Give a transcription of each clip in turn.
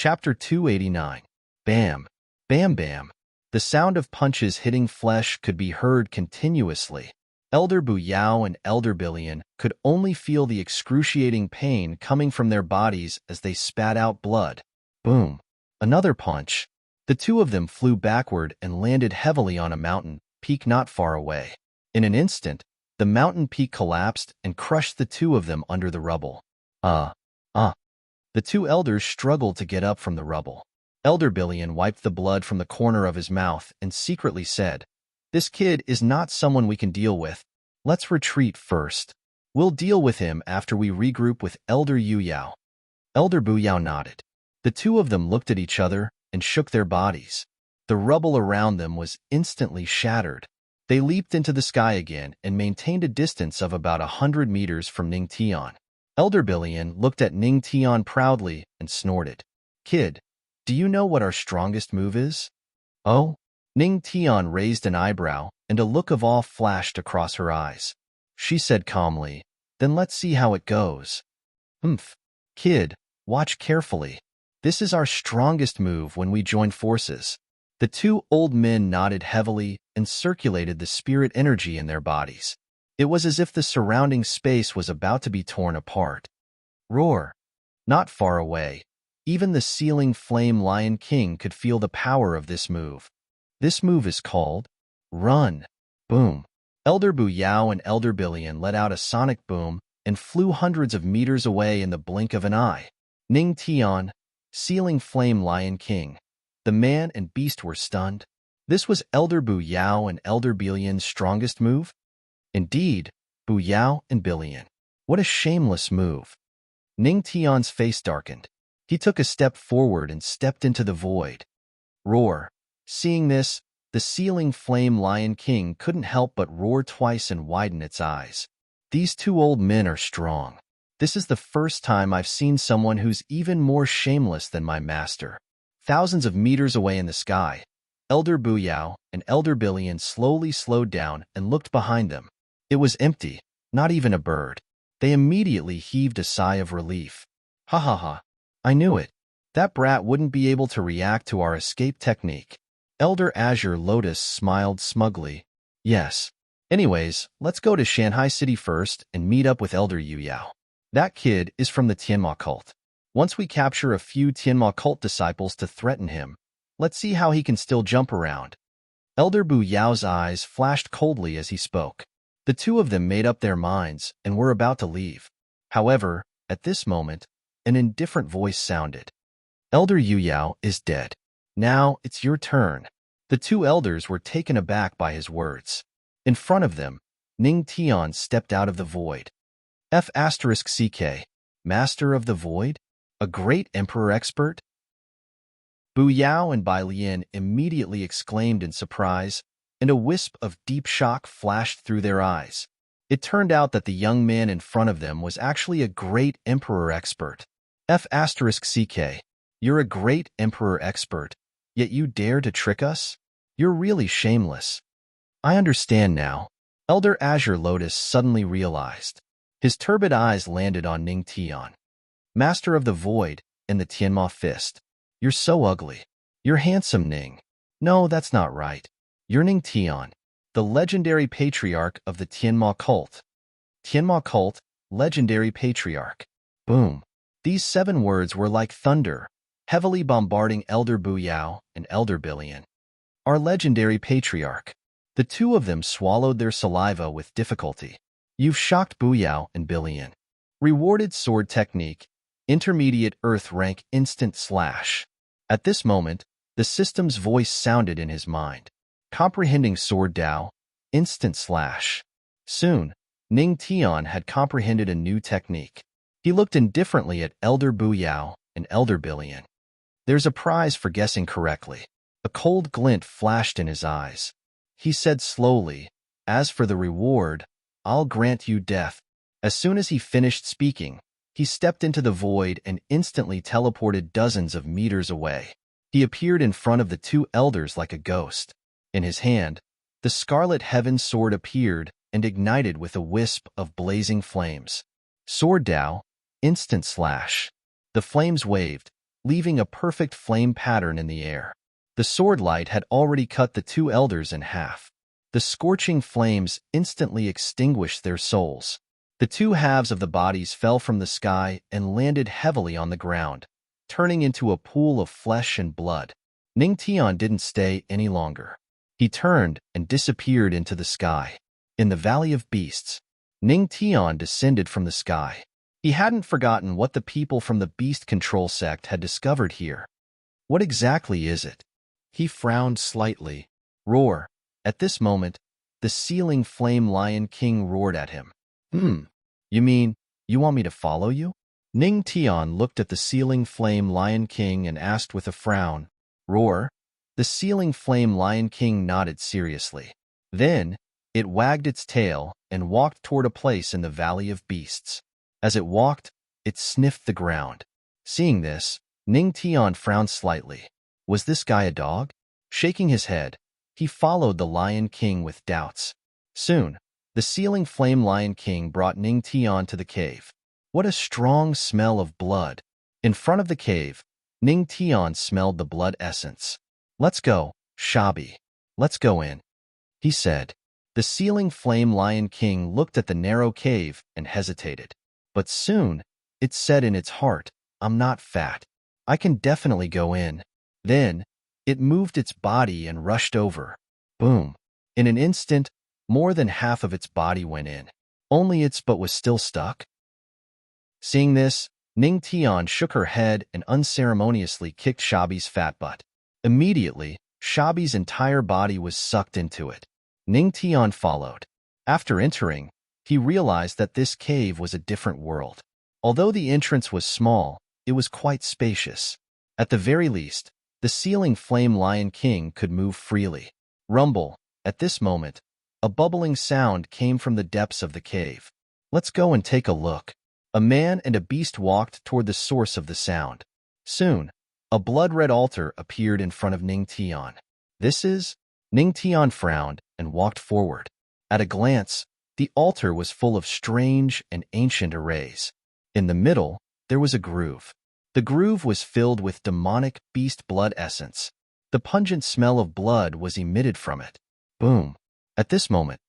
Chapter 289. Bam, bam, bam. The sound of punches hitting flesh could be heard continuously. Elder Bu Yao and Elder Billion could only feel the excruciating pain coming from their bodies as they spat out blood. Boom. Another punch. The two of them flew backward and landed heavily on a mountain peak not far away. In an instant, the mountain peak collapsed and crushed the two of them under the rubble. The two elders struggled to get up from the rubble. Elder Billion wiped the blood from the corner of his mouth and secretly said, "This kid is not someone we can deal with. Let's retreat first. We'll deal with him after we regroup with Elder Yu Yao." Elder Bu Yao nodded. The two of them looked at each other and shook their bodies. The rubble around them was instantly shattered. They leaped into the sky again and maintained a distance of about 100 meters from Ning Tian. Elder Billion looked at Ning Tian proudly and snorted. "Kid, do you know what our strongest move is?" "Oh?" Ning Tian raised an eyebrow, and a look of awe flashed across her eyes. She said calmly, "Then let's see how it goes." Kid, watch carefully. This is our strongest move when we join forces." The two old men nodded heavily and circulated the spirit energy in their bodies. It was as if the surrounding space was about to be torn apart. Roar. Not far away, even the ceiling flame Lion King could feel the power of this move. This move is called Run. Boom. Elder Bu Yao and Elder Billion let out a sonic boom and flew hundreds of meters away in the blink of an eye. Ning Tian, ceiling flame Lion King. The man and beast were stunned. This was Elder Bu Yao and Elder Billion's strongest move? Indeed, Bu Yao and Billion. What a shameless move. Ning Tian's face darkened. He took a step forward and stepped into the void. Roar. Seeing this, the ceiling flame Lion King couldn't help but roar twice and widen its eyes. These two old men are strong. This is the first time I've seen someone who's even more shameless than my master. Thousands of meters away in the sky, Elder Bu Yao and Elder Billion slowly slowed down and looked behind them. It was empty, not even a bird. They immediately heaved a sigh of relief. Ha ha ha. I knew it. That brat wouldn't be able to react to our escape technique. Elder Azure Lotus smiled smugly. Yes. Anyways, let's go to Shanghai City first and meet up with Elder Yu Yao. That kid is from the Tianma cult. Once we capture a few Tianma cult disciples to threaten him, let's see how he can still jump around. Elder Bu Yao's eyes flashed coldly as he spoke. The two of them made up their minds and were about to leave. However, at this moment, an indifferent voice sounded. Elder Yu Yao is dead. Now it's your turn. The two elders were taken aback by his words. In front of them, Ning Tian stepped out of the void. F***CK, Master of the Void? A great emperor expert? Bu Yao and Bai Lian immediately exclaimed in surprise, and a wisp of deep shock flashed through their eyes. It turned out that the young man in front of them was actually a great emperor expert. F***CK, you're a great emperor expert, yet you dare to trick us? You're really shameless. I understand now. Elder Azure Lotus suddenly realized. His turbid eyes landed on Ning Tian. Master of the Void and the Tianma Fist. You're so ugly. You're handsome, Ning. No, that's not right. You're Ning Tian, the legendary patriarch of the Tianma cult. Tianma cult, legendary patriarch. Boom. These 7 words were like thunder, heavily bombarding Elder Bu Yao and Elder Billion. Our legendary patriarch. The two of them swallowed their saliva with difficulty. You've shocked Bu Yao and Billion. Rewarded sword technique, intermediate earth rank instant slash. At this moment, the system's voice sounded in his mind. Comprehending sword Dao, instant slash. Soon, Ning Tian had comprehended a new technique. He looked indifferently at Elder Bu Yao and Elder Billion. There's a prize for guessing correctly. A cold glint flashed in his eyes. He said slowly, "As for the reward, I'll grant you death." As soon as he finished speaking, he stepped into the void and instantly teleported dozens of meters away. He appeared in front of the two elders like a ghost. In his hand, the Scarlet Heaven sword appeared and ignited with a wisp of blazing flames. Sword Dao, instant slash. The flames waved, leaving a perfect flame pattern in the air. The sword light had already cut the two elders in half. The scorching flames instantly extinguished their souls. The two halves of the bodies fell from the sky and landed heavily on the ground, turning into a pool of flesh and blood. Ningtian didn't stay any longer. He turned and disappeared into the sky. In the Valley of Beasts, Ningtian descended from the sky. He hadn't forgotten what the people from the Beast Control sect had discovered here. What exactly is it? He frowned slightly. Roar. At this moment, the ceiling flame Lion King roared at him. You mean, you want me to follow you? Ningtian looked at the ceiling flame Lion King and asked with a frown. Roar. The ceiling flame Lion King nodded seriously. Then, it wagged its tail and walked toward a place in the Valley of Beasts. As it walked, it sniffed the ground. Seeing this, Ningtian frowned slightly. Was this guy a dog? Shaking his head, he followed the Lion King with doubts. Soon, the ceiling flame Lion King brought Ningtian to the cave. What a strong smell of blood! In front of the cave, Ningtian smelled the blood essence. Let's go, Shabi. Let's go in, he said. The ceiling flame Lion King looked at the narrow cave and hesitated. But soon, it said in its heart, I'm not fat. I can definitely go in. Then, it moved its body and rushed over. Boom. In an instant, more than half of its body went in. Only its butt was still stuck. Seeing this, Ningtian shook her head and unceremoniously kicked Shabi's fat butt. Immediately, Shabi's entire body was sucked into it. Ningtian followed. After entering, he realized that this cave was a different world. Although the entrance was small, it was quite spacious. At the very least, the ceiling flame Lion King could move freely. Rumble. At this moment, a bubbling sound came from the depths of the cave. Let's go and take a look. A man and a beast walked toward the source of the sound. Soon, a blood-red altar appeared in front of Ningtian. This is? Ningtian frowned and walked forward. At a glance, the altar was full of strange and ancient arrays. In the middle, there was a groove. The groove was filled with demonic beast blood essence. The pungent smell of blood was emitted from it. Boom. At this moment.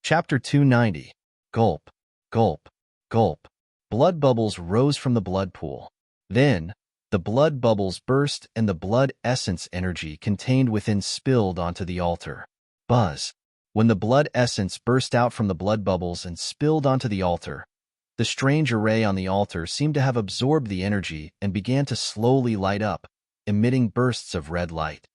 Chapter 290. Gulp, gulp, gulp. Blood bubbles rose from the blood pool. Then, the blood bubbles burst and the blood essence energy contained within spilled onto the altar. Buzz. When the blood essence burst out from the blood bubbles and spilled onto the altar, the strange array on the altar seemed to have absorbed the energy and began to slowly light up, emitting bursts of red light.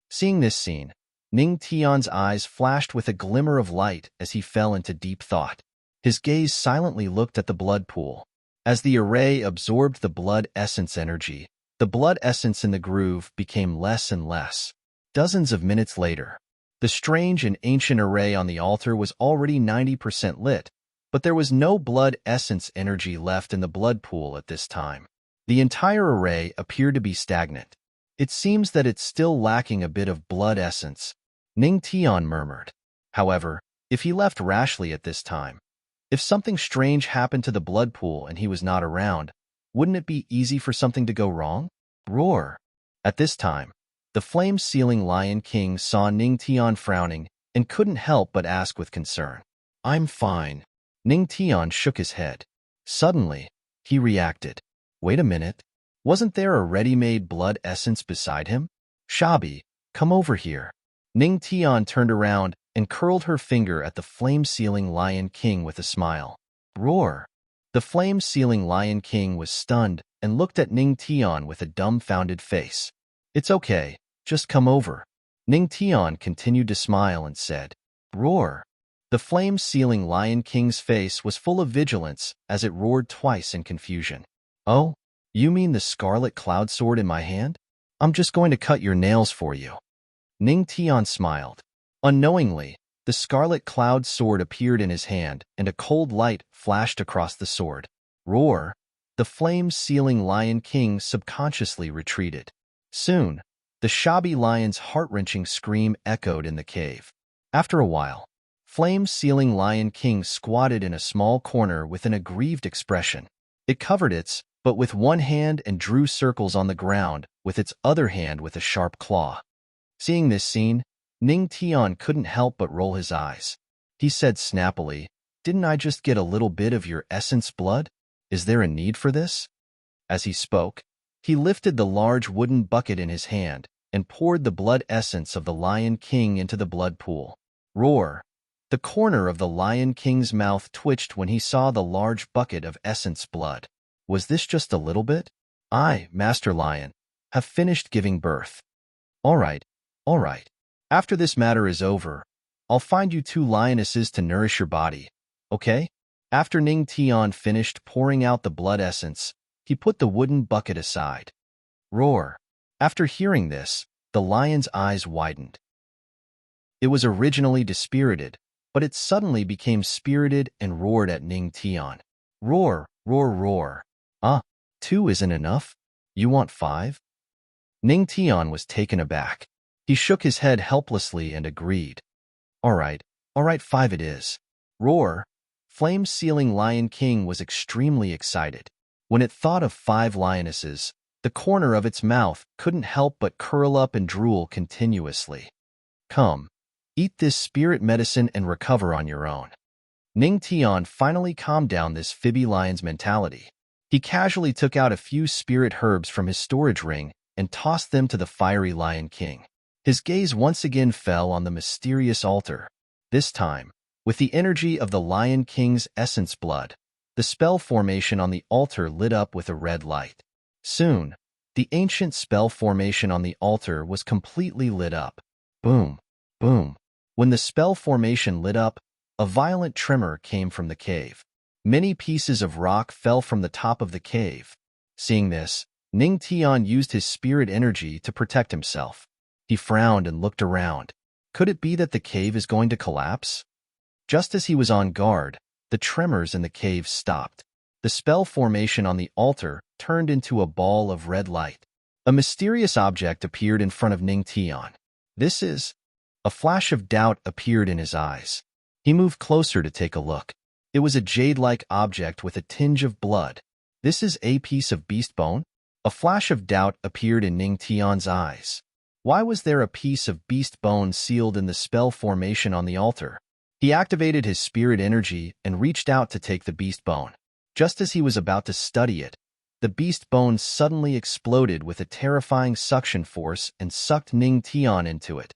Seeing this scene, Ningtian's eyes flashed with a glimmer of light as he fell into deep thought. His gaze silently looked at the blood pool. As the array absorbed the blood essence energy, the blood essence in the groove became less and less. Dozens of minutes later, the strange and ancient array on the altar was already 90% lit, but there was no blood essence energy left in the blood pool at this time. The entire array appeared to be stagnant. It seems that it's still lacking a bit of blood essence, Ningtian murmured. However, if he left rashly at this time, if something strange happened to the blood pool and he was not around, wouldn't it be easy for something to go wrong? Roar. At this time, the flame-sealing Lion King saw Ningtian frowning and couldn't help but ask with concern. I'm fine. Ningtian shook his head. Suddenly, he reacted. Wait a minute. Wasn't there a ready-made blood essence beside him? Shabi, come over here. Ningtian turned around and curled her finger at the flame-sealing Lion King with a smile. Roar. The flame-sealing Lion King was stunned and looked at Ningtian with a dumbfounded face. It's okay, just come over. Ningtian continued to smile and said, Roar. The flame-sealing Lion King's face was full of vigilance as it roared twice in confusion. Oh, you mean the scarlet cloud sword in my hand? I'm just going to cut your nails for you. Ningtian smiled. Unknowingly, the scarlet cloud sword appeared in his hand and a cold light flashed across the sword. Roar. The flame-sealing Lion King subconsciously retreated. Soon, the Shabi lion's heart-wrenching scream echoed in the cave. After a while, flame-sealing Lion King squatted in a small corner with an aggrieved expression. It covered its, but with one hand and drew circles on the ground with its other hand with a sharp claw. Seeing this scene, Ning Tian couldn't help but roll his eyes. He said snappily, "Didn't I just get a little bit of your essence blood? Is there a need for this?" As he spoke, he lifted the large wooden bucket in his hand and poured the blood essence of the Lion King into the blood pool. Roar! The corner of the Lion King's mouth twitched when he saw the large bucket of essence blood. Was this just a little bit? I, Master Lion, have finished giving birth. All right. After this matter is over, I'll find you 2 lionesses to nourish your body, okay? After Ning Tian finished pouring out the blood essence, he put the wooden bucket aside. Roar! After hearing this, the lion's eyes widened. It was originally dispirited, but it suddenly became spirited and roared at Ning Tian. Roar, roar, roar. 2 isn't enough? You want 5? Ning Tian was taken aback. He shook his head helplessly and agreed. All right, 5 it is. Roar! Flame-sealing Lion King was extremely excited. When it thought of 5 lionesses, the corner of its mouth couldn't help but curl up and drool continuously. Come, eat this spirit medicine and recover on your own. Ning Tian finally calmed down this Phoebe lion's mentality. He casually took out a few spirit herbs from his storage ring and tossed them to the fiery Lion King. His gaze once again fell on the mysterious altar. This time, with the energy of the Lion King's essence blood, the spell formation on the altar lit up with a red light. Soon, the ancient spell formation on the altar was completely lit up. Boom, boom. When the spell formation lit up, a violent tremor came from the cave. Many pieces of rock fell from the top of the cave. Seeing this, Ning Tian used his spirit energy to protect himself. He frowned and looked around. Could it be that the cave is going to collapse? Just as he was on guard, the tremors in the cave stopped. The spell formation on the altar turned into a ball of red light. A mysterious object appeared in front of Ning Tian. This is... A flash of doubt appeared in his eyes. He moved closer to take a look. It was a jade-like object with a tinge of blood. This is a piece of beast bone? A flash of doubt appeared in Ning Tian's eyes. Why was there a piece of beast bone sealed in the spell formation on the altar? He activated his spirit energy and reached out to take the beast bone. Just as he was about to study it, the beast bone suddenly exploded with a terrifying suction force and sucked Ning Tian into it.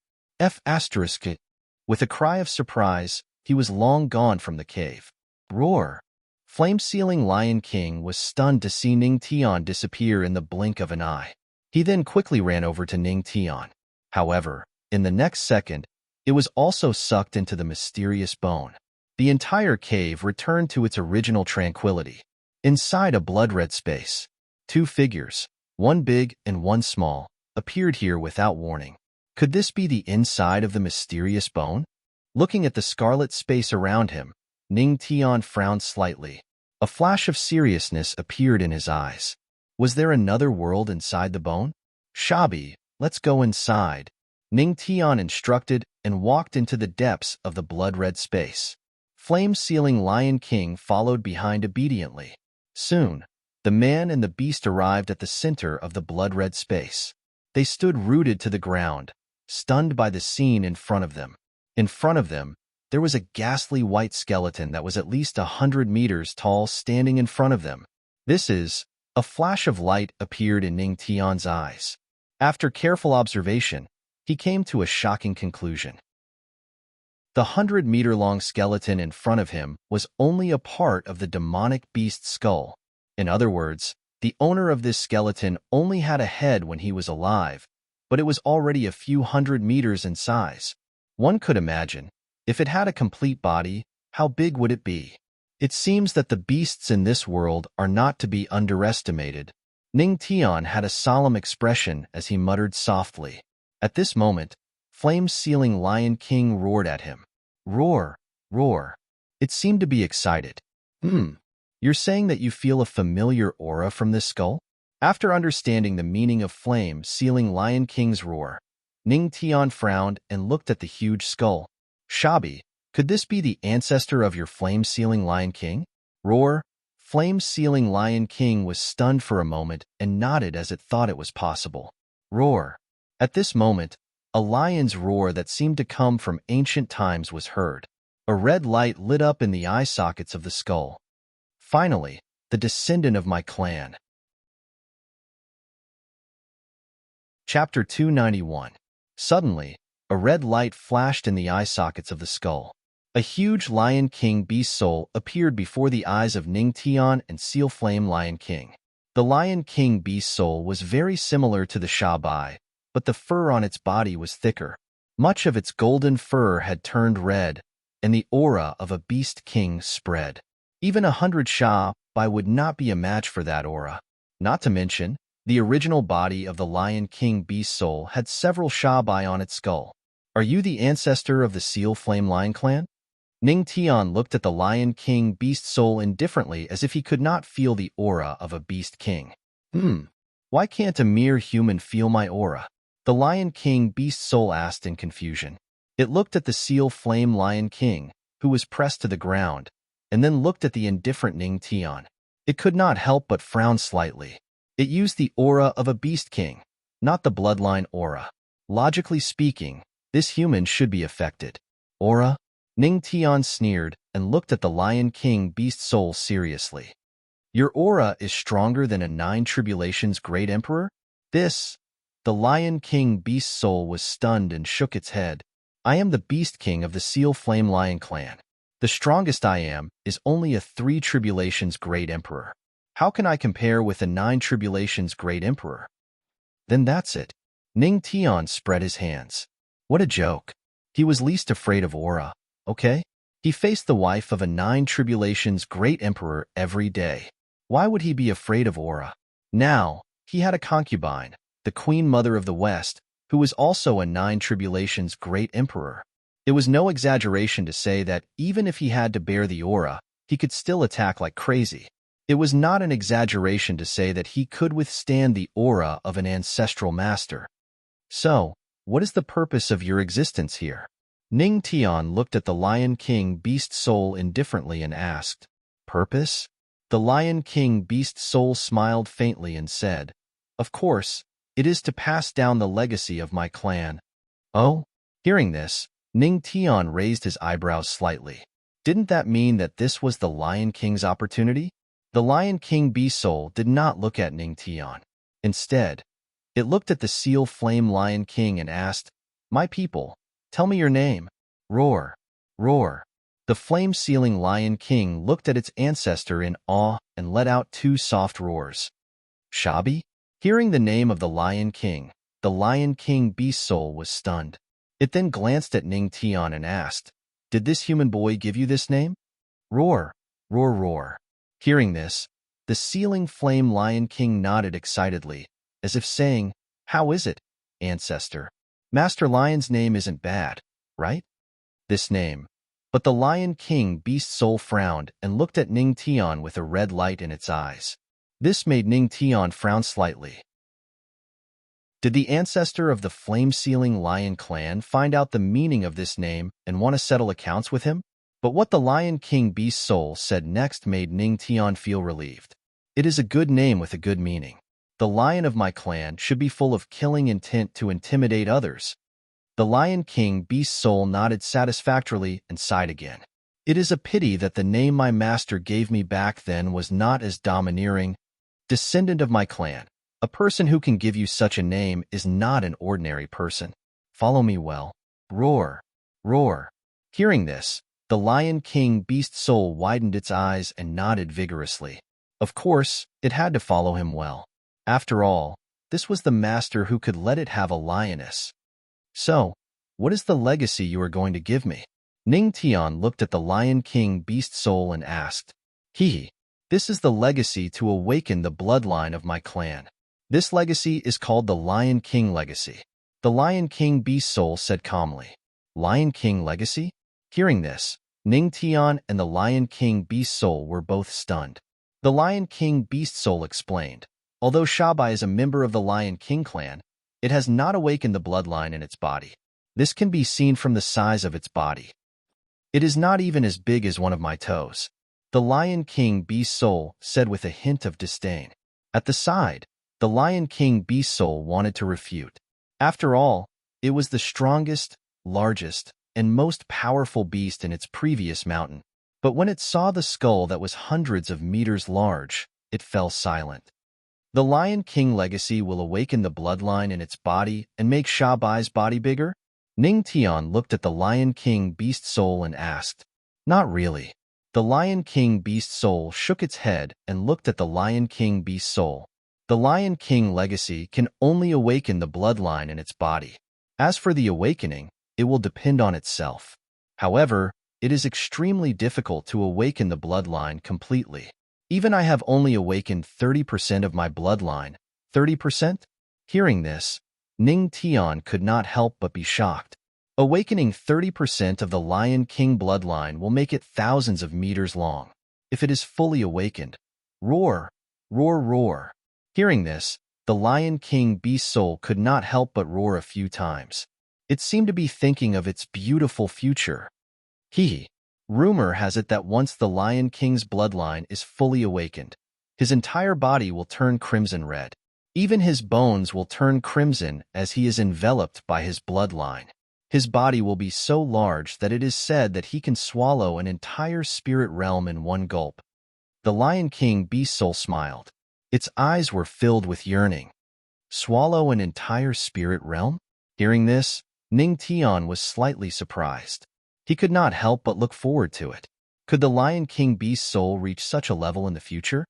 With a cry of surprise, he was long gone from the cave. Roar! Flame-sealing Lion King was stunned to see Ning Tian disappear in the blink of an eye. He then quickly ran over to Ning Tian. However, in the next second, it was also sucked into the mysterious bone. The entire cave returned to its original tranquility. Inside a blood-red space, 2 figures, one big and one small, appeared here without warning. Could this be the inside of the mysterious bone? Looking at the scarlet space around him, Ning Tian frowned slightly. A flash of seriousness appeared in his eyes. Was there another world inside the bone? Shabi, let's go inside. Ning Tian instructed and walked into the depths of the blood-red space. Flame-sealing Lion King followed behind obediently. Soon, the man and the beast arrived at the center of the blood-red space. They stood rooted to the ground, stunned by the scene in front of them. In front of them, there was a ghastly white skeleton that was at least 100 meters tall standing in front of them. A flash of light appeared in Ning Tian's eyes. After careful observation, he came to a shocking conclusion. The 100-meter-long skeleton in front of him was only a part of the demonic beast's skull. In other words, the owner of this skeleton only had a head when he was alive, but it was already a few hundred meters in size. One could imagine, if it had a complete body, how big would it be? It seems that the beasts in this world are not to be underestimated. Ning Tian had a solemn expression as he muttered softly. At this moment, flame-sealing Lion King roared at him. Roar, roar. It seemed to be excited. You're saying that you feel a familiar aura from this skull? After understanding the meaning of flame-sealing Lion King's roar, Ning Tian frowned and looked at the huge skull. Shabi, could this be the ancestor of your flame-sealing Lion King? Roar! flame-sealing Lion King was stunned for a moment and nodded as it thought it was possible. Roar. At this moment, a lion's roar that seemed to come from ancient times was heard. A red light lit up in the eye sockets of the skull. Finally, the descendant of my clan. Chapter 291. Suddenly, a red light flashed in the eye sockets of the skull. A huge Lion King beast soul appeared before the eyes of Ning Tian and Seal Flame Lion King. The Lion King beast soul was very similar to the Sha Bai, but the fur on its body was thicker. Much of its golden fur had turned red, and the aura of a beast king spread. Even 100 Sha Bai would not be a match for that aura. Not to mention, the original body of the Lion King beast soul had several Sha Bai on its skull. Are you the ancestor of the Seal Flame Lion clan? Ning Tian looked at the Lion King beast soul indifferently as if he could not feel the aura of a beast king. Why can't a mere human feel my aura? The Lion King beast soul asked in confusion. It looked at the Seal Flame Lion King, who was pressed to the ground, and then looked at the indifferent Ning Tian. It could not help but frown slightly. It used the aura of a beast king, not the bloodline aura. Logically speaking, this human should be affected. Aura? Ning Tian sneered and looked at the Lion King beast soul seriously. Your aura is stronger than a 9 Tribulations Great Emperor? The Lion King beast soul was stunned and shook its head. I am the beast king of the Seal Flame Lion clan. The strongest I am is only a 3 Tribulations Great Emperor. How can I compare with a 9 Tribulations Great Emperor? Then that's it. Ning Tian spread his hands. What a joke. He was least afraid of aura, okay? He faced the wife of a 9 Tribulations Great Emperor every day. Why would he be afraid of aura? Now, he had a concubine, the Queen Mother of the West, who was also a 9 Tribulations Great Emperor. It was no exaggeration to say that even if he had to bear the aura, he could still attack like crazy. It was not an exaggeration to say that he could withstand the aura of an ancestral master. So, what is the purpose of your existence here? Ning Tian looked at the Lion King beast soul indifferently and asked, Purpose? The Lion King beast soul smiled faintly and said, Of course, it is to pass down the legacy of my clan. Oh? Hearing this, Ning Tian raised his eyebrows slightly. Didn't that mean that this was the Lion King's opportunity? The Lion King beast soul did not look at Ning Tian. Instead, it looked at the Seal Flame Lion King and asked, My people, tell me your name. Roar. Roar. The flame-sealing Lion King looked at its ancestor in awe and let out 2 soft roars. Shabi? Hearing the name of the Lion King beast soul was stunned. It then glanced at Ning Tian and asked, Did this human boy give you this name? Roar. Roar, roar. Hearing this, the Sealing Flame Lion King nodded excitedly, as if saying, How is it, ancestor? Master Lion's name isn't bad, right? This name. But the Lion King beast soul frowned and looked at Ning Tian with a red light in its eyes. This made Ning Tian frown slightly. Did the ancestor of the flame-sealing lion clan find out the meaning of this name and want to settle accounts with him? But what the Lion King beast soul said next made Ning Tian feel relieved. It is a good name with a good meaning. The lion of my clan should be full of killing intent to intimidate others. The Lion King beast soul nodded satisfactorily and sighed again. It is a pity that the name my master gave me back then was not as domineering. Descendant of my clan, a person who can give you such a name is not an ordinary person. Follow me well. Roar. Roar. Hearing this, the Lion King beast soul widened its eyes and nodded vigorously. Of course, it had to follow him well. After all, this was the master who could let it have a lioness. So, what is the legacy you are going to give me? Ning Tian looked at the Lion King beast soul and asked, This is the legacy to awaken the bloodline of my clan. This legacy is called the Lion King legacy. The Lion King beast soul said calmly. Lion King legacy? Hearing this, Ning Tian and the Lion King beast soul were both stunned. The Lion King beast soul explained, although Shabai is a member of the Lion King clan, it has not awakened the bloodline in its body. This can be seen from the size of its body. It is not even as big as one of my toes. the Lion King Beast Soul said with a hint of disdain. At the side, the Lion King Beast Soul wanted to refute. After all, it was the strongest, largest, and most powerful beast in its previous mountain. But when it saw the skull that was hundreds of meters large, it fell silent. The Lion King legacy will awaken the bloodline in its body and make Sha Bai's body bigger? Ning Tian looked at the Lion King Beast Soul and asked. Not really. The Lion King Beast Soul shook its head and looked at the Lion King Beast Soul. The Lion King legacy can only awaken the bloodline in its body. As for the awakening, it will depend on itself. However, it is extremely difficult to awaken the bloodline completely. Even I have only awakened 30% of my bloodline. 30%? Hearing this, Ning Tian could not help but be shocked. Awakening 30% of the Lion King bloodline will make it thousands of meters long. If it is fully awakened. Roar, roar, roar. Hearing this, the Lion King Beast Soul could not help but roar a few times. It seemed to be thinking of its beautiful future. Rumor has it that once the Lion King's bloodline is fully awakened, his entire body will turn crimson red. Even his bones will turn crimson as he is enveloped by his bloodline. His body will be so large that it is said that he can swallow an entire spirit realm in one gulp. The Lion King Beast Soul smiled. Its eyes were filled with yearning. Swallow an entire spirit realm? Hearing this, Ning Tian was slightly surprised. He could not help but look forward to it. Could the Lion King Beast Soul reach such a level in the future?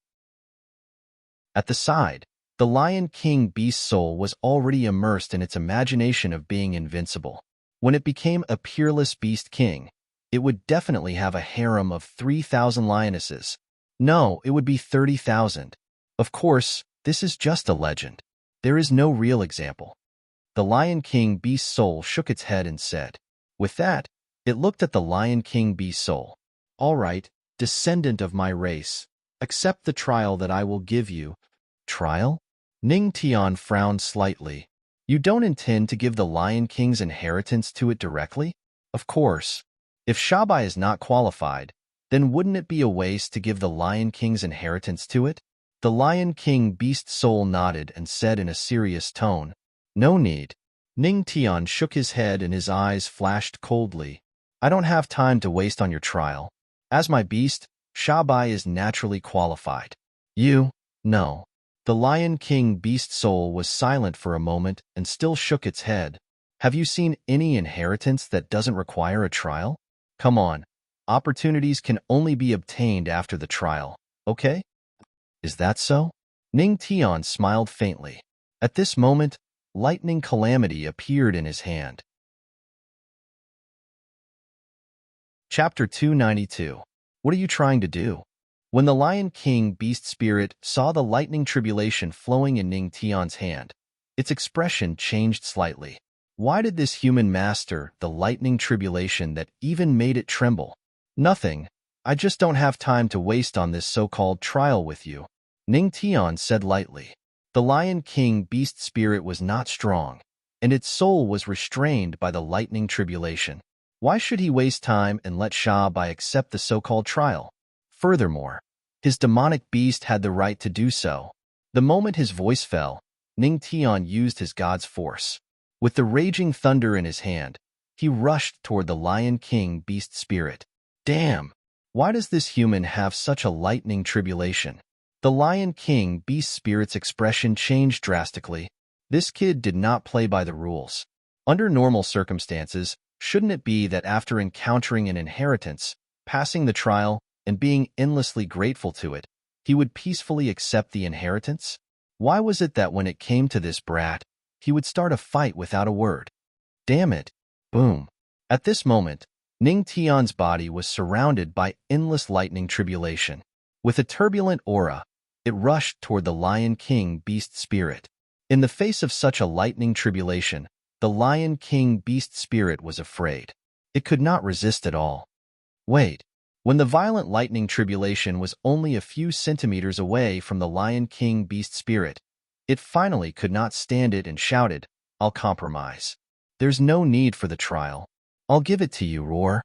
At the side, the Lion King Beast Soul was already immersed in its imagination of being invincible. When it became a peerless beast king, it would definitely have a harem of 3,000 lionesses. No, it would be 30,000. Of course, this is just a legend. There is no real example. The Lion King Beast Soul shook its head and said. With that, it looked at the Lion King Beast Soul. All right, descendant of my race, accept the trial that I will give you. Trial? Ning Tian frowned slightly. You don't intend to give the Lion King's inheritance to it directly? Of course. If Sha Bai is not qualified, then wouldn't it be a waste to give the Lion King's inheritance to it? The Lion King Beast Soul nodded and said in a serious tone, No need. Ning Tian shook his head and his eyes flashed coldly. I don't have time to waste on your trial. As my beast, Sha Bai is naturally qualified. No. The Lion King Beast Soul was silent for a moment and still shook its head. Have you seen any inheritance that doesn't require a trial? Come on. Opportunities can only be obtained after the trial, okay? Is that so? Ning Tian smiled faintly. At this moment, lightning calamity appeared in his hand. Chapter 292. What are you trying to do? When the Lion King Beast Spirit saw the lightning tribulation flowing in Ning Tian's hand, its expression changed slightly. Why did this human master the lightning tribulation that even made it tremble? Nothing. I just don't have time to waste on this so-called trial with you. Ning Tian said lightly. The Lion King Beast Spirit was not strong, and its soul was restrained by the lightning tribulation. Why should he waste time and let Sha Bai accept the so-called trial? Furthermore, his demonic beast had the right to do so. The moment his voice fell, Ning Tian used his god's force. With the raging thunder in his hand, he rushed toward the Lion King Beast Spirit. Damn! Why does this human have such a lightning tribulation? The Lion King Beast Spirit's expression changed drastically. This kid did not play by the rules. Under normal circumstances, shouldn't it be that after encountering an inheritance, passing the trial, and being endlessly grateful to it, he would peacefully accept the inheritance? Why was it that when it came to this brat, he would start a fight without a word? Damn it! Boom! At this moment, Ning Tian's body was surrounded by endless lightning tribulation. With a turbulent aura, it rushed toward the Lion King Beast Spirit. In the face of such a lightning tribulation, the Lion King Beast Spirit was afraid. It could not resist at all. Wait. When the violent lightning tribulation was only a few centimeters away from the Lion King Beast Spirit, it finally could not stand it and shouted, I'll compromise. There's no need for the trial. I'll give it to you, Roar.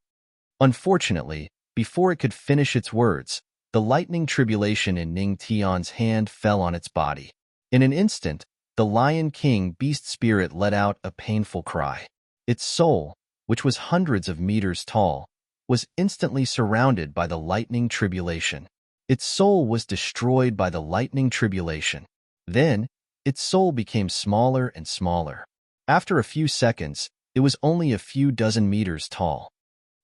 Unfortunately, before it could finish its words, the lightning tribulation in Ning Tian's hand fell on its body. In an instant, the Lion King beast spirit let out a painful cry. Its soul, which was hundreds of meters tall, was instantly surrounded by the lightning tribulation. Its soul was destroyed by the lightning tribulation. Then, its soul became smaller and smaller. After a few seconds, it was only a few dozen meters tall.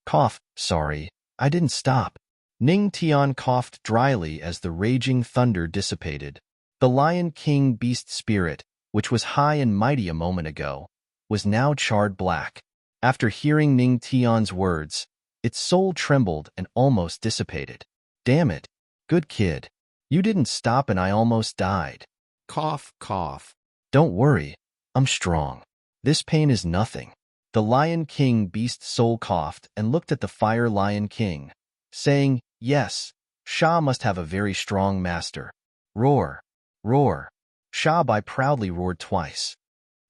Cough, sorry, I didn't stop. Ning Tian coughed dryly as the raging thunder dissipated. The Lion King beast spirit, which was high and mighty a moment ago, was now charred black. After hearing Ning Tian's words, its soul trembled and almost dissipated. Damn it. Good kid. You didn't stop and I almost died. Cough, cough. Don't worry. I'm strong. This pain is nothing. The Lion King beast soul coughed and looked at the Fire Lion King, saying, Yes, Sha must have a very strong master. Roar, roar. Sha Bai proudly roared twice.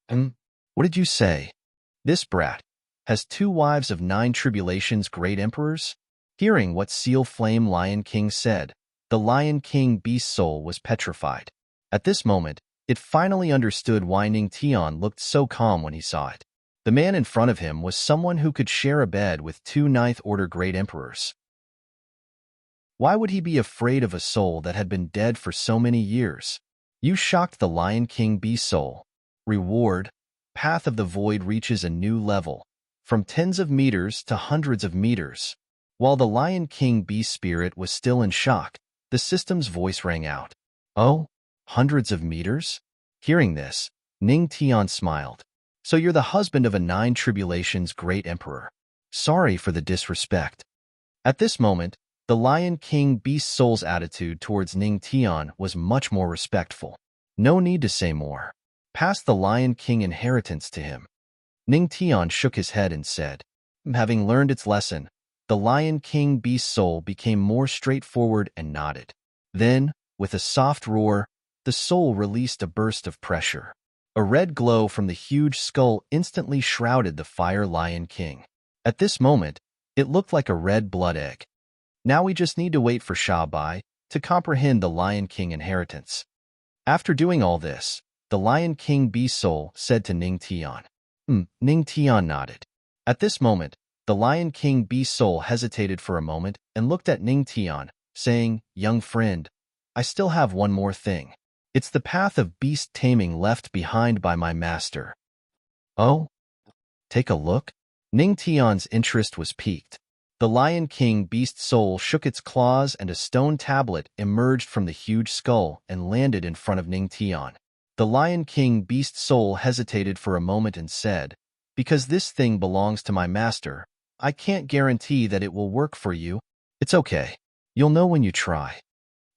What did you say? This brat has 2 wives of 9 tribulations great emperors? Hearing what Seal Flame Lion King said, the Lion King beast soul was petrified. At this moment, it finally understood why Ning Tian looked so calm when he saw it. The man in front of him was someone who could share a bed with 2 ninth-order great emperors. Why would he be afraid of a soul that had been dead for so many years? You shocked the Lion King beast soul. Reward, Path of the Void reaches a new level, from tens of meters to hundreds of meters. While the Lion King beast spirit was still in shock, the system's voice rang out. Oh, hundreds of meters? Hearing this, Ning Tian smiled. So you're the husband of a 9 tribulations great emperor. Sorry for the disrespect. At this moment, the Lion King beast soul's attitude towards Ning Tian was much more respectful. No need to say more. Pass the Lion King inheritance to him. Ning Tian shook his head and said, Having learned its lesson, the Lion King beast soul became more straightforward and nodded. Then, with a soft roar, the soul released a burst of pressure. A red glow from the huge skull instantly shrouded the Fire Lion King. At this moment, it looked like a red blood egg. Now we just need to wait for Sha Bai to comprehend the Lion King inheritance. After doing all this, the Lion King beast soul said to Ning Tian. Ning Tian nodded. At this moment, the Lion King beast soul hesitated for a moment and looked at Ning Tian, saying, Young friend, I still have one more thing. It's the path of beast taming left behind by my master. Oh? Take a look? Ning Tian's interest was piqued. The Lion King beast soul shook its claws and a stone tablet emerged from the huge skull and landed in front of Ning Tian. The Lion King beast soul hesitated for a moment and said, Because this thing belongs to my master, I can't guarantee that it will work for you. It's okay. You'll know when you try.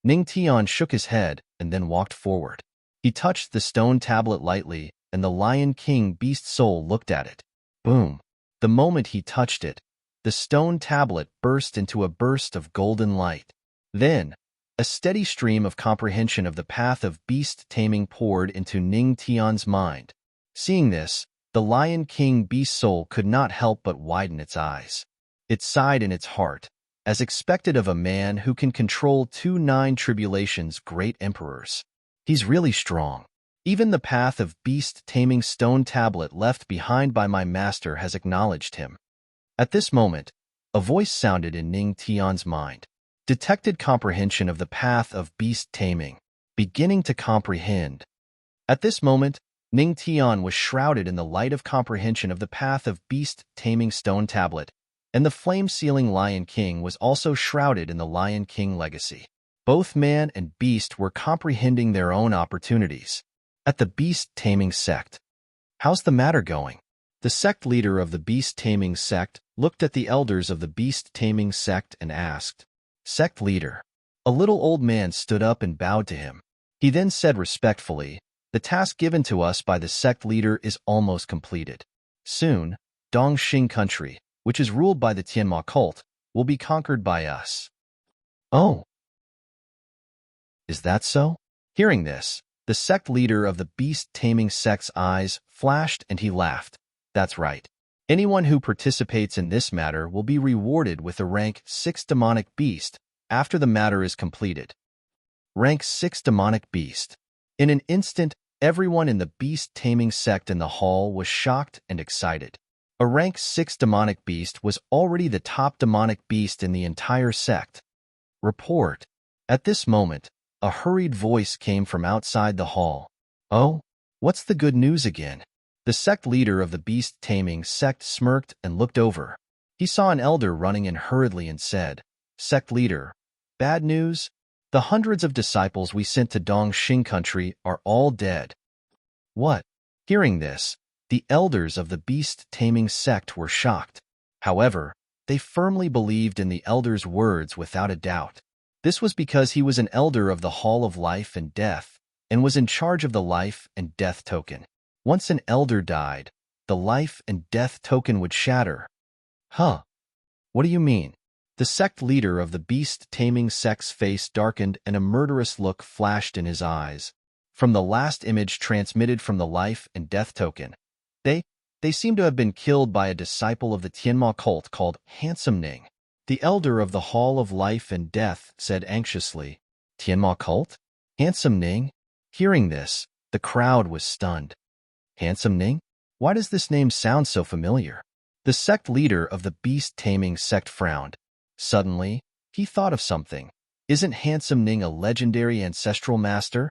Ning Tian shook his head and then walked forward. He touched the stone tablet lightly, and the Lion King beast soul looked at it. Boom! The moment he touched it, the stone tablet burst into a burst of golden light. Then, a steady stream of comprehension of the path of beast taming poured into Ning Tian's mind. Seeing this, the Lion King beast soul could not help but widen its eyes. It sighed in its heart, as expected of a man who can control 2 9 tribulations great emperors. He's really strong. Even the path of beast taming stone tablet left behind by my master has acknowledged him. At this moment, a voice sounded in Ning Tian's mind. Detected comprehension of the path of beast taming. Beginning to comprehend. At this moment, Ning Tian was shrouded in the light of comprehension of the path of beast taming stone tablet, and the flame-sealing Lion King was also shrouded in the Lion King legacy. Both man and beast were comprehending their own opportunities. At the beast taming sect. How's the matter going? The sect leader of the beast taming sect looked at the elders of the beast taming sect and asked, Sect leader. A little old man stood up and bowed to him. He then said respectfully, The task given to us by the sect leader is almost completed. Soon, Dongxing country, which is ruled by the Tianma cult, will be conquered by us. Oh. Is that so? Hearing this, the sect leader of the beast taming sect's eyes flashed and he laughed. That's right. Anyone who participates in this matter will be rewarded with the rank 6 demonic beast, after the matter is completed. Rank 6 Demonic Beast. In an instant, everyone in the beast-taming sect in the hall was shocked and excited. A rank 6 demonic beast was already the top demonic beast in the entire sect. Report. At this moment, a hurried voice came from outside the hall. Oh, what's the good news again? The sect leader of the beast-taming sect smirked and looked over. He saw an elder running in hurriedly and said, Sect leader, bad news? The hundreds of disciples we sent to Dongxing country are all dead. What? Hearing this, the elders of the beast-taming sect were shocked. However, they firmly believed in the elder's words without a doubt. This was because he was an elder of the Hall of Life and Death, and was in charge of the life and death token. Once an elder died, the life and death token would shatter. Huh? What do you mean? The sect leader of the beast-taming sect's face darkened and a murderous look flashed in his eyes. From the last image transmitted from the life and death token, they seem to have been killed by a disciple of the Tianma cult called Handsome Ning. The elder of the Hall of Life and Death said anxiously, Tianma cult? Handsome Ning? Hearing this, the crowd was stunned. Handsome Ning? Why does this name sound so familiar? The sect leader of the beast-taming sect frowned. Suddenly, he thought of something. Isn't Handsome Ning a legendary ancestral master?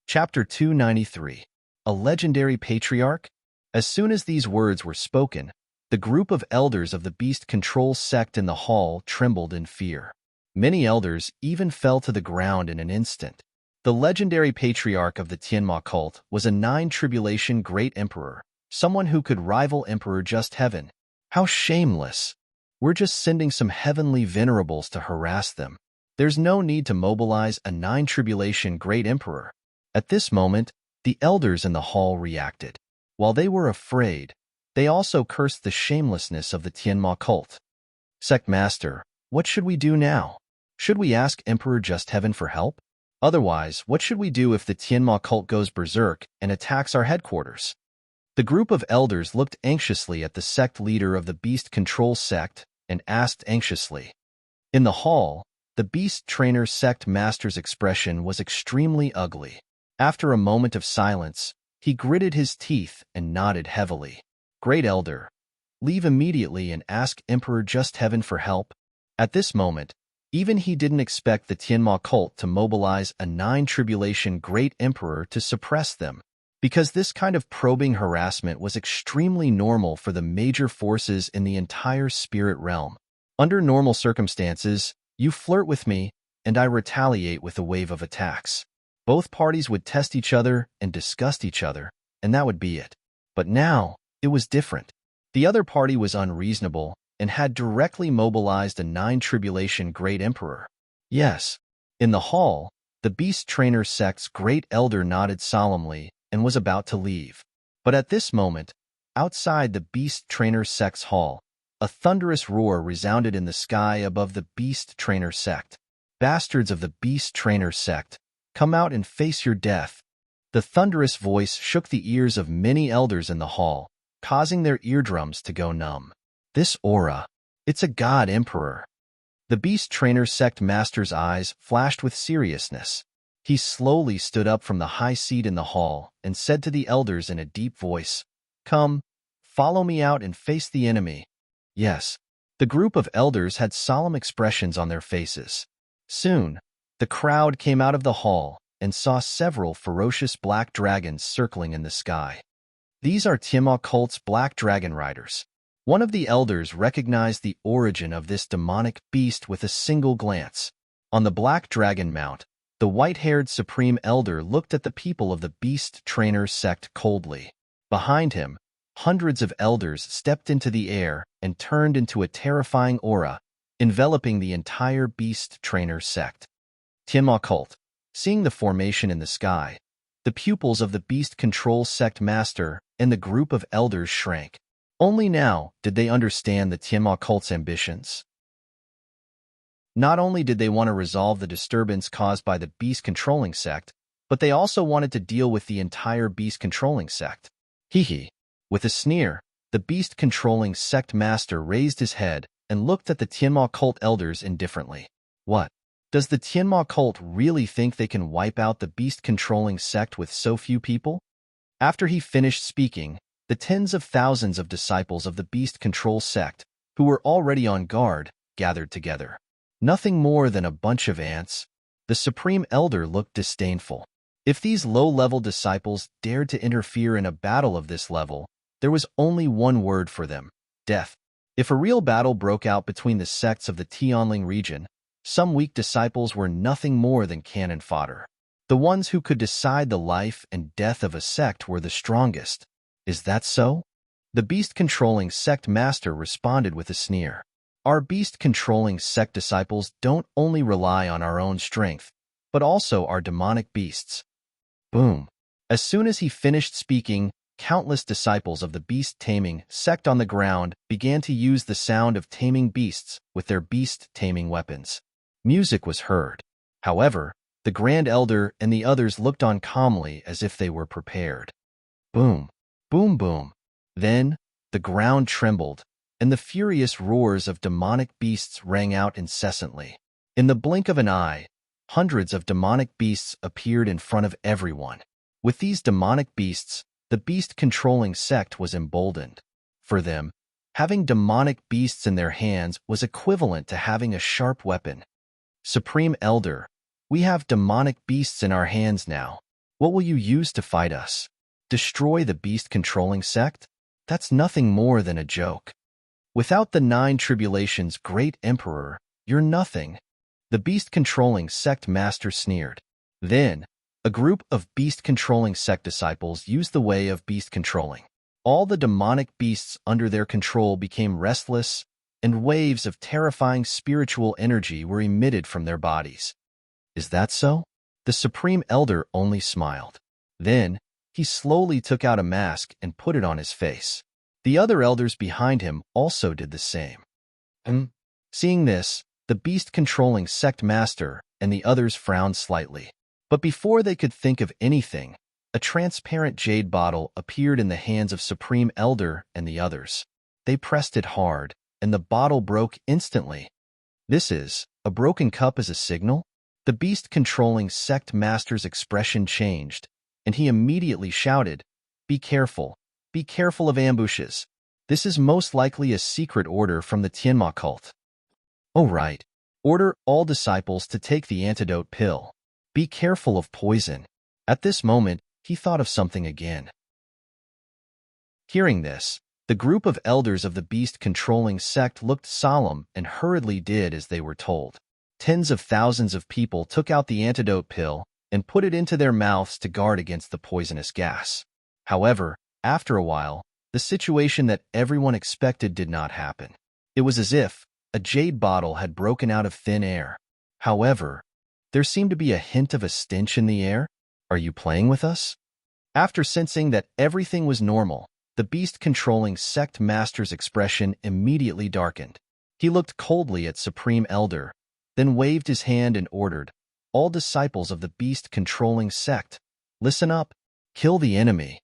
Chapter 293. A Legendary Patriarch? As soon as these words were spoken, the group of elders of the Beast Control sect in the hall trembled in fear. Many elders even fell to the ground in an instant. The legendary patriarch of the Tianma cult was a 9-tribulation great emperor, someone who could rival Emperor Just Heaven. How shameless! We're just sending some heavenly venerables to harass them. There's no need to mobilize a 9-tribulation great emperor. At this moment, the elders in the hall reacted. While they were afraid, they also cursed the shamelessness of the Tianma cult. Sect Master, what should we do now? Should we ask Emperor Just Heaven for help? Otherwise, what should we do if the Tianma cult goes berserk and attacks our headquarters? The group of elders looked anxiously at the sect leader of the Beast Control sect and asked anxiously. In the hall, the Beast Trainer sect master's expression was extremely ugly. After a moment of silence, he gritted his teeth and nodded heavily. Great Elder, leave immediately and ask Emperor Just Heaven for help. At this moment, even he didn't expect the Tianma cult to mobilize a 9-tribulation great emperor to suppress them, because this kind of probing harassment was extremely normal for the major forces in the entire spirit realm. Under normal circumstances, you flirt with me, and I retaliate with a wave of attacks. Both parties would test each other and disgust each other, and that would be it. But now, it was different. The other party was unreasonable and had directly mobilized a 9-tribulation great emperor. Yes, in the hall, the Beast Trainer sect's great elder nodded solemnly and was about to leave. But at this moment, outside the Beast Trainer sect's hall, a thunderous roar resounded in the sky above the Beast Trainer sect. Bastards of the Beast Trainer sect, come out and face your death. The thunderous voice shook the ears of many elders in the hall, causing their eardrums to go numb. This aura, it's a god emperor. The Beast Trainer sect master's eyes flashed with seriousness. He slowly stood up from the high seat in the hall and said to the elders in a deep voice, Come, follow me out and face the enemy. Yes, the group of elders had solemn expressions on their faces. Soon, the crowd came out of the hall and saw several ferocious black dragons circling in the sky. These are Tianma cult's black dragon riders. One of the elders recognized the origin of this demonic beast with a single glance. On the black dragon mount, the white-haired supreme elder looked at the people of the Beast Trainer sect coldly. Behind him, hundreds of elders stepped into the air and turned into a terrifying aura, enveloping the entire Beast Trainer sect. Tianma cult, seeing the formation in the sky, the pupils of the Beast Control sect master and the group of elders shrank. Only now did they understand the Tianma cult's ambitions. Not only did they want to resolve the disturbance caused by the Beast Controlling sect, but they also wanted to deal with the entire Beast Controlling sect. Hee hee. With a sneer, the Beast Controlling sect master raised his head and looked at the Tianma cult elders indifferently. What? Does the Tianma cult really think they can wipe out the beast-controlling sect with so few people? After he finished speaking, the tens of thousands of disciples of the beast control sect, who were already on guard, gathered together. Nothing more than a bunch of ants. The Supreme Elder looked disdainful. If these low-level disciples dared to interfere in a battle of this level, there was only one word for them: death. If a real battle broke out between the sects of the Tianling region, some weak disciples were nothing more than cannon fodder. The ones who could decide the life and death of a sect were the strongest. Is that so? The beast-controlling sect master responded with a sneer. Our beast-controlling sect disciples don't only rely on our own strength, but also our demonic beasts. Boom. As soon as he finished speaking, countless disciples of the beast-taming sect on the ground began to use the sound of taming beasts with their beast-taming weapons. Music was heard. However, the Grand Elder and the others looked on calmly as if they were prepared. Boom, boom, boom. Then, the ground trembled, and the furious roars of demonic beasts rang out incessantly. In the blink of an eye, hundreds of demonic beasts appeared in front of everyone. With these demonic beasts, the beast-controlling sect was emboldened. For them, having demonic beasts in their hands was equivalent to having a sharp weapon. Supreme Elder, we have demonic beasts in our hands now. What will you use to fight us? Destroy the beast-controlling sect? That's nothing more than a joke. Without the 9 tribulations, Great Emperor, you're nothing. The beast-controlling sect master sneered. Then, a group of beast-controlling sect disciples used the way of beast-controlling. All the demonic beasts under their control became restless, and waves of terrifying spiritual energy were emitted from their bodies. Is that so? The Supreme Elder only smiled. Then, he slowly took out a mask and put it on his face. The other elders behind him also did the same. Seeing this, the beast-controlling sect master and the others frowned slightly. But before they could think of anything, a transparent jade bottle appeared in the hands of Supreme Elder and the others. They pressed it hard, and the bottle broke instantly. This is, a broken cup as a signal? The beast-controlling sect master's expression changed, and he immediately shouted, be careful of ambushes. This is most likely a secret order from the Tianma cult. Oh right, order all disciples to take the antidote pill. Be careful of poison. At this moment, he thought of something again. Hearing this, the group of elders of the beast-controlling sect looked solemn and hurriedly did as they were told. Tens of thousands of people took out the antidote pill and put it into their mouths to guard against the poisonous gas. However, after a while, the situation that everyone expected did not happen. It was as if a jade bottle had broken out of thin air. However, there seemed to be a hint of a stench in the air. Are you playing with us? After sensing that everything was normal, the beast-controlling sect master's expression immediately darkened. He looked coldly at Supreme Elder, then waved his hand and ordered, all disciples of the beast-controlling sect, listen up, kill the enemy.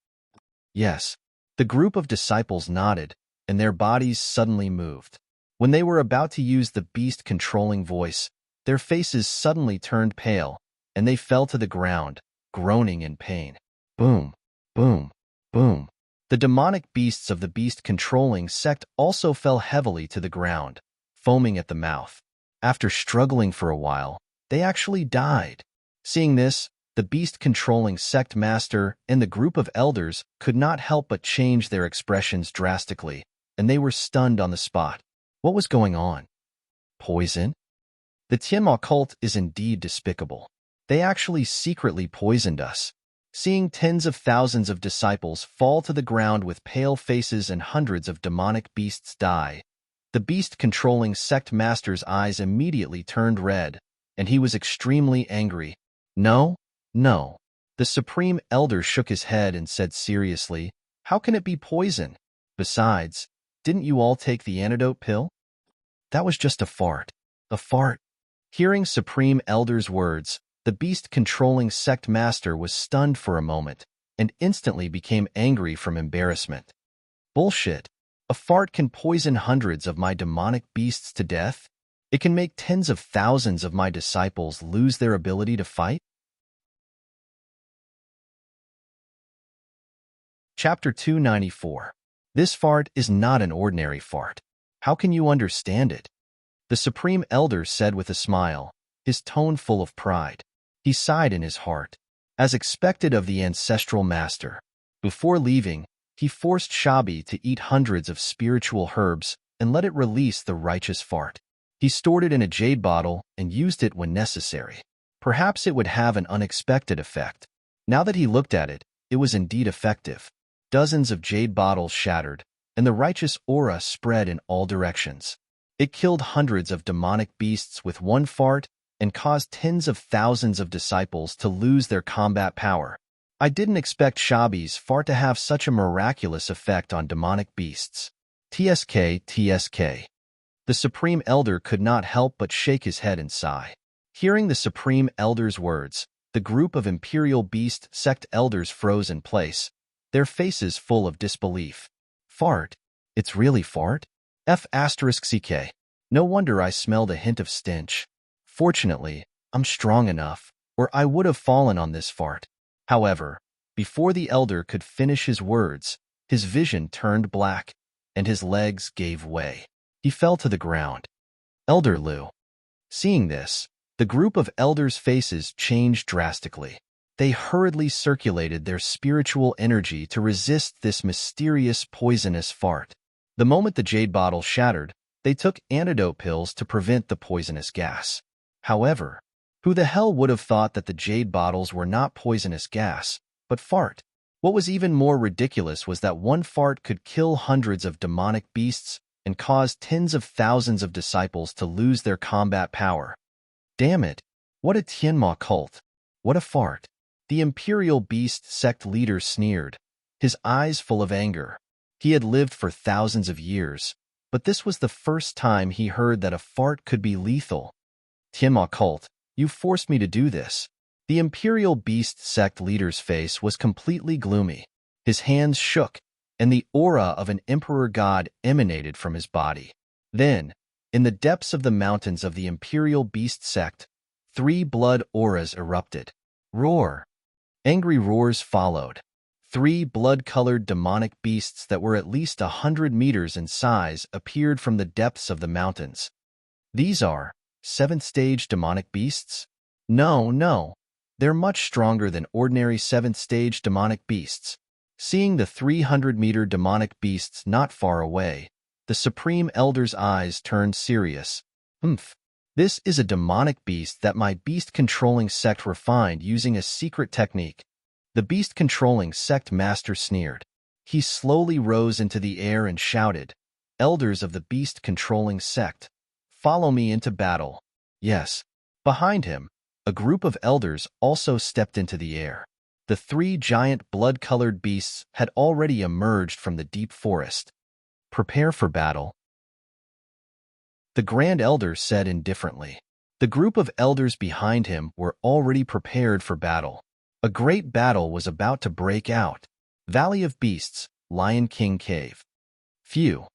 Yes, the group of disciples nodded, and their bodies suddenly moved. When they were about to use the beast-controlling voice, their faces suddenly turned pale, and they fell to the ground, groaning in pain. Boom, boom, boom. The demonic beasts of the beast-controlling sect also fell heavily to the ground, foaming at the mouth. After struggling for a while, they actually died. Seeing this, the beast-controlling sect master and the group of elders could not help but change their expressions drastically, and they were stunned on the spot. What was going on? Poison? The Tianma cult is indeed despicable. They actually secretly poisoned us. Seeing tens of thousands of disciples fall to the ground with pale faces and hundreds of demonic beasts die, the beast-controlling sect master's eyes immediately turned red, and he was extremely angry. No, no. The Supreme Elder shook his head and said seriously, how can it be poison? Besides, didn't you all take the antidote pill? That was just a fart. A fart. Hearing Supreme Elder's words, the beast-controlling sect master was stunned for a moment and instantly became angry from embarrassment. Bullshit. A fart can poison hundreds of my demonic beasts to death? It can make tens of thousands of my disciples lose their ability to fight? Chapter 294. This fart is not an ordinary fart. How can you understand it? The Supreme Elder said with a smile, his tone full of pride. He sighed in his heart. As expected of the ancestral master, before leaving, he forced Shabi to eat hundreds of spiritual herbs and let it release the righteous fart. He stored it in a jade bottle and used it when necessary. Perhaps it would have an unexpected effect. Now that he looked at it, it was indeed effective. Dozens of jade bottles shattered, and the righteous aura spread in all directions. It killed hundreds of demonic beasts with one fart and caused tens of thousands of disciples to lose their combat power. I didn't expect Shabi's fart to have such a miraculous effect on demonic beasts. TSK, TSK. The Supreme Elder could not help but shake his head and sigh. Hearing the Supreme Elder's words, the group of Imperial Beast Sect elders froze in place, their faces full of disbelief. Fart? It's really fart? F*CK. No wonder I smelled a hint of stench. Fortunately, I'm strong enough, or I would have fallen on this fart. However, before the elder could finish his words, his vision turned black, and his legs gave way. He fell to the ground. Elder Lu. Seeing this, the group of elders' faces changed drastically. They hurriedly circulated their spiritual energy to resist this mysterious poisonous fart. The moment the jade bottle shattered, they took antidote pills to prevent the poisonous gas. However, who the hell would have thought that the jade bottles were not poisonous gas, but fart? What was even more ridiculous was that one fart could kill hundreds of demonic beasts and cause tens of thousands of disciples to lose their combat power. Damn it! What a Tianma cult! What a fart! The Imperial Beast Sect leader sneered, his eyes full of anger. He had lived for thousands of years, but this was the first time he heard that a fart could be lethal. Tianma cult, you forced me to do this. The Imperial Beast Sect leader's face was completely gloomy. His hands shook, and the aura of an emperor god emanated from his body. Then, in the depths of the mountains of the Imperial Beast Sect, 3 blood auras erupted. Roar! Angry roars followed. 3 blood-colored demonic beasts that were at least 100 meters in size appeared from the depths of the mountains. These are 7th-stage demonic beasts? No. They're much stronger than ordinary 7th-stage demonic beasts. Seeing the 300-meter demonic beasts not far away, the Supreme Elder's eyes turned serious. This is a demonic beast that my beast-controlling sect refined using a secret technique. The beast-controlling sect master sneered. He slowly rose into the air and shouted, "Elders of the beast-controlling sect, follow me into battle." Yes. Behind him, a group of elders also stepped into the air. The 3 giant blood-colored beasts had already emerged from the deep forest. Prepare for battle. The Grand Elder said indifferently. The group of elders behind him were already prepared for battle. A great battle was about to break out. Valley of Beasts, Lion King Cave. Phew.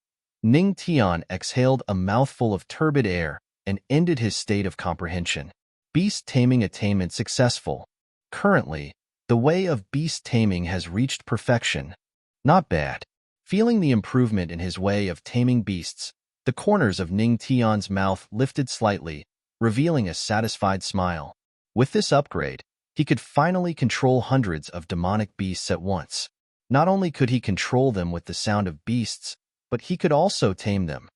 Ning Tian exhaled a mouthful of turbid air and ended his state of comprehension. Beast taming attainment successful. Currently, the way of beast taming has reached perfection. Not bad. Feeling the improvement in his way of taming beasts, the corners of Ning Tian's mouth lifted slightly, revealing a satisfied smile. With this upgrade, he could finally control hundreds of demonic beasts at once. Not only could he control them with the sound of beasts, but he could also tame them.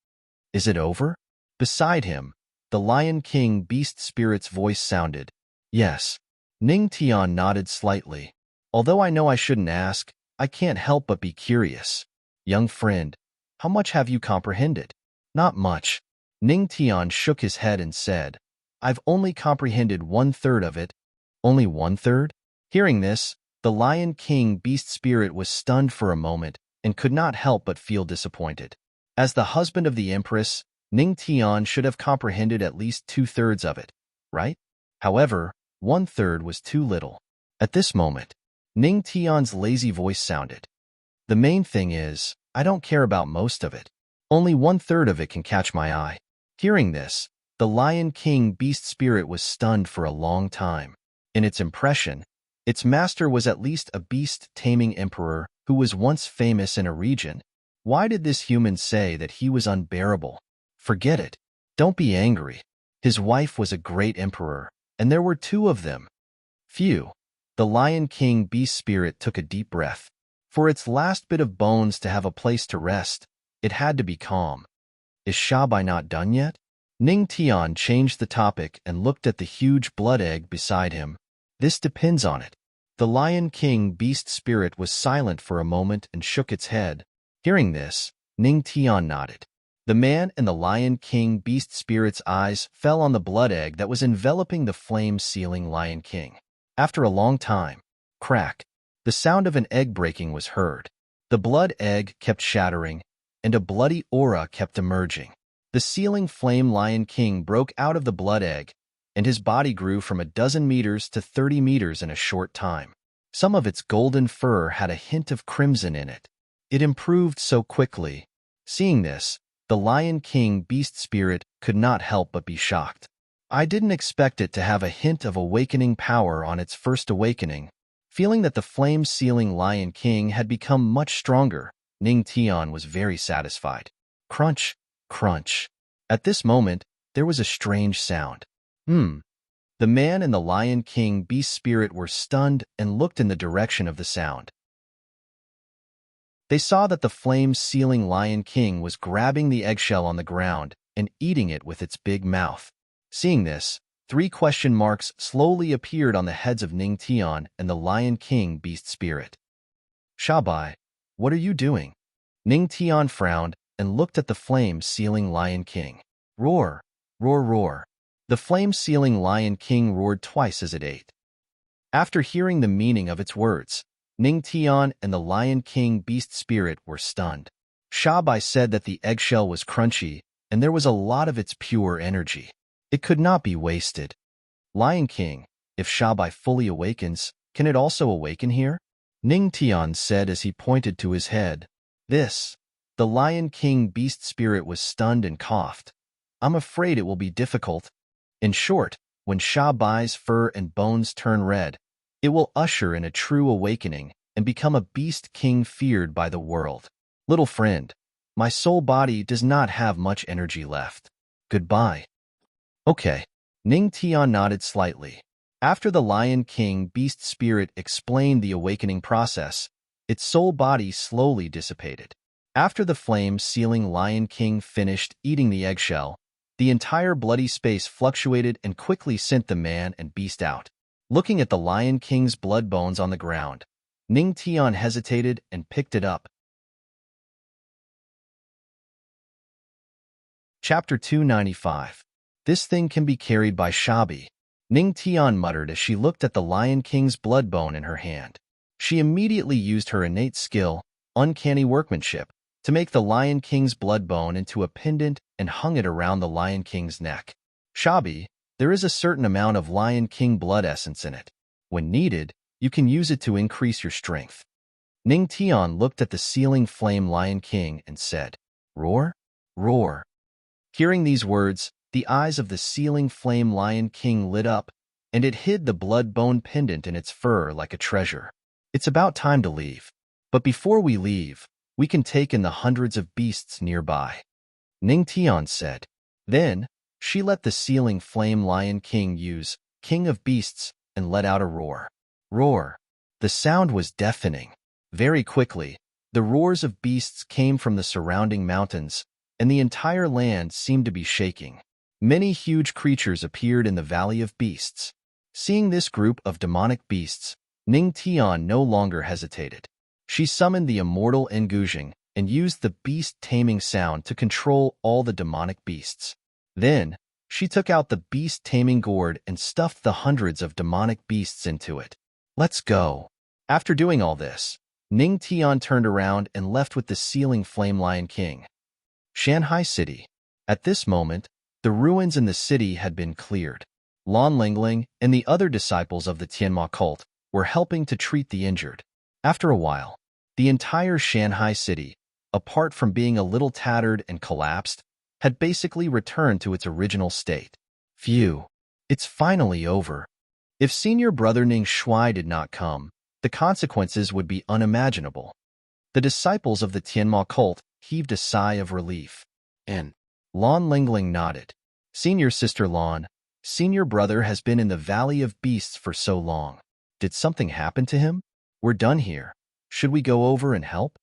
Is it over? Beside him, the Lion King Beast Spirit's voice sounded. Yes. Ning Tian nodded slightly. Although I know I shouldn't ask, I can't help but be curious. Young friend, how much have you comprehended? Not much. Ning Tian shook his head and said, I've only comprehended 1/3 of it. Only 1/3? Hearing this, the Lion King Beast Spirit was stunned for a moment and could not help but feel disappointed. As the husband of the Empress, Ning Tian should have comprehended at least 2/3 of it, right? However, 1/3 was too little. At this moment, Ning Tian's lazy voice sounded. The main thing is, I don't care about most of it. Only 1/3 of it can catch my eye. Hearing this, the Lion King beast spirit was stunned for a long time. In its impression, its master was at least a beast-taming emperor who was once famous in a region. Why did this human say that he was unbearable? Forget it. Don't be angry. His wife was a great emperor, and there were 2 of them. Phew. The Lion King beast spirit took a deep breath. For its last bit of bones to have a place to rest, it had to be calm. Is Shabai not done yet? Ning Tian changed the topic and looked at the huge blood egg beside him. This depends on it. The Lion King beast spirit was silent for a moment and shook its head. Hearing this, Ning Tian nodded. The man and the Lion King beast spirit's eyes fell on the blood egg that was enveloping the flame-sealing Lion King. After a long time, crack, the sound of an egg breaking was heard. The blood egg kept shattering, and a bloody aura kept emerging. The sealing flame Lion King broke out of the blood egg, and his body grew from 12 meters to 30 meters in a short time. Some of its golden fur had a hint of crimson in it. It improved so quickly. Seeing this, the Lion King beast spirit could not help but be shocked. I didn't expect it to have a hint of awakening power on its first awakening. Feeling that the flame-sealing Lion King had become much stronger, Ning Tian was very satisfied. Crunch, crunch. At this moment, there was a strange sound. The man and the Lion King beast spirit were stunned and looked in the direction of the sound. They saw that the flame-sealing Lion King was grabbing the eggshell on the ground and eating it with its big mouth. Seeing this, 3 question marks slowly appeared on the heads of Ning Tian and the Lion King beast spirit. Shabai, what are you doing? Ning Tian frowned and looked at the flame-sealing Lion King. Roar, roar, roar. The flame-sealing Lion King roared twice as it ate. After hearing the meaning of its words, Ning Tian and the Lion King beast spirit were stunned. Shabai said that the eggshell was crunchy and there was a lot of its pure energy. It could not be wasted. Lion King, if Shabai fully awakens, can it also awaken here? Ning Tian said as he pointed to his head. The Lion King beast spirit was stunned and coughed. I'm afraid it will be difficult. In short, when Shabai's fur and bones turn red, it will usher in a true awakening and become a beast king feared by the world. Little friend, my soul body does not have much energy left. Goodbye. Okay. Ning Tian nodded slightly. After the Lion King beast spirit explained the awakening process, its soul body slowly dissipated. After the flame-sealing Lion King finished eating the eggshell, the entire bloody space fluctuated and quickly sent the man and beast out. Looking at the Lion King's blood bones on the ground, Ning Tian hesitated and picked it up. Chapter 295. This thing can be carried by Shabi. Ning Tian muttered as she looked at the Lion King's blood bone in her hand. She immediately used her innate skill, uncanny workmanship, to make the Lion King's blood bone into a pendant and hung it around the Lion King's neck. Shabi, there is a certain amount of Lion King blood essence in it. When needed, you can use it to increase your strength. Ning Tian looked at the sealing flame Lion King and said, Roar, roar. Hearing these words, the eyes of the sealing flame Lion King lit up, and it hid the blood bone pendant in its fur like a treasure. It's about time to leave. But before we leave, we can take in the hundreds of beasts nearby. Ning Tian said. Then, she let the sealing flame Lion King use King of Beasts and let out a roar. Roar. The sound was deafening. Very quickly, the roars of beasts came from the surrounding mountains, and the entire land seemed to be shaking. Many huge creatures appeared in the Valley of Beasts. Seeing this group of demonic beasts, Ning Tian no longer hesitated. She summoned the immortal Nguzheng and used the beast-taming sound to control all the demonic beasts. Then, she took out the beast-taming gourd and stuffed the hundreds of demonic beasts into it. Let's go. After doing all this, Ning Tian turned around and left with the sealing flame Lion King. Shanghai City. At this moment, the ruins in the city had been cleared. Lan Lingling and the other disciples of the Tianma cult were helping to treat the injured. After a while, the entire Shanghai city, apart from being a little tattered and collapsed, had basically returned to its original state. Phew. It's finally over. If senior brother Ning Shui did not come, the consequences would be unimaginable. The disciples of the Tianma cult heaved a sigh of relief. And Lan Lingling nodded. Senior sister Lan, senior brother has been in the Valley of Beasts for so long. Did something happen to him? We're done here. Should we go over and help?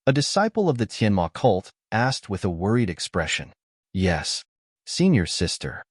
A disciple of the Tianma cult asked with a worried expression. Yes, senior sister.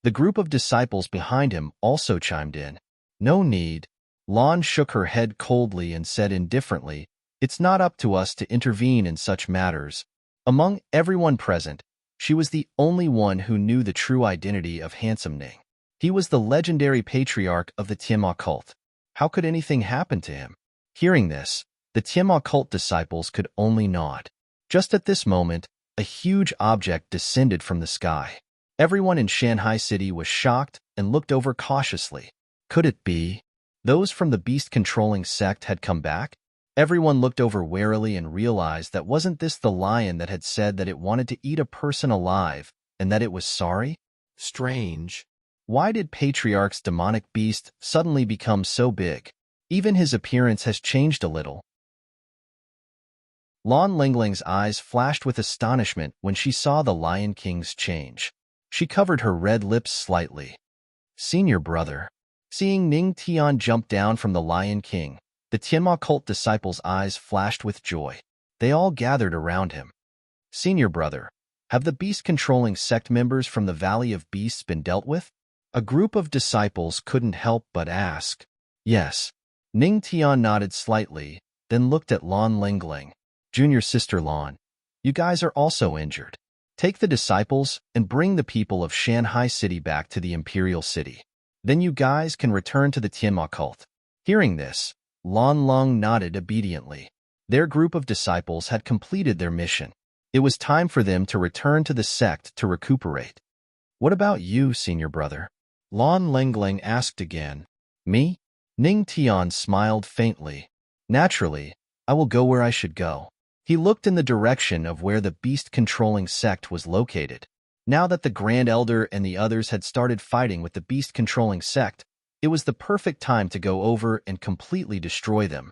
The group of disciples behind him also chimed in. No need. Lan shook her head coldly and said indifferently, It's not up to us to intervene in such matters. Among everyone present, she was the only one who knew the true identity of Handsome Ning. He was the legendary patriarch of the Tianma cult. How could anything happen to him? Hearing this, the Tianma cult disciples could only nod. Just at this moment, a huge object descended from the sky. Everyone in Shanghai City was shocked and looked over cautiously. Could it be? Those from the beast-controlling sect had come back? Everyone looked over warily and realized that wasn't this the lion that had said that it wanted to eat a person alive and that it was sorry? Strange. Why did Patriarch's demonic beast suddenly become so big? Even his appearance has changed a little. Lan Lingling's eyes flashed with astonishment when she saw the Lion King's change. She covered her red lips slightly. Senior brother. Seeing Ning Tian jump down from the Lion King, the Tianma cult disciples' eyes flashed with joy. They all gathered around him. Senior brother, have the beast-controlling sect members from the Valley of Beasts been dealt with? A group of disciples couldn't help but ask. Yes. Ning Tian nodded slightly, then looked at Lan Lingling. Junior sister Lan, you guys are also injured. Take the disciples and bring the people of Shanghai City back to the Imperial City. Then you guys can return to the Tianma cult. Hearing this, Lan Long nodded obediently. Their group of disciples had completed their mission. It was time for them to return to the sect to recuperate. What about you, senior brother? Lan Lingling asked again. Me? Ning Tian smiled faintly. Naturally, I will go where I should go. He looked in the direction of where the beast-controlling sect was located. Now that the Grand Elder and the others had started fighting with the beast-controlling sect, it was the perfect time to go over and completely destroy them.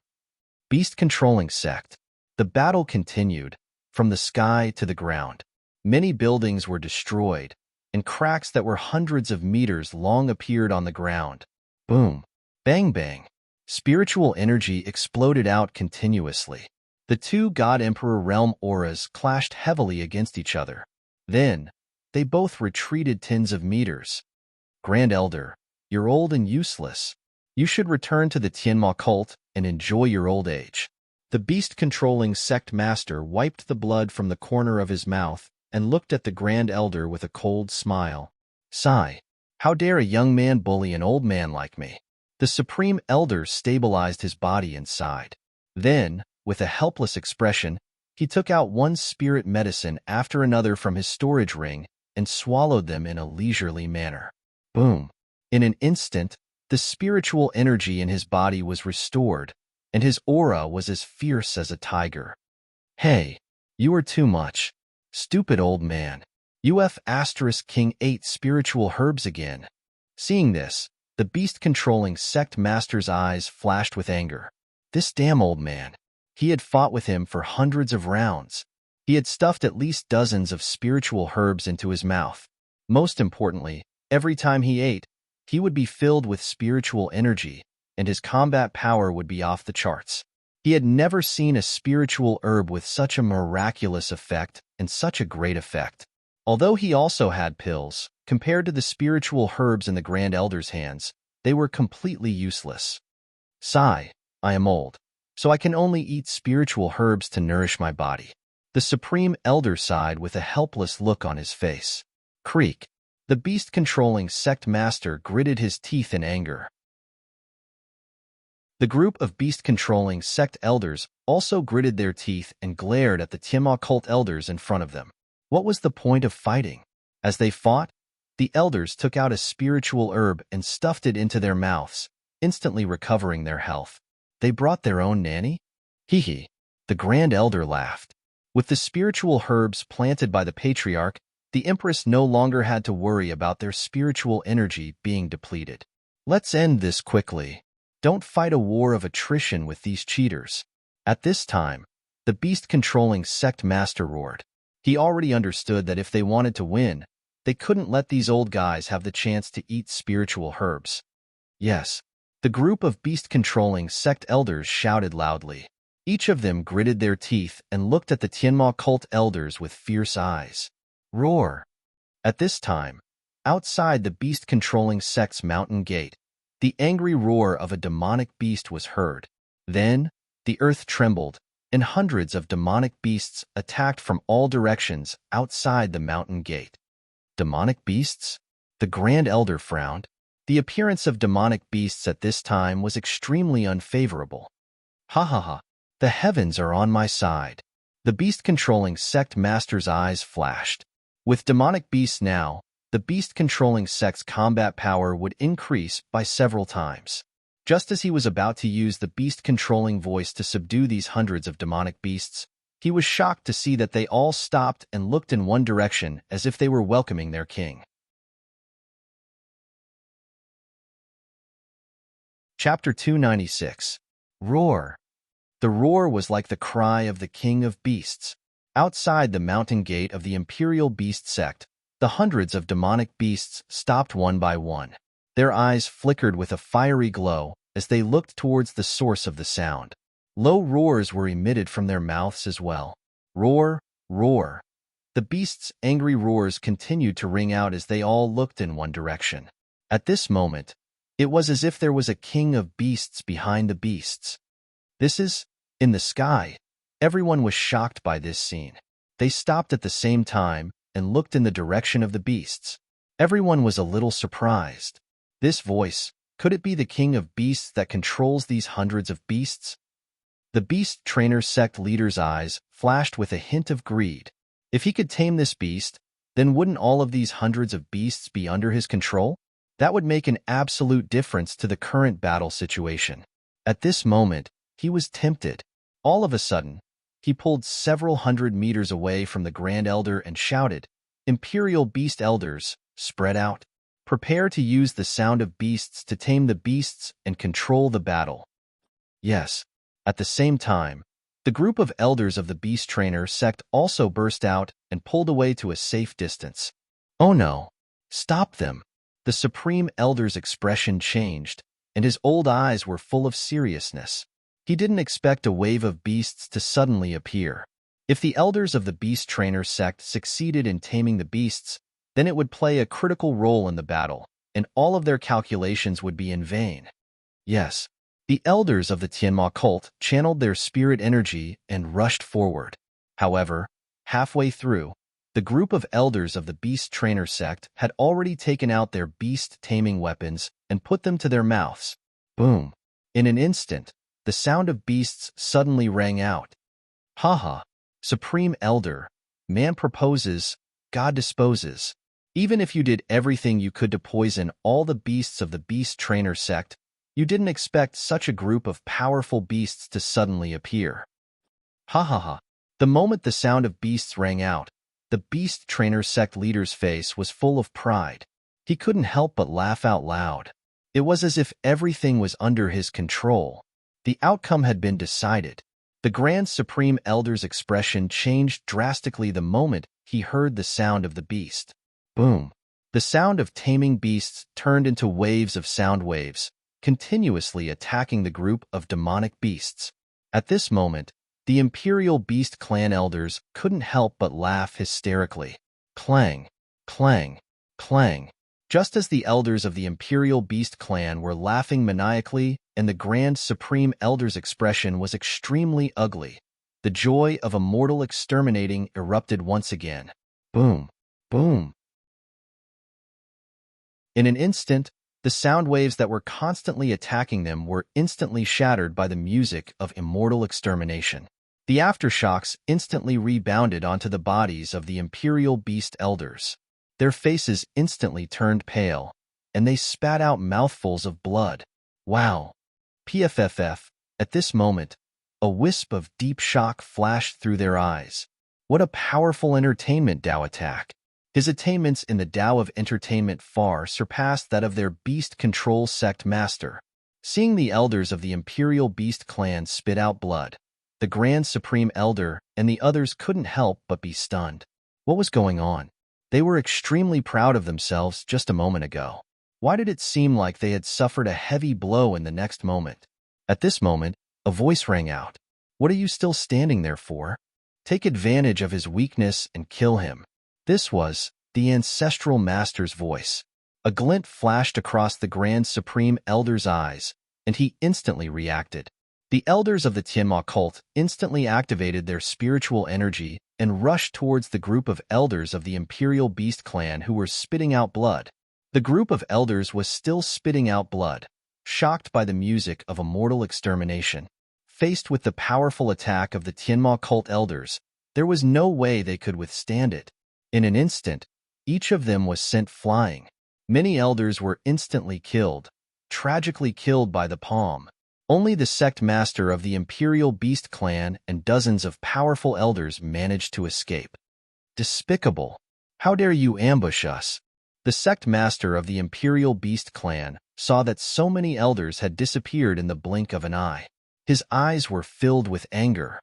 Beast-controlling sect. The battle continued, from the sky to the ground. Many buildings were destroyed, and cracks that were hundreds of meters long appeared on the ground. Boom. Bang bang. Spiritual energy exploded out continuously. The two God Emperor realm auras clashed heavily against each other. Then, they both retreated tens of meters. Grand Elder, you're old and useless. You should return to the Tianma cult and enjoy your old age. The beast-controlling sect master wiped the blood from the corner of his mouth and looked at the Grand Elder with a cold smile. Sigh. How dare a young man bully an old man like me? The Supreme Elder stabilized his body and sighed. Then, with a helpless expression, he took out one spirit medicine after another from his storage ring and swallowed them in a leisurely manner. Boom. In an instant, the spiritual energy in his body was restored, and his aura was as fierce as a tiger. Hey, you are too much. Stupid old man. UF** King ate spiritual herbs again. Seeing this, the beast-controlling sect master's eyes flashed with anger. This damn old man. He had fought with him for hundreds of rounds. He had stuffed at least dozens of spiritual herbs into his mouth. Most importantly, every time he ate, he would be filled with spiritual energy, and his combat power would be off the charts. He had never seen a spiritual herb with such a miraculous effect and such a great effect. Although he also had pills, compared to the spiritual herbs in the Grand Elder's hands, they were completely useless. Sigh, I am old, so I can only eat spiritual herbs to nourish my body. The Supreme Elder sighed with a helpless look on his face. Creak. The beast-controlling sect master gritted his teeth in anger. The group of beast-controlling sect elders also gritted their teeth and glared at the Tianma cult elders in front of them. What was the point of fighting? As they fought, the elders took out a spiritual herb and stuffed it into their mouths, instantly recovering their health. They brought their own nanny? Hee hee. The Grand Elder laughed. With the spiritual herbs planted by the patriarch, the Empress no longer had to worry about their spiritual energy being depleted. Let's end this quickly. Don't fight a war of attrition with these cheaters. At this time, the beast-controlling sect master roared. He already understood that if they wanted to win, they couldn't let these old guys have the chance to eat spiritual herbs. Yes, the group of beast-controlling sect elders shouted loudly. Each of them gritted their teeth and looked at the Tianma cult elders with fierce eyes. Roar! At this time, outside the beast-controlling sect's mountain gate, the angry roar of a demonic beast was heard. Then, the earth trembled, and hundreds of demonic beasts attacked from all directions outside the mountain gate. Demonic beasts? The Grand Elder frowned. The appearance of demonic beasts at this time was extremely unfavorable. Ha ha ha! The heavens are on my side. The beast-controlling sect master's eyes flashed. With demonic beasts now, the beast-controlling sect's combat power would increase by several times. Just as he was about to use the beast-controlling voice to subdue these hundreds of demonic beasts, he was shocked to see that they all stopped and looked in one direction as if they were welcoming their king. Chapter 296. Roar. The roar was like the cry of the king of beasts. Outside the mountain gate of the Imperial Beast Sect, the hundreds of demonic beasts stopped one by one. Their eyes flickered with a fiery glow as they looked towards the source of the sound. Low roars were emitted from their mouths as well. Roar, roar. The beasts' angry roars continued to ring out as they all looked in one direction. At this moment, it was as if there was a king of beasts behind the beasts. This is, in the sky. Everyone was shocked by this scene. They stopped at the same time and looked in the direction of the beasts. Everyone was a little surprised. This voice, could it be the king of beasts that controls these hundreds of beasts? The beast trainer sect leader's eyes flashed with a hint of greed. If he could tame this beast, then wouldn't all of these hundreds of beasts be under his control? That would make an absolute difference to the current battle situation. At this moment, he was tempted. All of a sudden, he pulled several hundred meters away from the Grand Elder and shouted, "Imperial Beast Elders, spread out. Prepare to use the sound of beasts to tame the beasts and control the battle." Yes, at the same time, the group of elders of the Beast Trainer sect also burst out and pulled away to a safe distance. Oh no! Stop them! The Supreme Elder's expression changed, and his old eyes were full of seriousness. He didn't expect a wave of beasts to suddenly appear. If the elders of the Beast Trainer sect succeeded in taming the beasts, then it would play a critical role in the battle, and all of their calculations would be in vain. Yes, the elders of the Tianma cult channeled their spirit energy and rushed forward. However, halfway through, the group of elders of the Beast Trainer sect had already taken out their beast-taming weapons and put them to their mouths. Boom! In an instant, the sound of beasts suddenly rang out. Haha! Supreme Elder, man proposes, God disposes. Even if you did everything you could to poison all the beasts of the Beast Trainer sect, you didn't expect such a group of powerful beasts to suddenly appear. Ha ha ha! The moment the sound of beasts rang out, the Beast Trainer sect leader's face was full of pride. He couldn't help but laugh out loud. It was as if everything was under his control. The outcome had been decided. The Grand Supreme Elder's expression changed drastically the moment he heard the sound of the beast. Boom! The sound of taming beasts turned into waves of sound waves, continuously attacking the group of demonic beasts. At this moment, the Imperial Beast Clan elders couldn't help but laugh hysterically. Clang! Clang! Clang! Just as the elders of the Imperial Beast Clan were laughing maniacally and the Grand Supreme Elder's expression was extremely ugly, the joy of a mortal exterminating erupted once again. Boom! Boom! In an instant, the sound waves that were constantly attacking them were instantly shattered by the music of immortal extermination. The aftershocks instantly rebounded onto the bodies of the Imperial Beast Elders. Their faces instantly turned pale, and they spat out mouthfuls of blood. Wow! PFFF, at this moment, a wisp of deep shock flashed through their eyes. What a powerful entertainment Dao attack! His attainments in the Dao of entertainment far surpassed that of their beast control sect master. Seeing the elders of the Imperial Beast clan spit out blood, the Grand Supreme Elder and the others couldn't help but be stunned. What was going on? They were extremely proud of themselves just a moment ago. Why did it seem like they had suffered a heavy blow in the next moment? At this moment, a voice rang out. What are you still standing there for? Take advantage of his weakness and kill him. This was the ancestral master's voice. A glint flashed across the Grand Supreme Elder's eyes, and he instantly reacted. The elders of the Tianma cult instantly activated their spiritual energy and rushed towards the group of elders of the Imperial Beast clan who were spitting out blood. The group of elders was still spitting out blood, shocked by the music of a mortal extermination. Faced with the powerful attack of the Tianma cult elders, there was no way they could withstand it. In an instant, each of them was sent flying. Many elders were instantly killed, tragically killed by the palm. Only the sect master of the Imperial Beast clan and dozens of powerful elders managed to escape. Despicable! How dare you ambush us? The sect master of the Imperial Beast clan saw that so many elders had disappeared in the blink of an eye. His eyes were filled with anger.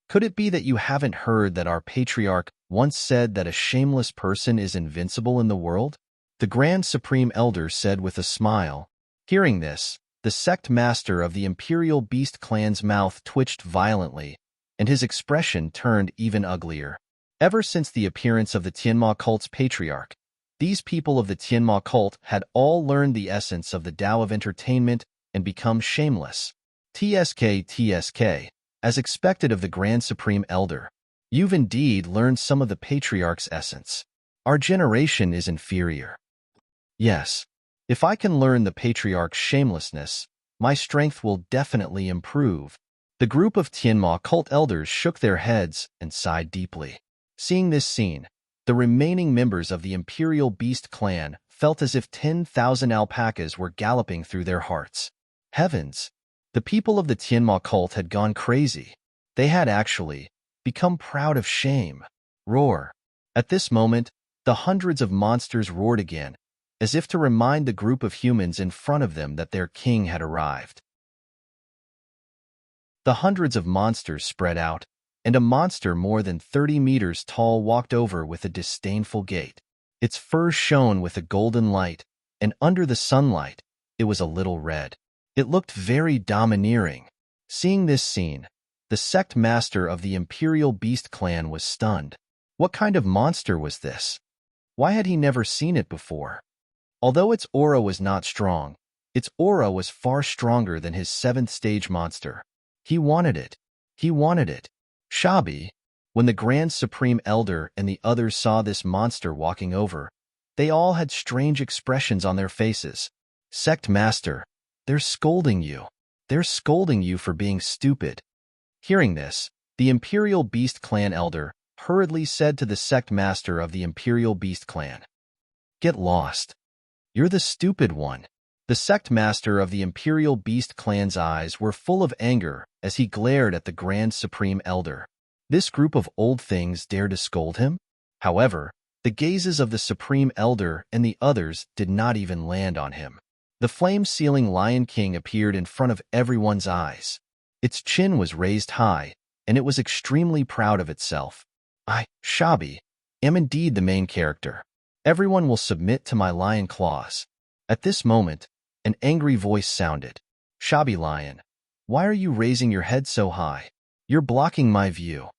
Could it be that you haven't heard that our patriarch once said that a shameless person is invincible in the world? The Grand Supreme Elder said with a smile. Hearing this, the sect master of the Imperial Beast clan's mouth twitched violently, and his expression turned even uglier. Ever since the appearance of the Tianma cult's patriarch, these people of the Tianma cult had all learned the essence of the Tao of entertainment and become shameless. TSK, as expected of the Grand Supreme Elder. You've indeed learned some of the patriarch's essence. Our generation is inferior. Yes, if I can learn the patriarch's shamelessness, my strength will definitely improve. The group of Tianma cult elders shook their heads and sighed deeply. Seeing this scene, the remaining members of the Imperial Beast clan felt as if 10,000 alpacas were galloping through their hearts. Heavens! The people of the Tianma cult had gone crazy. They had actually become proud of shame. Roar! At this moment, the hundreds of monsters roared again, as if to remind the group of humans in front of them that their king had arrived. The hundreds of monsters spread out, and a monster more than 30 meters tall walked over with a disdainful gait. Its fur shone with a golden light, and under the sunlight, it was a little red. It looked very domineering. Seeing this scene, the sect master of the Imperial Beast clan was stunned. What kind of monster was this? Why had he never seen it before? Although its aura was not strong, its aura was far stronger than his 7th stage monster. He wanted it. He wanted it. Shabi, when the Grand Supreme Elder and the others saw this monster walking over, they all had strange expressions on their faces. Sect Master, they're scolding you. They're scolding you for being stupid. Hearing this, the Imperial Beast Clan Elder hurriedly said to the Sect Master of the Imperial Beast Clan, "Get lost. You're the stupid one." The Sect Master of the Imperial Beast Clan's eyes were full of anger as he glared at the Grand Supreme Elder. This group of old things dared to scold him? However, the gazes of the Supreme Elder and the others did not even land on him. The flame-sealing Lion King appeared in front of everyone's eyes. Its chin was raised high, and it was extremely proud of itself. I, Shabi, am indeed the main character. Everyone will submit to my lion claws. At this moment, an angry voice sounded. Shabi Lion, why are you raising your head so high? You're blocking my view.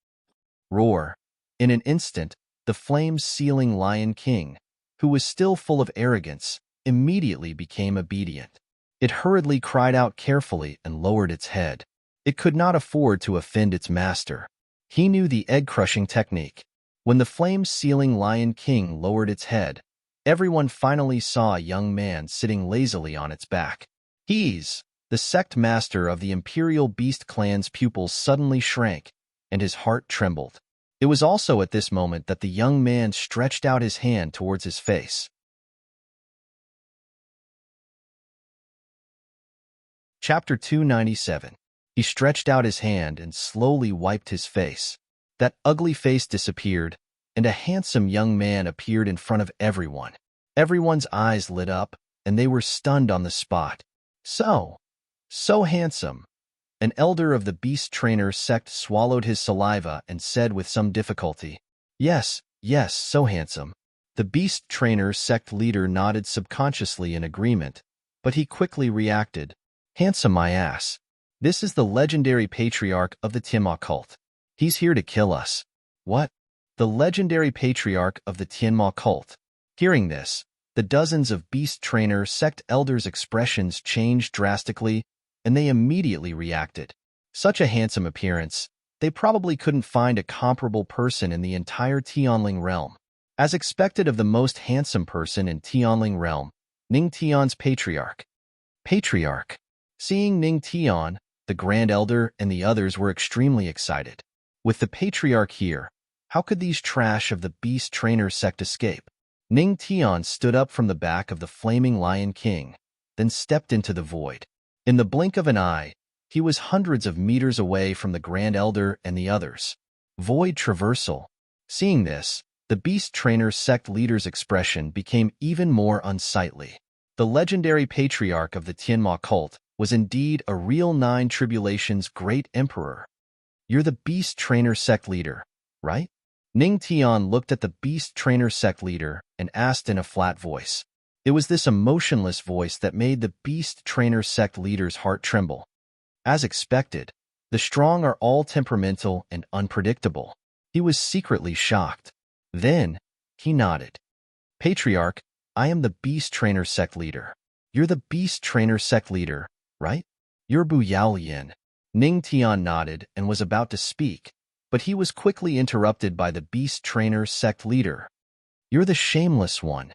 Roar. In an instant, the flame-sealing Lion King, who was still full of arrogance, immediately became obedient. It hurriedly cried out carefully and lowered its head. It could not afford to offend its master. He knew the egg-crushing technique. When the flame-sealing Lion King lowered its head, everyone finally saw a young man sitting lazily on its back. He's the sect master of the Imperial Beast Clan's pupils suddenly shrank, and his heart trembled. It was also at this moment that the young man stretched out his hand towards his face. Chapter 297. He stretched out his hand and slowly wiped his face. That ugly face disappeared, and a handsome young man appeared in front of everyone. Everyone's eyes lit up, and they were stunned on the spot. So handsome. An elder of the beast trainer sect swallowed his saliva and said with some difficulty, "Yes, yes, so handsome." The beast trainer sect leader nodded subconsciously in agreement, but he quickly reacted, "Handsome my ass. This is the legendary patriarch of the Tianma cult. He's here to kill us." "What? The legendary patriarch of the Tianma cult?" Hearing this, the dozens of beast trainer sect elders' expressions changed drastically, and they immediately reacted. Such a handsome appearance, they probably couldn't find a comparable person in the entire Tianling realm. As expected of the most handsome person in Tianling realm, Ning Tian's patriarch. Patriarch. Seeing Ning Tian, the Grand Elder and the others were extremely excited. With the patriarch here, how could these trash of the beast trainer sect escape? Ning Tian stood up from the back of the flaming Lion King, then stepped into the void. In the blink of an eye, he was hundreds of meters away from the Grand Elder and the others. Void traversal. Seeing this, the beast trainer sect leader's expression became even more unsightly. The legendary patriarch of the Tianma cult was indeed a real Nine Tribulations great emperor. "You're the beast trainer sect leader, right?" Ning Tian looked at the beast trainer sect leader and asked in a flat voice. It was this emotionless voice that made the beast trainer sect leader's heart tremble. As expected, the strong are all temperamental and unpredictable. He was secretly shocked. Then, he nodded. "Patriarch, I am the beast trainer sect leader." "You're the beast trainer sect leader, right?" "You're Bu Yaolian." Ning Tian nodded and was about to speak, but he was quickly interrupted by the beast trainer sect leader. "You're the shameless one."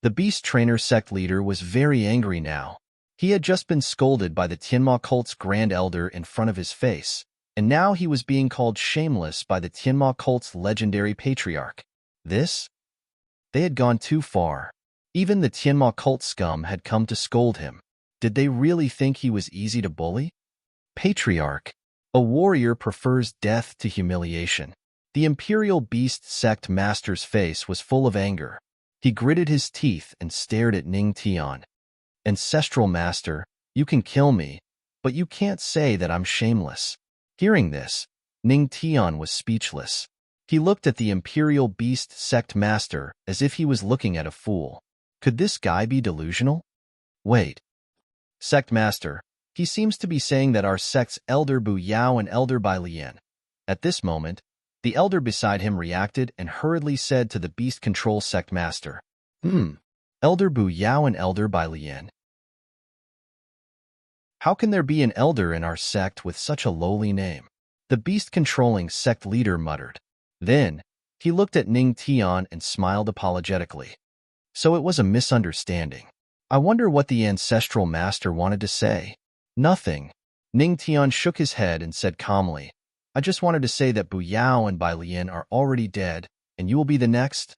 The beast trainer sect leader was very angry now. He had just been scolded by the Tianma cult's Grand Elder in front of his face, and now he was being called shameless by the Tianma cult's legendary patriarch. They had gone too far. Even the Tianma cult scum had come to scold him. Did they really think he was easy to bully? Patriarch. A warrior prefers death to humiliation. The Imperial Beast sect master's face was full of anger. He gritted his teeth and stared at Ning Tian. "Ancestral master, you can kill me, but you can't say that I'm shameless." Hearing this, Ning Tian was speechless. He looked at the Imperial Beast sect master as if he was looking at a fool. Could this guy be delusional? Wait. Sect master, he seems to be saying that our sect's Elder Bu Yao and Elder Bai Lian. At this moment, the elder beside him reacted and hurriedly said to the beast control sect master, Elder Bu Yao and Elder Bai Lian. How can there be an elder in our sect with such a lowly name? The beast-controlling sect leader muttered. Then, he looked at Ning Tian and smiled apologetically. So it was a misunderstanding. I wonder what the ancestral master wanted to say. Nothing. Ning Tian shook his head and said calmly, I just wanted to say that Bu Yao and Bai Lian are already dead, and you will be the next.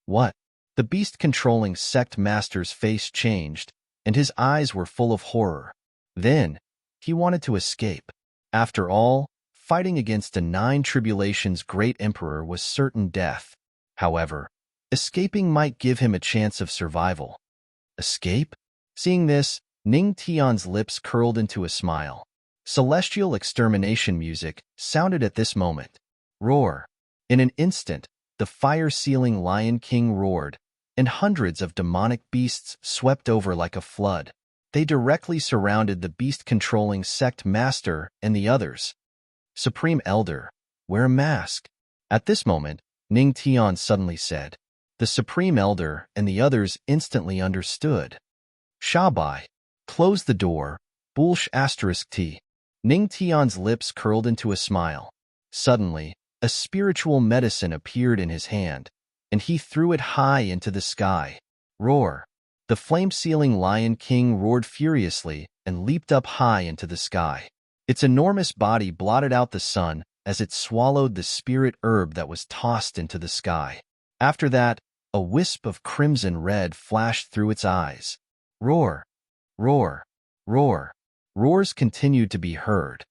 What? The beast-controlling sect master's face changed, and his eyes were full of horror. Then, he wanted to escape. After all, fighting against a Nine Tribulations great emperor was certain death. However, escaping might give him a chance of survival. Escape? Seeing this, Ning Tian's lips curled into a smile. Celestial extermination music sounded at this moment. Roar. In an instant, the fire-sealing Lion King roared, and hundreds of demonic beasts swept over like a flood. They directly surrounded the beast-controlling sect master and the others. Supreme Elder, wear a mask. At this moment, Ning Tian suddenly said. The Supreme Elder and the others instantly understood. Shabai. Close the door. Bulsh *T. Ning Tian's lips curled into a smile. Suddenly, a spiritual medicine appeared in his hand, and he threw it high into the sky. Roar. The flame-sealing Lion King roared furiously and leaped up high into the sky. Its enormous body blotted out the sun as it swallowed the spirit herb that was tossed into the sky. After that, a wisp of crimson red flashed through its eyes. Roar. Roar. Roar. Roars continued to be heard.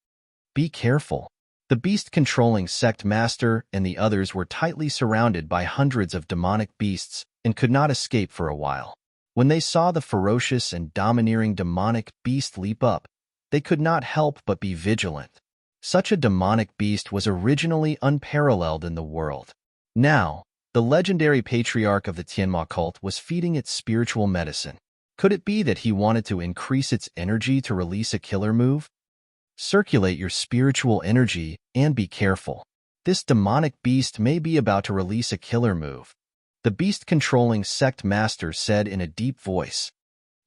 Be careful. The The beast-controlling sect master and the others were tightly surrounded by hundreds of demonic beasts and could not escape for a while. When they saw the ferocious and domineering demonic beast leap up, they could not help but be vigilant. Such a demonic beast was originally unparalleled in the world. Now, the legendary patriarch of the Tianma cult was feeding its spiritual medicine. Could it be that he wanted to increase its energy to release a killer move? Circulate your spiritual energy and be careful. This demonic beast may be about to release a killer move. The beast-controlling sect master said in a deep voice.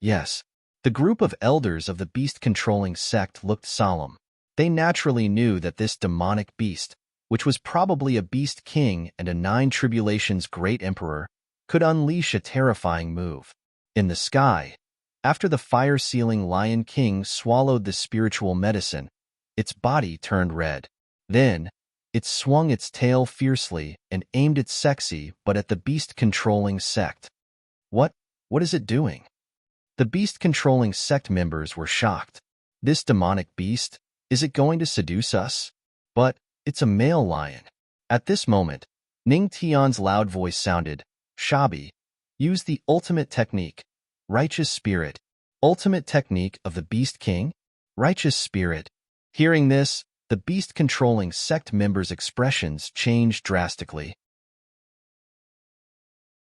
Yes, the group of elders of the beast-controlling sect looked solemn. They naturally knew that this demonic beast, which was probably a beast king and a nine tribulations great emperor, could unleash a terrifying move. In the sky, after the fire-sealing lion king swallowed the spiritual medicine, its body turned red. Then, it swung its tail fiercely and aimed it sexy but at the beast-controlling sect. What is it doing? The beast-controlling sect members were shocked. This demonic beast, is it going to seduce us? But it's a male lion. At this moment, Ning Tian's loud voice sounded. Shabi, use the ultimate technique. Righteous spirit. Ultimate technique of the beast king? Righteous spirit. Hearing this, the beast-controlling sect members' expressions changed drastically.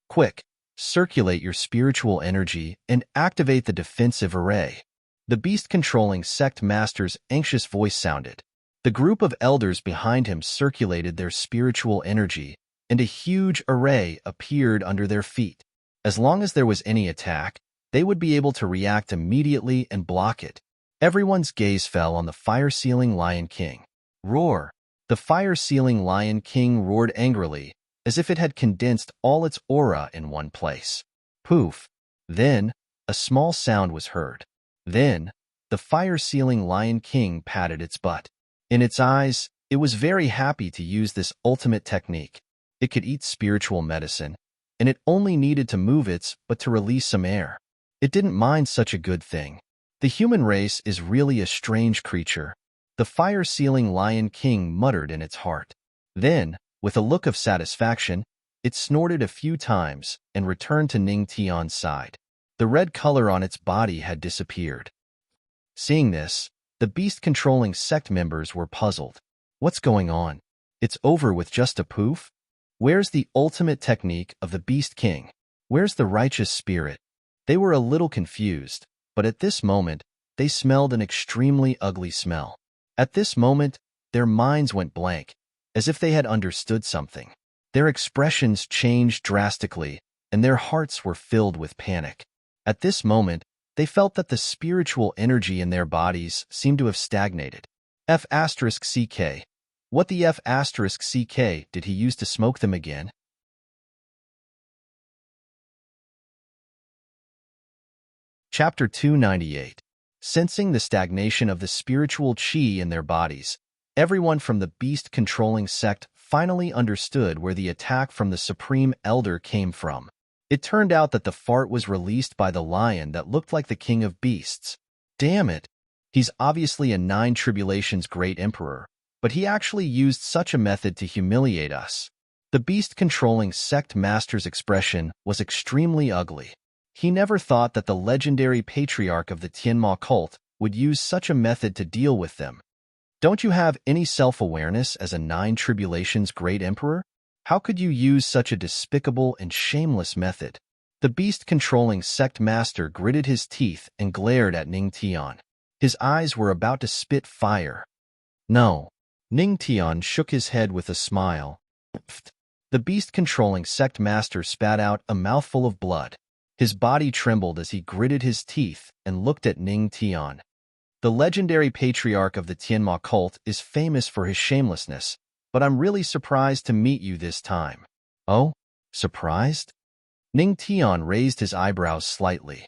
Quick, circulate your spiritual energy and activate the defensive array. The beast-controlling sect master's anxious voice sounded. The group of elders behind him circulated their spiritual energy, and a huge array appeared under their feet. As long as there was any attack, they would be able to react immediately and block it. Everyone's gaze fell on the fire-sealing Lion King. Roar! The fire-sealing Lion King roared angrily, as if it had condensed all its aura in one place. Poof! Then, a small sound was heard. Then, the fire-sealing Lion King patted its butt. In its eyes, it was very happy to use this ultimate technique. It could eat spiritual medicine, and it only needed to move its but to release some air. It didn't mind such a good thing. The human race is really a strange creature. The fire-sealing Lion King muttered in its heart. Then, with a look of satisfaction, it snorted a few times and returned to Ning Tian's side. The red color on its body had disappeared. Seeing this, the beast-controlling sect members were puzzled. What's going on? It's over with just a poof? Where's the ultimate technique of the Beast King? Where's the righteous spirit? They were a little confused, but at this moment, they smelled an extremely ugly smell. At this moment, their minds went blank, as if they had understood something. Their expressions changed drastically, and their hearts were filled with panic. At this moment, they felt that the spiritual energy in their bodies seemed to have stagnated. F***CK. What the F***CK did he use to smoke them again? Chapter 298. Sensing the stagnation of the spiritual chi in their bodies, everyone from the beast-controlling sect finally understood where the attack from the Supreme Elder came from. It turned out that the fart was released by the lion that looked like the king of beasts. Damn it! He's obviously a nine tribulations great emperor, but he actually used such a method to humiliate us. The beast-controlling sect master's expression was extremely ugly. He never thought that the legendary patriarch of the Tianma cult would use such a method to deal with them. Don't you have any self-awareness as a nine tribulations great emperor? How could you use such a despicable and shameless method? The beast-controlling sect master gritted his teeth and glared at Ning Tian. His eyes were about to spit fire. No. Ning Tian shook his head with a smile. The beast-controlling sect master spat out a mouthful of blood. His body trembled as he gritted his teeth and looked at Ning Tian. The legendary patriarch of the Tianma cult is famous for his shamelessness, but I'm really surprised to meet you this time. Oh? Surprised? Ning Tian raised his eyebrows slightly.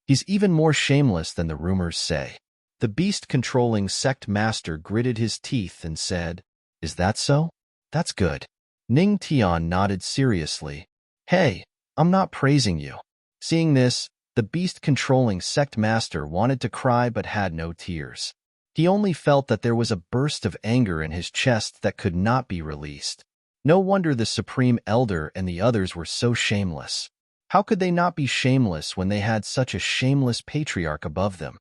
He's even more shameless than the rumors say. The beast-controlling sect master gritted his teeth and said, Is that so? That's good. Ning Tian nodded seriously. Hey, I'm not praising you. Seeing this, the beast-controlling sect master wanted to cry but had no tears. He only felt that there was a burst of anger in his chest that could not be released. No wonder the Supreme Elder and the others were so shameless. How could they not be shameless when they had such a shameless patriarch above them?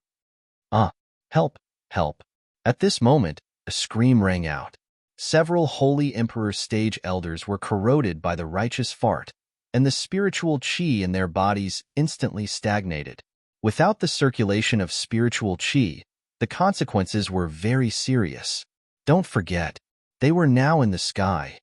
Ah, help, help. At this moment, a scream rang out. Several Holy Emperor stage elders were corroded by the righteous fart, and the spiritual chi in their bodies instantly stagnated. Without the circulation of spiritual chi, the consequences were very serious. Don't forget, they were now in the sky.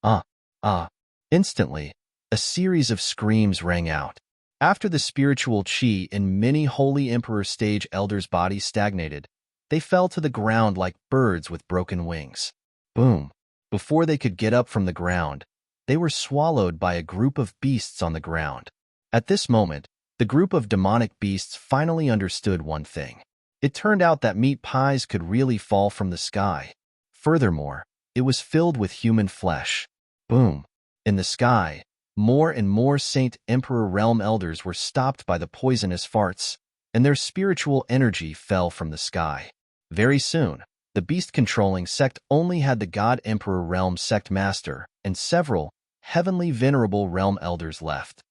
Ah, ah. Instantly, a series of screams rang out. After the spiritual chi in many Holy Emperor stage elders' bodies stagnated, they fell to the ground like birds with broken wings. Boom! Before they could get up from the ground, they were swallowed by a group of beasts on the ground. At this moment, the group of demonic beasts finally understood one thing. It turned out that meat pies could really fall from the sky. Furthermore, it was filled with human flesh. Boom! In the sky, more and more Saint Emperor Realm Elders were stopped by the poisonous farts, and their spiritual energy fell from the sky. Very soon, the beast-controlling sect only had the God Emperor Realm Sect Master and several heavenly venerable Realm Elders left.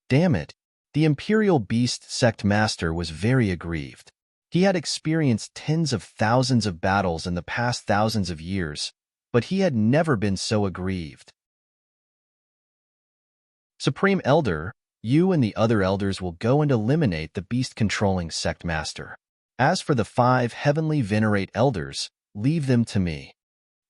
Damn it! The Imperial Beast Sect Master was very aggrieved. He had experienced tens of thousands of battles in the past thousands of years, but he had never been so aggrieved. Supreme Elder, you and the other elders will go and eliminate the beast-controlling sect master. As for the 5 heavenly venerate elders, leave them to me.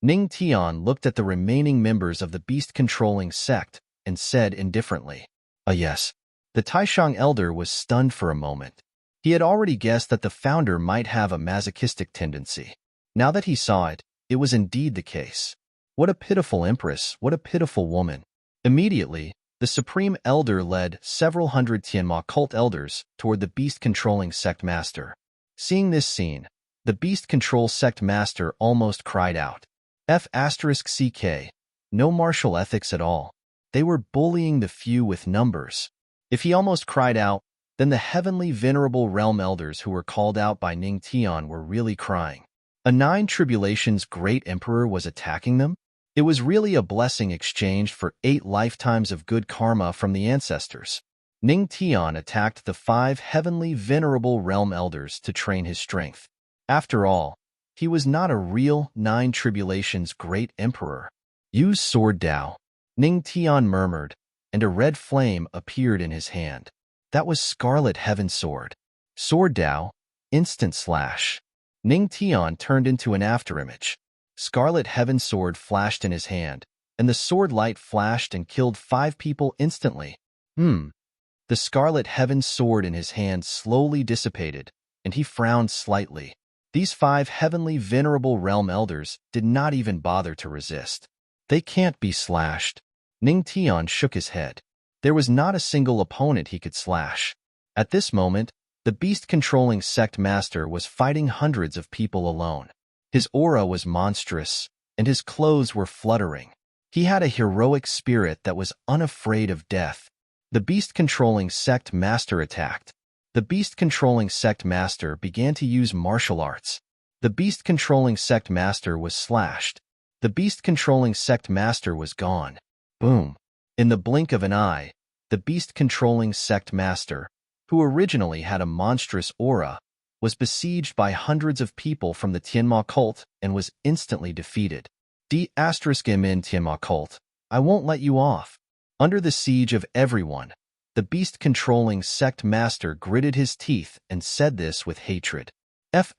Ning Tian looked at the remaining members of the beast-controlling sect and said indifferently, yes. The Taishang elder was stunned for a moment. He had already guessed that the founder might have a masochistic tendency. Now that he saw it, it was indeed the case. What a pitiful empress, what a pitiful woman. Immediately, the Supreme Elder led several hundred Tianma cult elders toward the beast-controlling sect master. Seeing this scene, the beast control sect master almost cried out. F***CK. No martial ethics at all. They were bullying the few with numbers. If he almost cried out, then the heavenly venerable realm elders who were called out by Ning Tian were really crying. A 9 tribulations great emperor was attacking them? It was really a blessing exchanged for 8 lifetimes of good karma from the ancestors. Ning Tian attacked the 5 heavenly venerable realm elders to train his strength. After all, he was not a real 9 tribulations great emperor. Use sword Dao, Ning Tian murmured, and a red flame appeared in his hand. That was Scarlet Heaven Sword. Sword Dao, instant slash. Ning Tian turned into an afterimage. Scarlet Heaven Sword flashed in his hand, and the sword light flashed and killed 5 people instantly. The Scarlet Heaven Sword in his hand slowly dissipated, and he frowned slightly. These 5 heavenly venerable realm elders did not even bother to resist. They can't be slashed. Ning Tian shook his head. There was not a single opponent he could slash. At this moment, the beast-controlling sect master was fighting hundreds of people alone. His aura was monstrous, and his clothes were fluttering. He had a heroic spirit that was unafraid of death. The beast-controlling sect master attacked. The beast-controlling sect master began to use martial arts. The beast-controlling sect master was slashed. The beast-controlling sect master was gone. Boom. In the blink of an eye, the beast-controlling sect master, who originally had a monstrous aura, was besieged by hundreds of people from the Tianma cult and was instantly defeated. D***** Tianma cult, I won't let you off. Under the siege of everyone, the beast-controlling sect master gritted his teeth and said this with hatred. F****,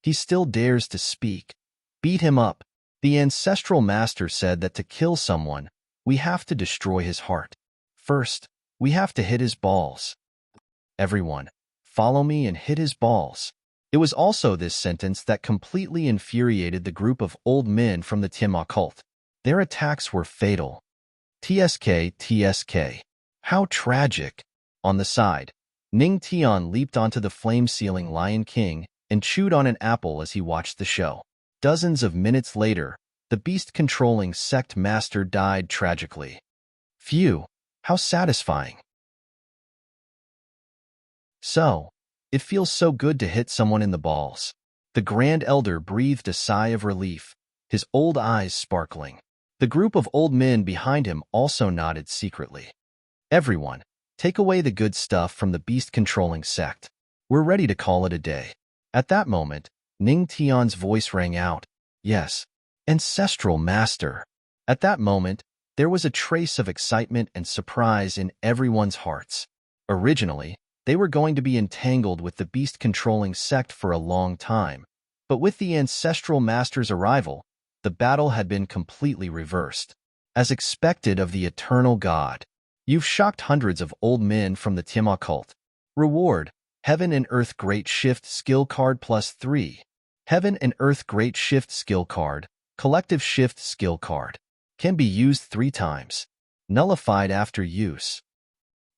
he still dares to speak. Beat him up. The ancestral master said that to kill someone, we have to destroy his heart. First, we have to hit his balls. Everyone, follow me and hit his balls. It was also this sentence that completely infuriated the group of old men from the Tianma cult. Their attacks were fatal. TSK. How tragic. On the side, Ning Tian leaped onto the flame-sealing Lion King and chewed on an apple as he watched the show. Dozens of minutes later, the beast-controlling sect master died tragically. Phew, how satisfying. So, it feels so good to hit someone in the balls. The Grand Elder breathed a sigh of relief, his old eyes sparkling. The group of old men behind him also nodded secretly. Everyone, take away the good stuff from the beast-controlling sect. We're ready to call it a day. At that moment, Ning Tian's voice rang out. Yes, Ancestral Master. At that moment, there was a trace of excitement and surprise in everyone's hearts. Originally, they were going to be entangled with the beast-controlling sect for a long time, but with the Ancestral Master's arrival, the battle had been completely reversed. As expected of the Eternal God, you've shocked hundreds of old men from the Tiamat cult. Reward, Heaven and Earth Great Shift Skill Card +3. Heaven and Earth Great Shift Skill Card, Collective Shift Skill Card. Can be used 3 times. Nullified after use.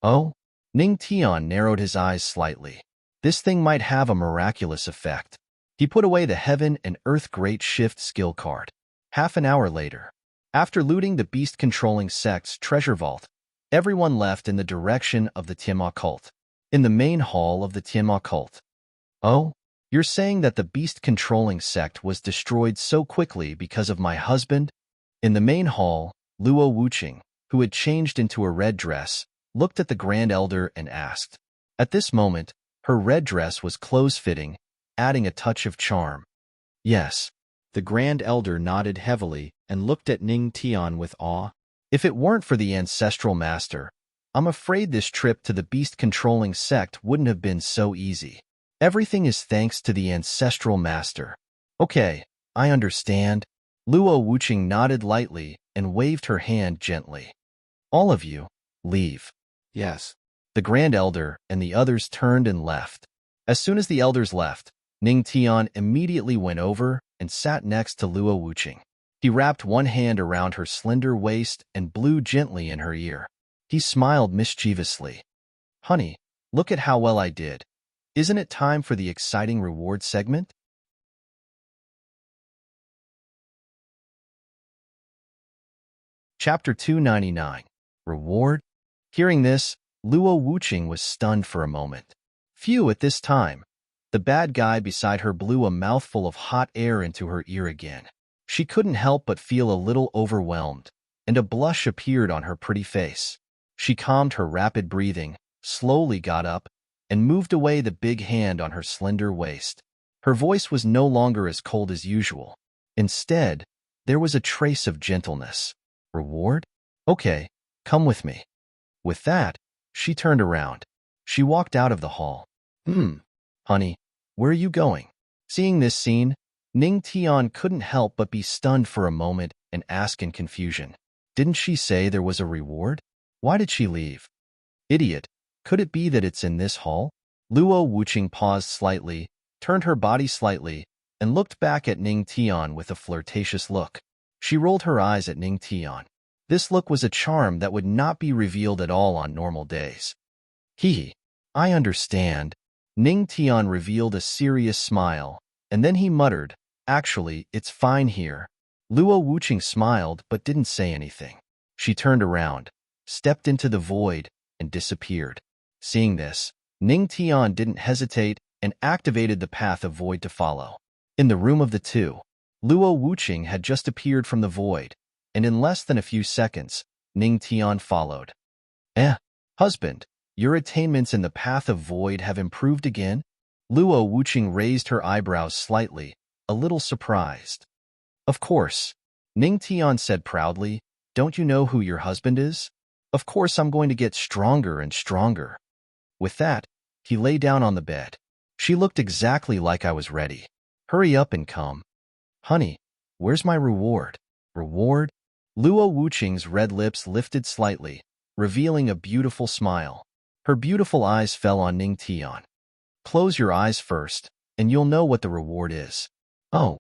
Oh? Ning Tian narrowed his eyes slightly. This thing might have a miraculous effect. He put away the Heaven and Earth Great Shift Skill Card. Half an hour later, after looting the beast-controlling sect's treasure vault, everyone left in the direction of the Tiamat cult. In the main hall of the Tiamat cult. Oh? You're saying that the beast-controlling sect was destroyed so quickly because of my husband? In the main hall, Luo Wuqing, who had changed into a red dress, looked at the Grand Elder and asked. At this moment, her red dress was close-fitting, adding a touch of charm. Yes. The Grand Elder nodded heavily and looked at Ning Tian with awe. If it weren't for the Ancestral Master, I'm afraid this trip to the beast-controlling sect wouldn't have been so easy. Everything is thanks to the Ancestral Master. Okay, I understand. Luo Wuqing nodded lightly and waved her hand gently. All of you, leave. Yes. The Grand Elder and the others turned and left. As soon as the elders left, Ning Tian immediately went over and sat next to Luo Wuqing. He wrapped one hand around her slender waist and blew gently in her ear. He smiled mischievously. Honey, look at how well I did. Isn't it time for the exciting reward segment? Chapter 299. Reward? Hearing this, Luo Wuqing was stunned for a moment. Phew, at this time, the bad guy beside her blew a mouthful of hot air into her ear again. She couldn't help but feel a little overwhelmed, and a blush appeared on her pretty face. She calmed her rapid breathing, slowly got up, and moved away the big hand on her slender waist. Her voice was no longer as cold as usual. Instead, there was a trace of gentleness. Reward? Okay, come with me. With that, she turned around. She walked out of the hall. Honey, where are you going? Seeing this scene, Ning Tian couldn't help but be stunned for a moment and ask in confusion. Didn't she say there was a reward? Why did she leave? Idiot, could it be that it's in this hall? Luo Wuqing paused slightly, turned her body slightly, and looked back at Ning Tian with a flirtatious look. She rolled her eyes at Ning Tian. This look was a charm that would not be revealed at all on normal days. I understand. Ning Tian revealed a serious smile, and then he muttered, Actually, it's fine here. Luo Wuqing smiled but didn't say anything. She turned around, stepped into the void, and disappeared. Seeing this, Ning Tian didn't hesitate and activated the path of void to follow. In the room of the two, Luo Wuqing had just appeared from the void, and in less than a few seconds, Ning Tian followed. Husband, your attainments in the path of void have improved again? Luo Wuqing raised her eyebrows slightly, a little surprised. Of course, Ning Tian said proudly, don't you know who your husband is? Of course I'm going to get stronger and stronger. With that, he lay down on the bed. She looked exactly like I was ready. Hurry up and come. Honey, where's my reward? Reward? Luo Wuqing's red lips lifted slightly, revealing a beautiful smile. Her beautiful eyes fell on Ning Tian. Close your eyes first, and you'll know what the reward is. Oh.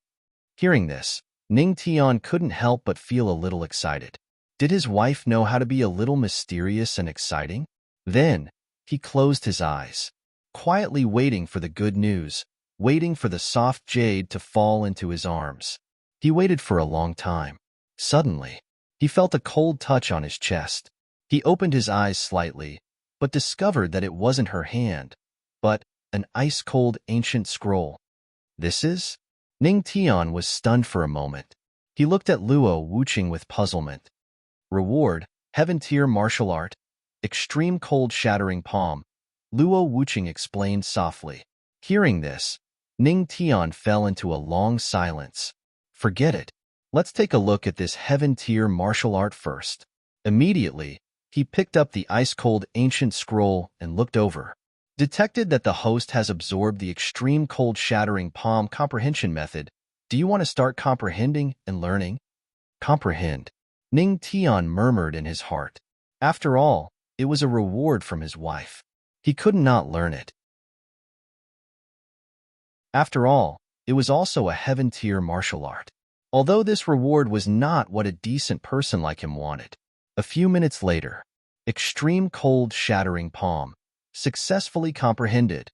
Hearing this, Ning Tian couldn't help but feel a little excited. Did his wife know how to be a little mysterious and exciting? Then, he closed his eyes, quietly waiting for the good news, waiting for the soft jade to fall into his arms. He waited for a long time. Suddenly, he felt a cold touch on his chest. He opened his eyes slightly, but discovered that it wasn't her hand, but an ice-cold ancient scroll. This is? Ning Tian was stunned for a moment. He looked at Luo Wuqing with puzzlement. Reward, Heaven Tier Martial Art, Extreme Cold Shattering Palm, Luo Wuqing explained softly. Hearing this, Ning Tian fell into a long silence. Forget it. Let's take a look at this Heaven Tier martial art first. Immediately, he picked up the ice-cold ancient scroll and looked over. Detected that the host has absorbed the extreme cold shattering palm comprehension method. Do you want to start comprehending and learning? Comprehend. Ning Tian murmured in his heart. After all, it was a reward from his wife. He could not learn it. After all, it was also a heaven-tier martial art. Although this reward was not what a decent person like him wanted. A few minutes later, extreme cold shattering palm, successfully comprehended.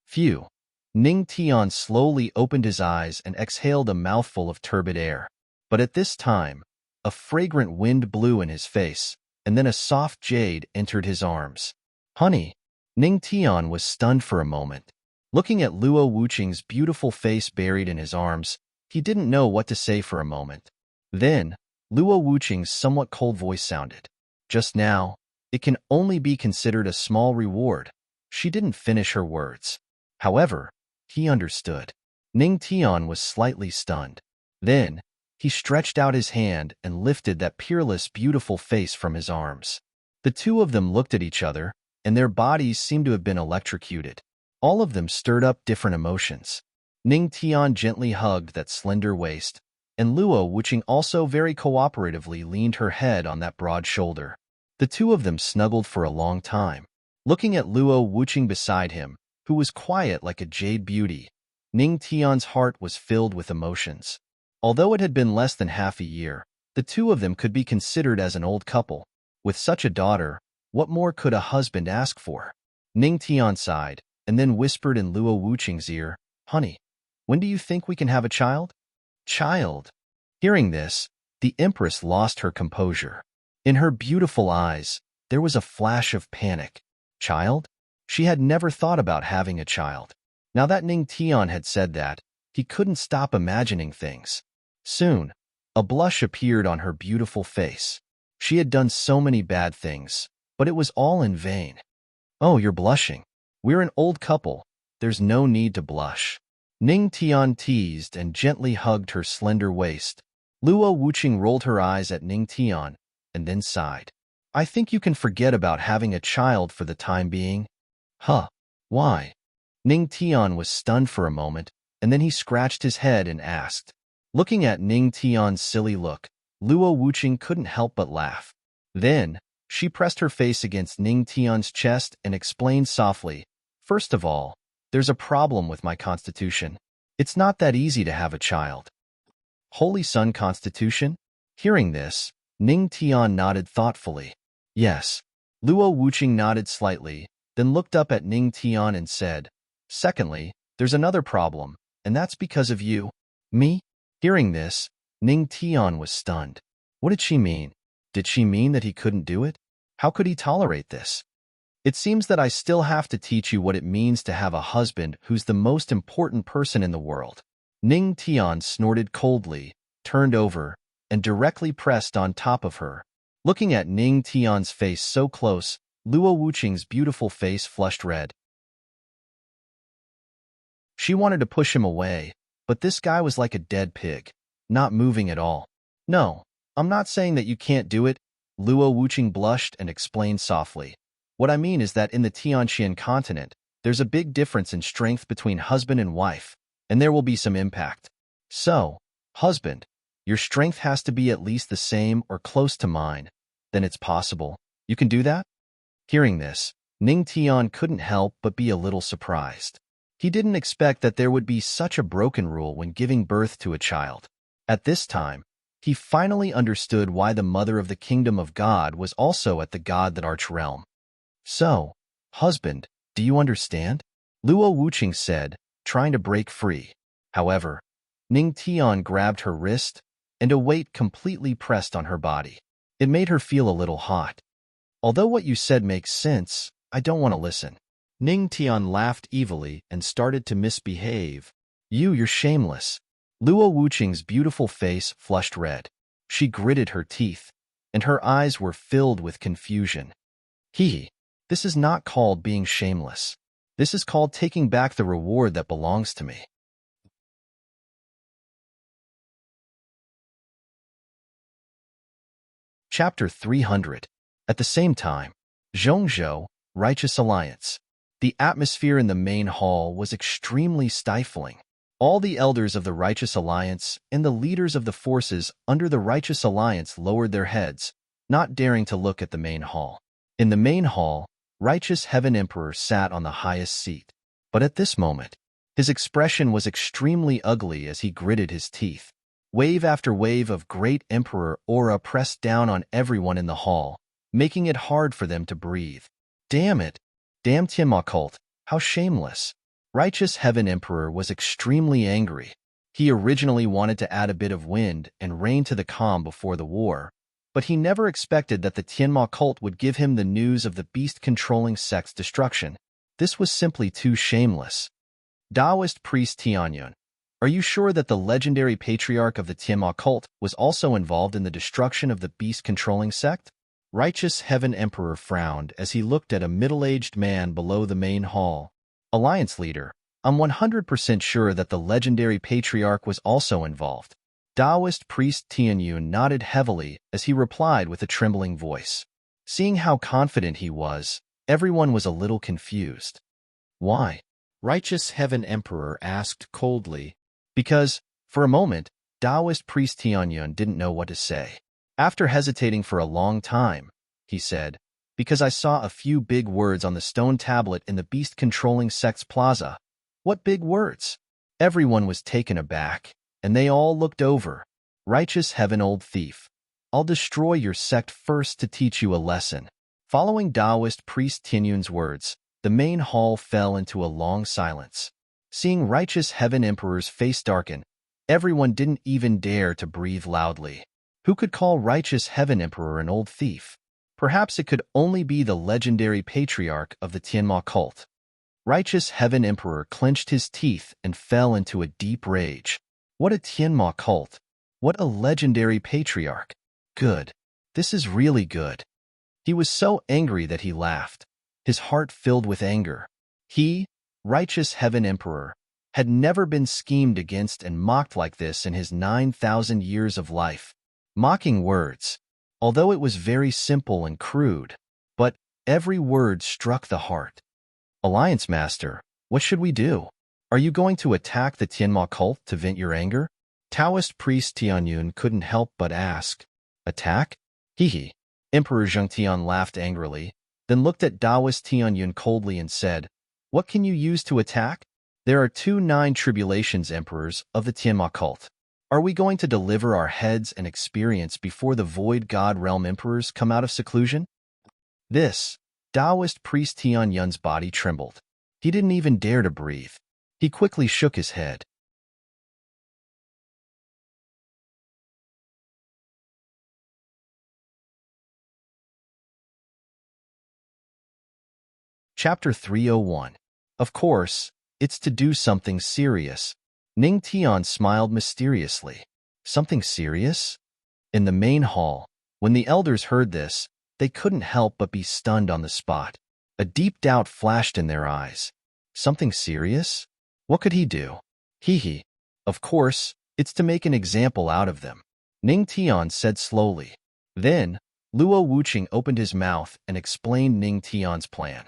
Phew. Ning Tian slowly opened his eyes and exhaled a mouthful of turbid air. But at this time, a fragrant wind blew in his face, and then a soft jade entered his arms. Honey. Ning Tian was stunned for a moment. Looking at Luo Wuqing's beautiful face buried in his arms, he didn't know what to say for a moment. Then, Luo Wuqing's somewhat cold voice sounded. Just now, it can only be considered a small reward. She didn't finish her words. However, he understood. Ning Tian was slightly stunned. Then, he stretched out his hand and lifted that peerless, beautiful face from his arms. The two of them looked at each other, and their bodies seemed to have been electrocuted. All of them stirred up different emotions. Ning Tian gently hugged that slender waist, and Luo Wuqing also very cooperatively leaned her head on that broad shoulder. The two of them snuggled for a long time. Looking at Luo Wuqing beside him, who was quiet like a jade beauty, Ning Tian's heart was filled with emotions. Although it had been less than half a year, the two of them could be considered as an old couple. With such a daughter, what more could a husband ask for? Ning Tian sighed, and then whispered in Luo Wuqing's ear, Honey, when do you think we can have a child? Child. Hearing this, the Empress lost her composure. In her beautiful eyes, there was a flash of panic. Child? She had never thought about having a child. Now that Ning Tian had said that, he couldn't stop imagining things. Soon, a blush appeared on her beautiful face. She had done so many bad things, but it was all in vain. Oh, you're blushing. We're an old couple. There's no need to blush. Ning Tian teased and gently hugged her slender waist. Luo Wuqing rolled her eyes at Ning Tian and then sighed. I think you can forget about having a child for the time being. Huh? Why? Ning Tian was stunned for a moment, and then he scratched his head and asked. Looking at Ning Tian's silly look, Luo Wuqing couldn't help but laugh. Then, she pressed her face against Ning Tian's chest and explained softly, First of all, there's a problem with my constitution. It's not that easy to have a child. Holy Sun constitution? Hearing this, Ning Tian nodded thoughtfully. Yes. Luo Wuqing nodded slightly, then looked up at Ning Tian and said, Secondly, there's another problem, and that's because of you. Me? Hearing this, Ning Tian was stunned. What did she mean? Did she mean that he couldn't do it? How could he tolerate this? It seems that I still have to teach you what it means to have a husband who's the most important person in the world. Ning Tian snorted coldly, turned over, and directly pressed on top of her. Looking at Ning Tian's face so close, Luo Wuqing's beautiful face flushed red. She wanted to push him away, but this guy was like a dead pig, not moving at all. No, I'm not saying that you can't do it, Luo Wuqing blushed and explained softly. What I mean is that in the Tianqian continent, there's a big difference in strength between husband and wife, and there will be some impact. So, husband, your strength has to be at least the same or close to mine. Then it's possible. You can do that? Hearing this, Ning Tian couldn't help but be a little surprised. He didn't expect that there would be such a broken rule when giving birth to a child. At this time, he finally understood why the mother of the kingdom of God was also at the God that arch realm. So, husband, do you understand? Luo Wuqing said, trying to break free. However, Ning Tian grabbed her wrist, and a weight completely pressed on her body. It made her feel a little hot. Although what you said makes sense, I don't want to listen. Ning Tian laughed evilly and started to misbehave. You're shameless. Luo Wuqing's beautiful face flushed red. She gritted her teeth, and her eyes were filled with confusion. This is not called being shameless. This is called taking back the reward that belongs to me. Chapter 300. At the same time, Zhongzhou, Righteous Alliance. The atmosphere in the main hall was extremely stifling. All the elders of the Righteous Alliance and the leaders of the forces under the Righteous Alliance lowered their heads, not daring to look at the main hall. In the main hall, Righteous Heaven Emperor sat on the highest seat. But at this moment, his expression was extremely ugly as he gritted his teeth. Wave after wave of great Emperor aura pressed down on everyone in the hall, making it hard for them to breathe. Damn it! Damn Tianma cult, how shameless! Righteous Heaven Emperor was extremely angry. He originally wanted to add a bit of wind and rain to the calm before the war, but he never expected that the Tianma cult would give him the news of the beast-controlling sect's destruction. This was simply too shameless. Taoist priest Tianyun, are you sure that the legendary patriarch of the Tianma cult was also involved in the destruction of the beast-controlling sect? Righteous Heaven Emperor frowned as he looked at a middle-aged man below the main hall. Alliance leader, I'm 100% sure that the legendary patriarch was also involved. Taoist priest Tianyun nodded heavily as he replied with a trembling voice. Seeing how confident he was, everyone was a little confused. Why? Righteous Heaven Emperor asked coldly. Because, for a moment, Taoist priest Tianyun didn't know what to say. After hesitating for a long time, he said, because I saw a few big words on the stone tablet in the beast-controlling sect's plaza. What big words? Everyone was taken aback, and they all looked over. Righteous Heaven Old Thief, I'll destroy your sect first to teach you a lesson. Following Taoist priest Tianyun's words, the main hall fell into a long silence. Seeing Righteous Heaven Emperor's face darken, everyone didn't even dare to breathe loudly. Who could call Righteous Heaven Emperor an old thief? Perhaps it could only be the legendary patriarch of the Tianma cult. Righteous Heaven Emperor clenched his teeth and fell into a deep rage. What a Tianma cult! What a legendary patriarch! Good. This is really good. He was so angry that he laughed, his heart filled with anger. He, Righteous Heaven Emperor, had never been schemed against and mocked like this in his 9,000 years of life. Mocking words, although it was very simple and crude, but every word struck the heart. Alliance Master, what should we do? Are you going to attack the Tianma cult to vent your anger? Taoist priest Tianyun couldn't help but ask. Attack? Emperor Zhengtian laughed angrily, then looked at Taoist Tianyun coldly and said, What can you use to attack? There are 2 9 tribulations emperors of the Tianma cult. Are we going to deliver our heads and experience before the Void God Realm Emperors come out of seclusion? This, Taoist priest Tianyun's body trembled. He didn't even dare to breathe. He quickly shook his head. Chapter 301. Of course, it's to do something serious. Ning Tian smiled mysteriously. Something serious? In the main hall, when the elders heard this, they couldn't help but be stunned on the spot. A deep doubt flashed in their eyes. Something serious? What could he do? Of course, it's to make an example out of them. Ning Tian said slowly. Then, Luo Wuqing opened his mouth and explained Ning Tian's plan.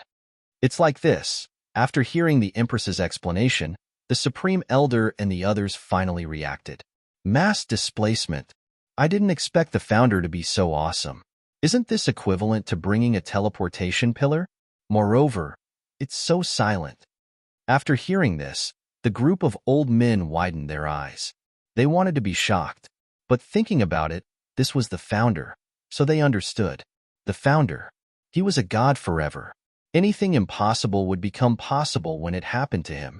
It's like this. After hearing the Empress's explanation, the Supreme Elder and the others finally reacted. Mass displacement. I didn't expect the founder to be so awesome. Isn't this equivalent to bringing a teleportation pillar? Moreover, it's so silent. After hearing this, the group of old men widened their eyes. They wanted to be shocked, but thinking about it, this was the founder, so they understood. The founder. He was a god forever. Anything impossible would become possible when it happened to him.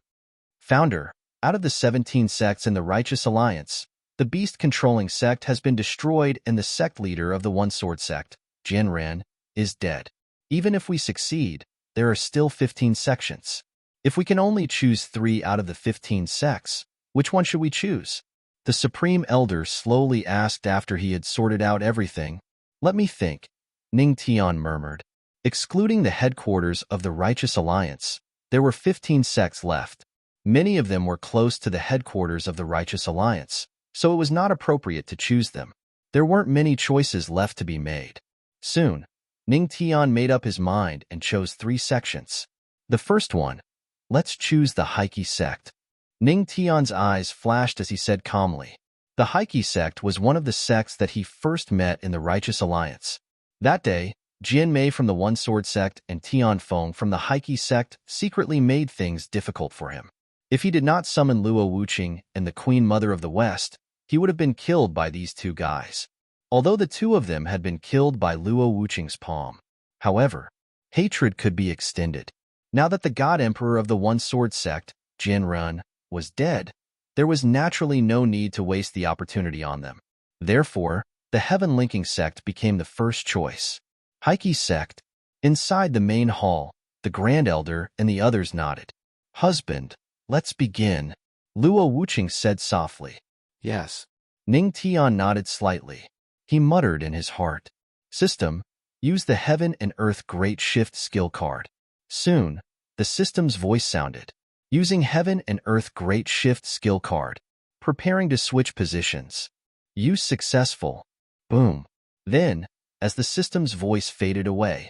Founder, out of the 17 sects in the Righteous Alliance, the beast-controlling sect has been destroyed and the sect leader of the One-Sword sect, Jianren, is dead. Even if we succeed, there are still 15 sections. If we can only choose 3 out of the 15 sects, Which one should we choose? The Supreme Elder slowly asked after he had sorted out everything. Let me think, Ning Tian murmured. Excluding the headquarters of the Righteous Alliance, there were 15 sects left. Many of them were close to the headquarters of the Righteous Alliance, so it was not appropriate to choose them. There weren't many choices left to be made. Soon, Ning Tian made up his mind and chose 3 sections. The first one, let's choose the Heike sect. Ning Tian's eyes flashed as he said calmly. The Heike sect was one of the sects that he first met in the Righteous Alliance. That day, Jian Mei from the One Sword sect and Tian Feng from the Heike sect secretly made things difficult for him. If he did not summon Luo Wuqing and the Queen Mother of the West, he would have been killed by these 2 guys. Although the 2 of them had been killed by Luo Wuqing's palm. However, hatred could be extended. Now that the God Emperor of the One Sword sect, Jin Run, was dead, there was naturally no need to waste the opportunity on them. Therefore, the Heaven Linking sect became the first choice. Heike sect. Inside the main hall, the Grand Elder and the others nodded. Husband, let's begin, Luo Wuqing said softly. Yes. Ning Tian nodded slightly. He muttered in his heart. System, use the Heaven and Earth Great Shift skill card. Soon, the system's voice sounded. Using Heaven and Earth Great Shift skill card. Preparing to switch positions. Use successful. Boom. Then, as the system's voice faded away,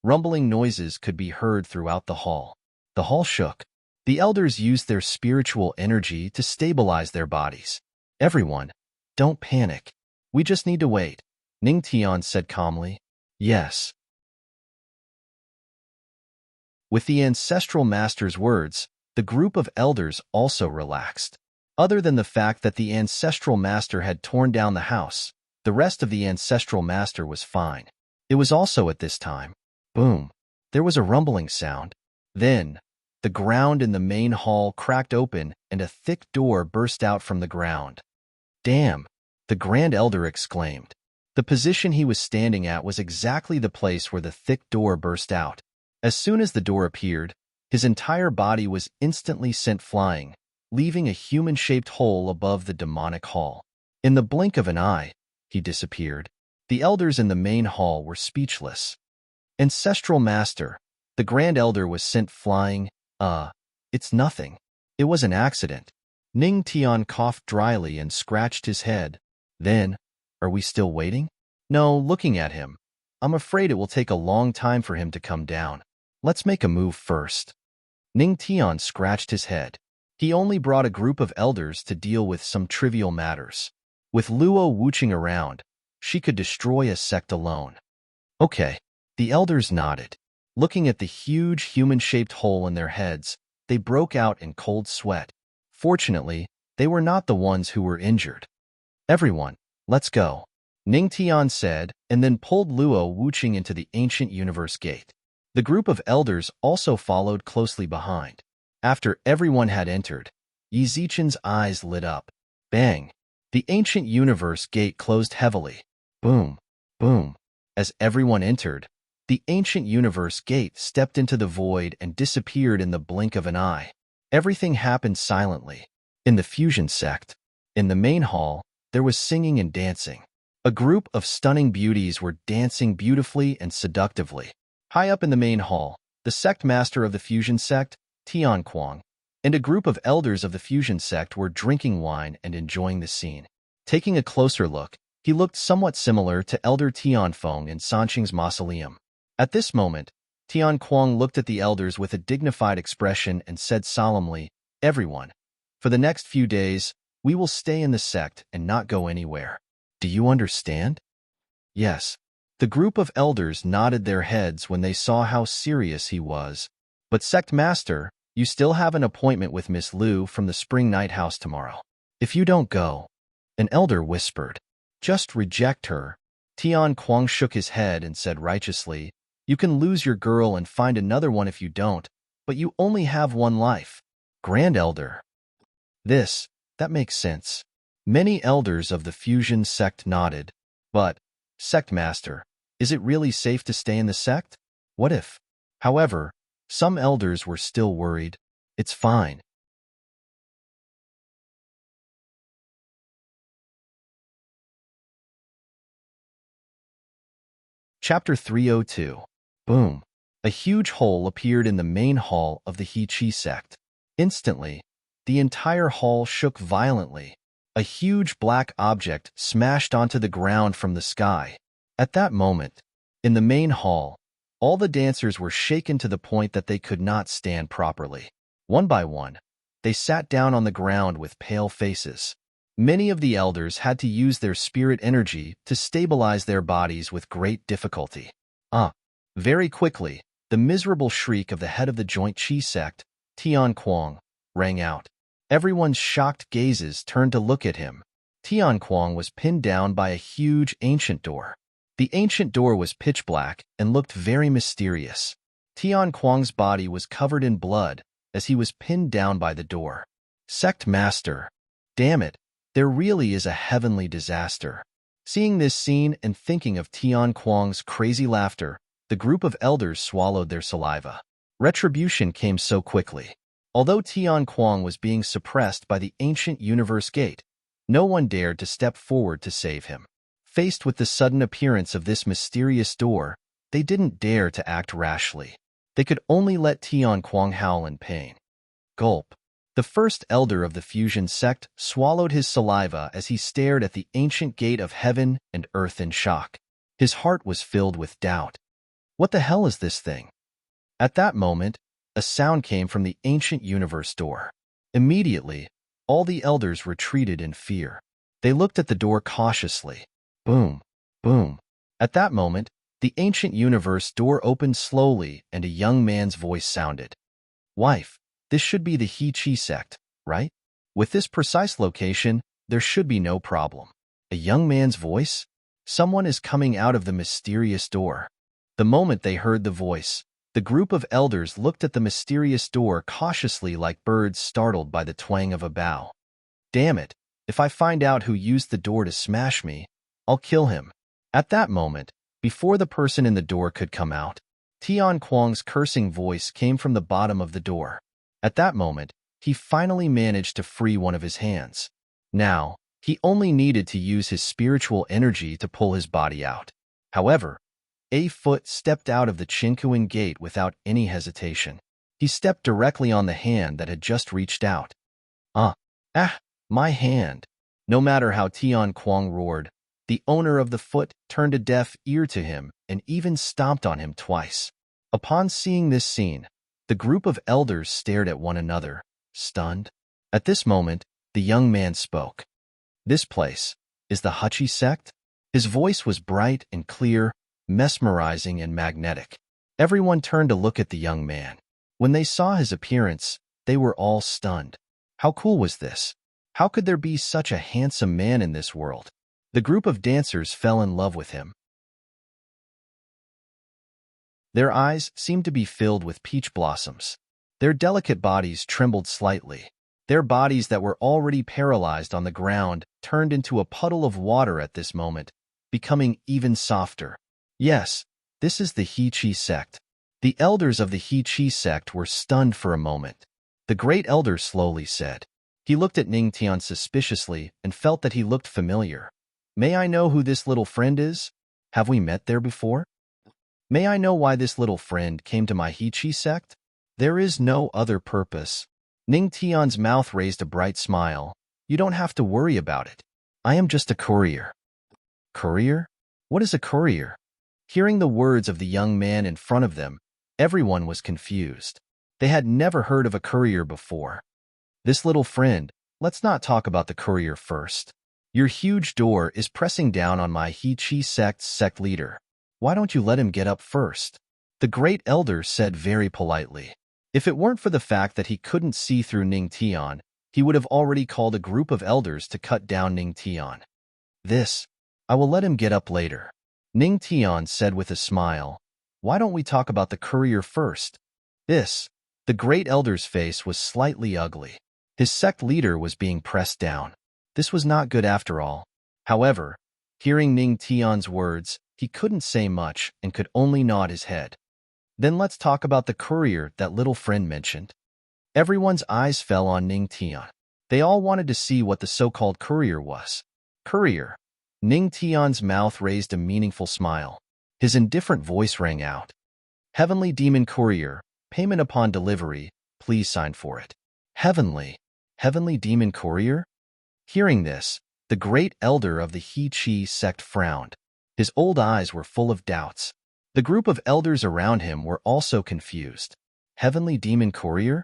rumbling noises could be heard throughout the hall. The hall shook. The elders used their spiritual energy to stabilize their bodies. Everyone, don't panic. We just need to wait, Ning Tian said calmly. Yes. With the ancestral master's words, the group of elders also relaxed. Other than the fact that the ancestral master had torn down the house, the rest of the ancestral master was fine. It was also at this time. Boom. There was a rumbling sound. Then, the ground in the main hall cracked open and a thick door burst out from the ground. Damn, the Grand Elder exclaimed. The position he was standing at was exactly the place where the thick door burst out. As soon as the door appeared, his entire body was instantly sent flying, leaving a human-shaped hole above the demonic hall. In the blink of an eye, he disappeared. The elders in the main hall were speechless. Ancestral Master, the Grand Elder was sent flying. It's nothing. It was an accident. Ning Tian coughed dryly and scratched his head. Then, are we still waiting? No, looking at him. I'm afraid it will take a long time for him to come down. Let's make a move first. Ning Tian scratched his head. He only brought a group of elders to deal with some trivial matters. With Luo Wuqing around, she could destroy a sect alone. Okay, the elders nodded. Looking at the huge human-shaped hole in their heads, they broke out in cold sweat. Fortunately, they were not the ones who were injured. Everyone, let's go, Ning Tian said, and then pulled Luo Wuqing into the ancient universe gate. The group of elders also followed closely behind. After everyone had entered, Yi Zichen's eyes lit up. Bang! The ancient universe gate closed heavily. Boom! Boom! As everyone entered, the ancient universe gate stepped into the void and disappeared in the blink of an eye. Everything happened silently. In the fusion sect, in the main hall, there was singing and dancing. A group of stunning beauties were dancing beautifully and seductively. High up in the main hall, the sect master of the fusion sect, Tian Kuang, and a group of elders of the fusion sect were drinking wine and enjoying the scene. Taking a closer look, he looked somewhat similar to Elder Tian Feng in Sanqing's mausoleum. At this moment, Tian Kuang looked at the elders with a dignified expression and said solemnly, "Everyone, for the next few days, we will stay in the sect and not go anywhere. Do you understand?" Yes. The group of elders nodded their heads when they saw how serious he was. But Sect Master, you still have an appointment with Miss Liu from the Spring Night House tomorrow. If you don't go, an elder whispered. Just reject her. Tian Kuang shook his head and said righteously, you can lose your girl and find another one if you don't, but you only have one life. Grand Elder. That makes sense. Many elders of the fusion sect nodded. But, Sect Master, is it really safe to stay in the sect? What if? However, some elders were still worried. It's fine. Chapter 302. Boom. A huge hole appeared in the main hall of the He-Chi sect. Instantly, the entire hall shook violently. A huge black object smashed onto the ground from the sky. At that moment, in the main hall, all the dancers were shaken to the point that they could not stand properly. One by one, they sat down on the ground with pale faces. Many of the elders had to use their spirit energy to stabilize their bodies with great difficulty. Very quickly, the miserable shriek of the head of the Joint Chi sect, Tian Kuang, rang out. Everyone's shocked gazes turned to look at him. Tian Kuang was pinned down by a huge ancient door. The ancient door was pitch black and looked very mysterious. Tian Kuang's body was covered in blood as he was pinned down by the door. Sect Master. Damn it, there really is a heavenly disaster. Seeing this scene and thinking of Tian Kuang's crazy laughter, the group of elders swallowed their saliva. Retribution came so quickly. Although Tian Kuang was being suppressed by the ancient universe gate, no one dared to step forward to save him. Faced with the sudden appearance of this mysterious door, they didn't dare to act rashly. They could only let Tian Kuang howl in pain. Gulp. The first elder of the fusion sect swallowed his saliva as he stared at the ancient gate of heaven and earth in shock. His heart was filled with doubt. What the hell is this thing? At that moment, a sound came from the ancient universe door. Immediately, all the elders retreated in fear. They looked at the door cautiously. Boom, boom. At that moment, the ancient universe door opened slowly and a young man's voice sounded. Wife, this should be the He-Chi sect, right? With this precise location, there should be no problem. A young man's voice? Someone is coming out of the mysterious door. The moment they heard the voice, the group of elders looked at the mysterious door cautiously like birds startled by the twang of a bow. Damn it, if I find out who used the door to smash me, I'll kill him. At that moment, before the person in the door could come out, Tian Kuang's cursing voice came from the bottom of the door. At that moment, he finally managed to free one of his hands. Now, he only needed to use his spiritual energy to pull his body out. However, a foot stepped out of the Qingkuan gate without any hesitation. He stepped directly on the hand that had just reached out. My hand. No matter how Tian Kuang roared, the owner of the foot turned a deaf ear to him and even stomped on him twice. Upon seeing this scene, the group of elders stared at one another, stunned. At this moment, the young man spoke. This place is the He-Chi sect? His voice was bright and clear, mesmerizing and magnetic. Everyone turned to look at the young man. When they saw his appearance, they were all stunned. How cool was this? How could there be such a handsome man in this world? The group of dancers fell in love with him. Their eyes seemed to be filled with peach blossoms. Their delicate bodies trembled slightly. Their bodies that were already paralyzed on the ground turned into a puddle of water at this moment, becoming even softer. Yes, this is the He-Chi sect. The elders of the He-Chi sect were stunned for a moment. The great elder slowly said. He looked at Ning Tian suspiciously and felt that he looked familiar. May I know who this little friend is? Have we met there before? May I know why this little friend came to my He-Chi sect? There is no other purpose. Ning Tian's mouth raised a bright smile. You don't have to worry about it. I am just a courier. Courier? What is a courier? Hearing the words of the young man in front of them, everyone was confused. They had never heard of a courier before. This little friend, let's not talk about the courier first. Your huge door is pressing down on my He-Chi sect's sect leader. Why don't you let him get up first? The great elder said very politely. If it weren't for the fact that he couldn't see through Ning Tian, he would have already called a group of elders to cut down Ning Tian. I will let him get up later. Ning Tian said with a smile. Why don't we talk about the courier first? The great elder's face was slightly ugly. His sect leader was being pressed down. This was not good after all. However, hearing Ning Tian's words, he couldn't say much and could only nod his head. Then let's talk about the courier that little friend mentioned. Everyone's eyes fell on Ning Tian. They all wanted to see what the so-called courier was. Courier. Ning Tian's mouth raised a meaningful smile. His indifferent voice rang out. Heavenly Demon Courier, payment upon delivery, please sign for it. Heavenly Demon Courier? Hearing this, the great elder of the He-Chi sect frowned. His old eyes were full of doubts. The group of elders around him were also confused. Heavenly Demon Courier?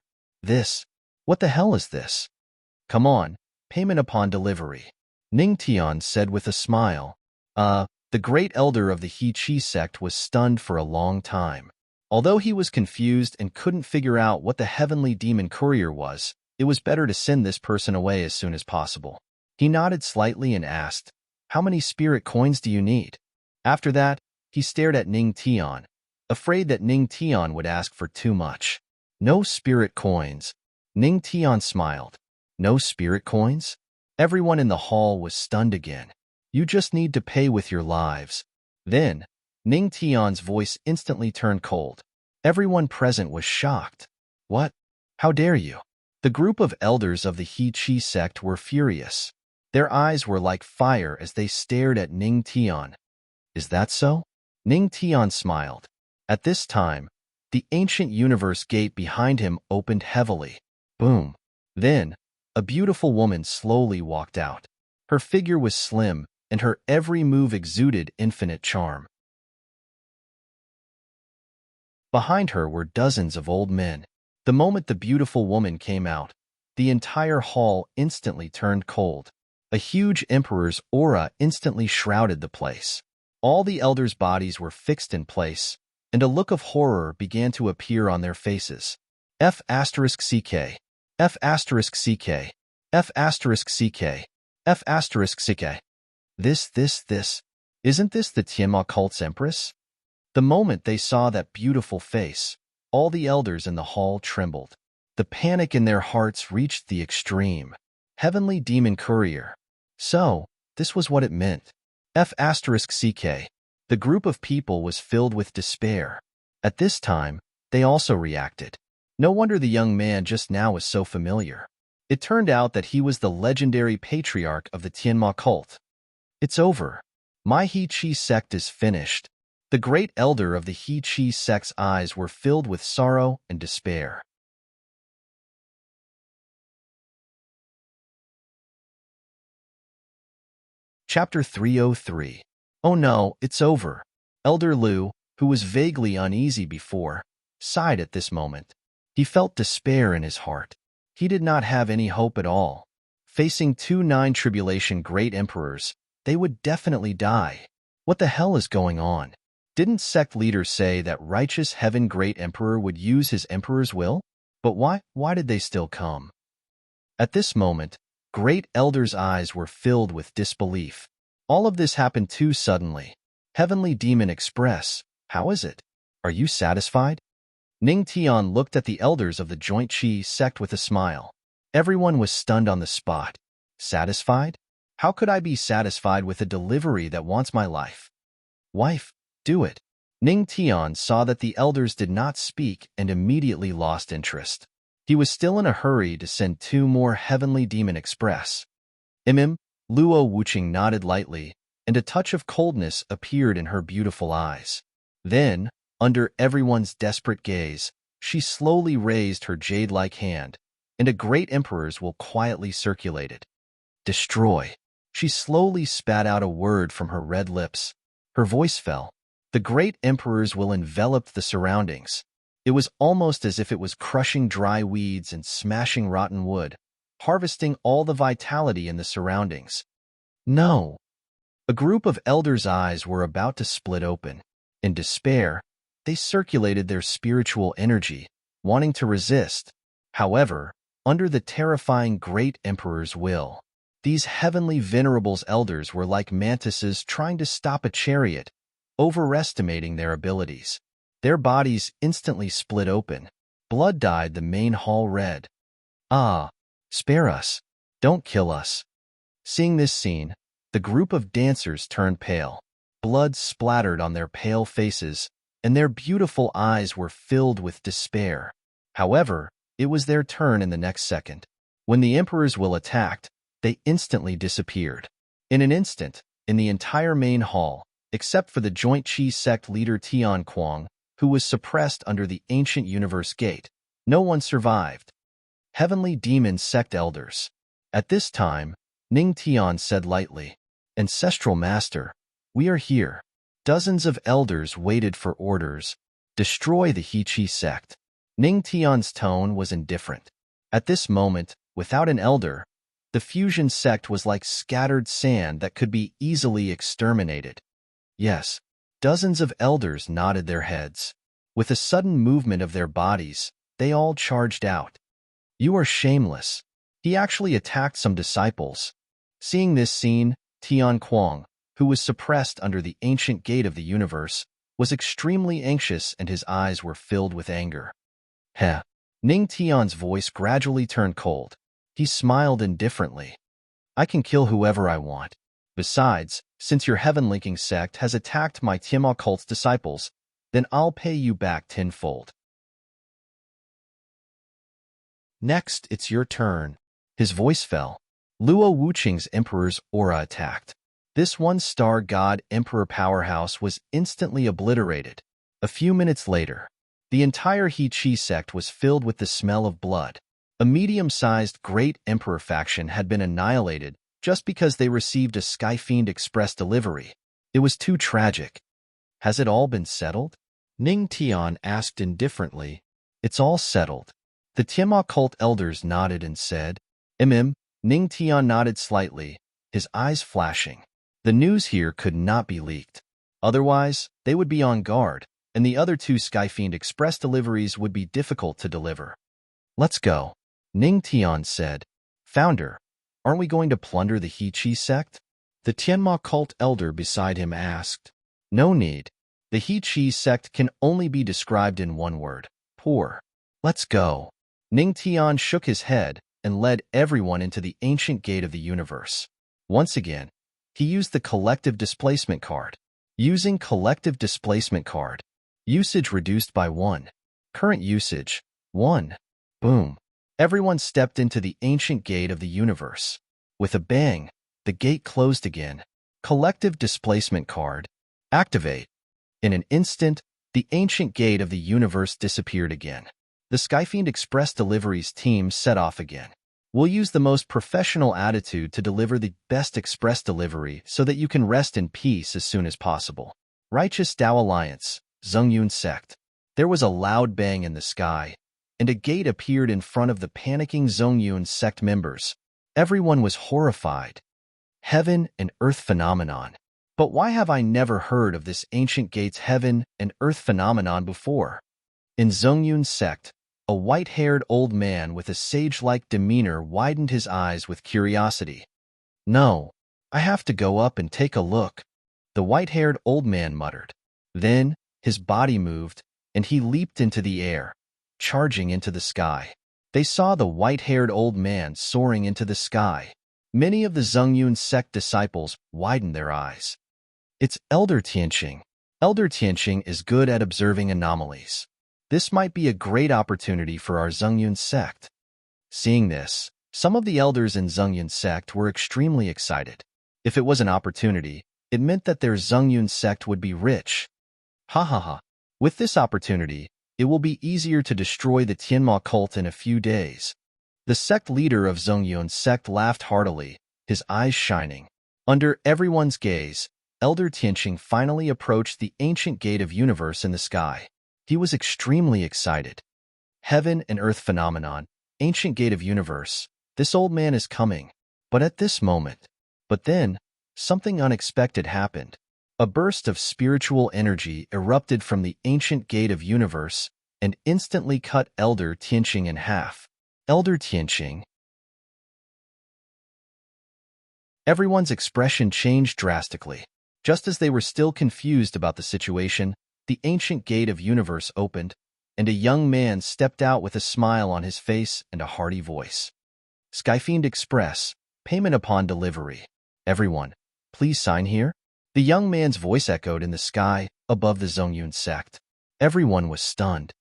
What the hell is this? Come on, payment upon delivery. Ning Tian said with a smile. The great elder of the He-Chi sect was stunned for a long time. Although he was confused and couldn't figure out what the Heavenly Demon Courier was, it was better to send this person away as soon as possible. He nodded slightly and asked, How many spirit coins do you need? After that, he stared at Ning Tian, afraid that Ning Tian would ask for too much. No spirit coins. Ning Tian smiled. No spirit coins? Everyone in the hall was stunned again. You just need to pay with your lives. Then, Ning Tian's voice instantly turned cold. Everyone present was shocked. What? How dare you? The group of elders of the He-Chi sect were furious. Their eyes were like fire as they stared at Ning Tian. Is that so? Ning Tian smiled. At this time, the ancient universe gate behind him opened heavily. Boom. Then, a beautiful woman slowly walked out. Her figure was slim, and her every move exuded infinite charm. Behind her were dozens of old men. The moment the beautiful woman came out, the entire hall instantly turned cold. A huge emperor's aura instantly shrouded the place. All the elders' bodies were fixed in place, and a look of horror began to appear on their faces. F***CK. F***CK. F***CK. F***CK. This. Isn't this the Tianma cult's empress? The moment they saw that beautiful face, all the elders in the hall trembled. The panic in their hearts reached the extreme. Heavenly Demon Courier. So, this was what it meant. F***CK. The group of people was filled with despair. At this time, they also reacted. No wonder the young man just now was so familiar. It turned out that he was the legendary patriarch of the Tianma cult. It's over. My He-Chi sect is finished. The great elder of the He-Chi sect's eyes were filled with sorrow and despair. Chapter 303. Oh no, it's over. Elder Liu, who was vaguely uneasy before, sighed at this moment. He felt despair in his heart. He did not have any hope at all. Facing 2 tribulation great emperors, they would definitely die. What the hell is going on? Didn't sect leaders say that righteous heaven great emperor would use his emperor's will? But why did they still come? At this moment, great elder's eyes were filled with disbelief. All of this happened too suddenly. Heavenly Demon Express, how is it? Are you satisfied? Ning Tian looked at the elders of the Joint Chi sect with a smile. Everyone was stunned on the spot. Satisfied? How could I be satisfied with a delivery that wants my life? Wife, do it. Ning Tian saw that the elders did not speak and immediately lost interest. He was still in a hurry to send 2 more Heavenly Demon Express. Luo Wuching nodded lightly, and a touch of coldness appeared in her beautiful eyes. Then, under everyone's desperate gaze, she slowly raised her jade-like hand, and a great emperor's will quietly circulated. Destroy. She slowly spat out a word from her red lips. Her voice fell. The great emperor's will enveloped the surroundings. It was almost as if it was crushing dry weeds and smashing rotten wood, harvesting all the vitality in the surroundings. No. A group of elders' eyes were about to split open. In despair, they circulated their spiritual energy, wanting to resist. However, under the terrifying great emperor's will, these heavenly venerables elders were like mantises trying to stop a chariot, overestimating their abilities. Their bodies instantly split open. Blood dyed the main hall red. Ah, spare us. Don't kill us. Seeing this scene, the group of dancers turned pale. Blood splattered on their pale faces, and their beautiful eyes were filled with despair. However, it was their turn in the next second. When the emperor's will attacked, they instantly disappeared. In an instant, in the entire main hall, except for the Joint Chi sect leader Tian Kuang, who was suppressed under the ancient universe gate. No one survived. Heavenly Demon Sect Elders. At this time, Ning Tian said lightly, Ancestral Master, we are here. Dozens of elders waited for orders. Destroy the He Chi sect. Ning Tian's tone was indifferent. At this moment, without an elder, the fusion sect was like scattered sand that could be easily exterminated. Yes, dozens of elders nodded their heads. With a sudden movement of their bodies, they all charged out. You are shameless. He actually attacked some disciples. Seeing this scene, Tian Kuang, who was suppressed under the ancient gate of the universe, was extremely anxious and his eyes were filled with anger. Heh. Ning Tian's voice gradually turned cold. He smiled indifferently. I can kill whoever I want. Besides, since your heaven-linking sect has attacked my Tianma cult's disciples, then I'll pay you back tenfold. Next, it's your turn. His voice fell. Luo Wuqing's Emperor's aura attacked. This one-star god Emperor powerhouse was instantly obliterated. A few minutes later, the entire He Chi sect was filled with the smell of blood. A medium-sized Great Emperor faction had been annihilated just because they received a Skyfiend Express delivery. It was too tragic. Has it all been settled? Ning Tian asked indifferently. It's all settled. The Tianma cult elders nodded and said, Ning Tian nodded slightly, his eyes flashing. The news here could not be leaked. Otherwise, they would be on guard, and the other two Skyfiend Express deliveries would be difficult to deliver. Let's go, Ning Tian said. Founder, aren't we going to plunder the He Chi sect? The Tianma cult elder beside him asked. No need. The He Chi sect can only be described in one word, poor. Let's go. Ning Tian shook his head and led everyone into the ancient gate of the universe. Once again, he used the collective displacement card. Using collective displacement card. Usage reduced by 1. Current usage, 1. Boom. Everyone stepped into the ancient gate of the universe. With a bang, the gate closed again. Collective displacement card. Activate. In an instant, the ancient gate of the universe disappeared again. The Skyfiend Express Deliveries team set off again. We'll use the most professional attitude to deliver the best express delivery so that you can rest in peace as soon as possible. Righteous Tao Alliance, Zhengyun Sect. There was a loud bang in the sky, and a gate appeared in front of the panicking Zhengyun Sect members. Everyone was horrified. Heaven and Earth phenomenon. But why have I never heard of this ancient gate's heaven and earth phenomenon before? In Zhengyun Sect, a white-haired old man with a sage-like demeanor widened his eyes with curiosity. No, I have to go up and take a look, the white-haired old man muttered. Then, his body moved, and he leaped into the air, charging into the sky. They saw the white-haired old man soaring into the sky. Many of the Zhengyun Sect disciples widened their eyes. It's Elder Tianqing. Elder Tianqing is good at observing anomalies. This might be a great opportunity for our Zhengyun Sect. Seeing this, some of the elders in Zhengyun Sect were extremely excited. If it was an opportunity, it meant that their Zhengyun Sect would be rich. Ha ha ha. With this opportunity, it will be easier to destroy the Tianma cult in a few days. The sect leader of Zhengyun Sect laughed heartily, his eyes shining. Under everyone's gaze, Elder Tianqing finally approached the ancient gate of universe in the sky. He was extremely excited. Heaven and earth phenomenon, ancient gate of universe, this old man is coming. But at this moment. But then, something unexpected happened. A burst of spiritual energy erupted from the ancient gate of universe and instantly cut Elder Tianqing in half. Elder Tianqing. Everyone's expression changed drastically. Just as they were still confused about the situation, the ancient gate of universe opened, and a young man stepped out with a smile on his face and a hearty voice. Skyfiend Express, payment upon delivery. Everyone, please sign here. The young man's voice echoed in the sky above the Zhengyun Sect. Everyone was stunned.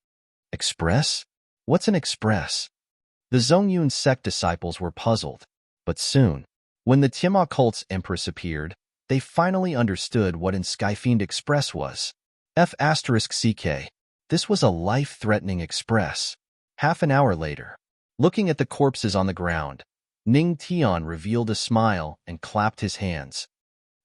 Express? What's an express? The Zhengyun Sect disciples were puzzled. But soon, when the Tianma cult's empress appeared, they finally understood what in Skyfiend Express was. F***CK. This was a life-threatening express. Half an hour later, looking at the corpses on the ground, Ning Tian revealed a smile and clapped his hands.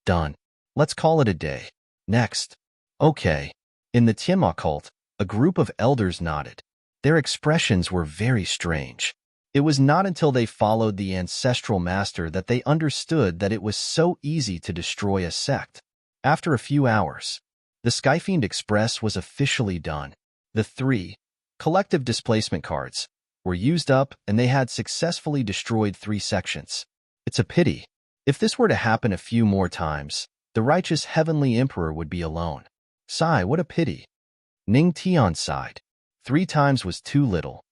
Done. Let's call it a day. Next. Okay. In the Tianma cult, a group of elders nodded. Their expressions were very strange. It was not until they followed the ancestral master that they understood that it was so easy to destroy a sect. After a few hours, the Skyfiend Express was officially done. The 3 collective displacement cards were used up and they had successfully destroyed 3 sections. It's a pity. If this were to happen a few more times, the righteous heavenly emperor would be alone. Sigh, what a pity. Ning Tian sighed. 3 times was too little.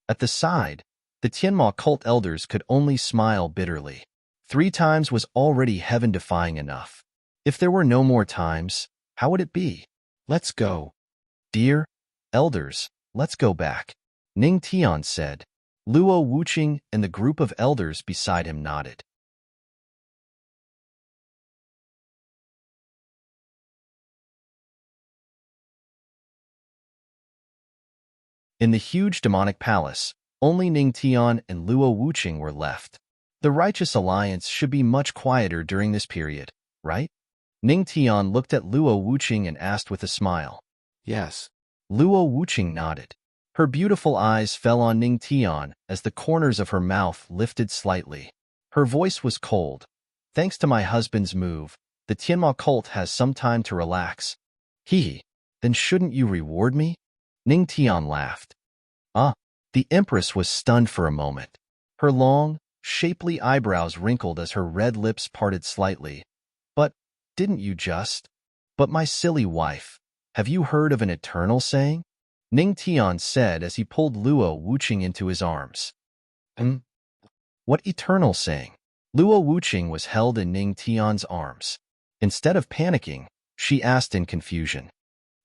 At the side, the Tianma cult elders could only smile bitterly. 3 times was already heaven-defying enough. If there were no more times, how would it be? Let's go. Dear elders, let's go back. Ning Tian said. Luo Wuqing and the group of elders beside him nodded. In the huge demonic palace, only Ning Tian and Luo Wuqing were left. The Righteous Alliance should be much quieter during this period, right? Ning Tian looked at Luo Wuqing and asked with a smile. Yes. Luo Wuqing nodded. Her beautiful eyes fell on Ning Tian as the corners of her mouth lifted slightly. Her voice was cold. Thanks to my husband's move, the Tianma cult has some time to relax. Hee. Then shouldn't you reward me? Ning Tian laughed. The Empress was stunned for a moment. Her long, shapely eyebrows wrinkled as her red lips parted slightly. But, didn't you just? But my silly wife, have you heard of an eternal saying? Ning Tian said as he pulled Luo Wuqing into his arms. What eternal saying? Luo Wuqing was held in Ning Tian's arms. Instead of panicking, she asked in confusion.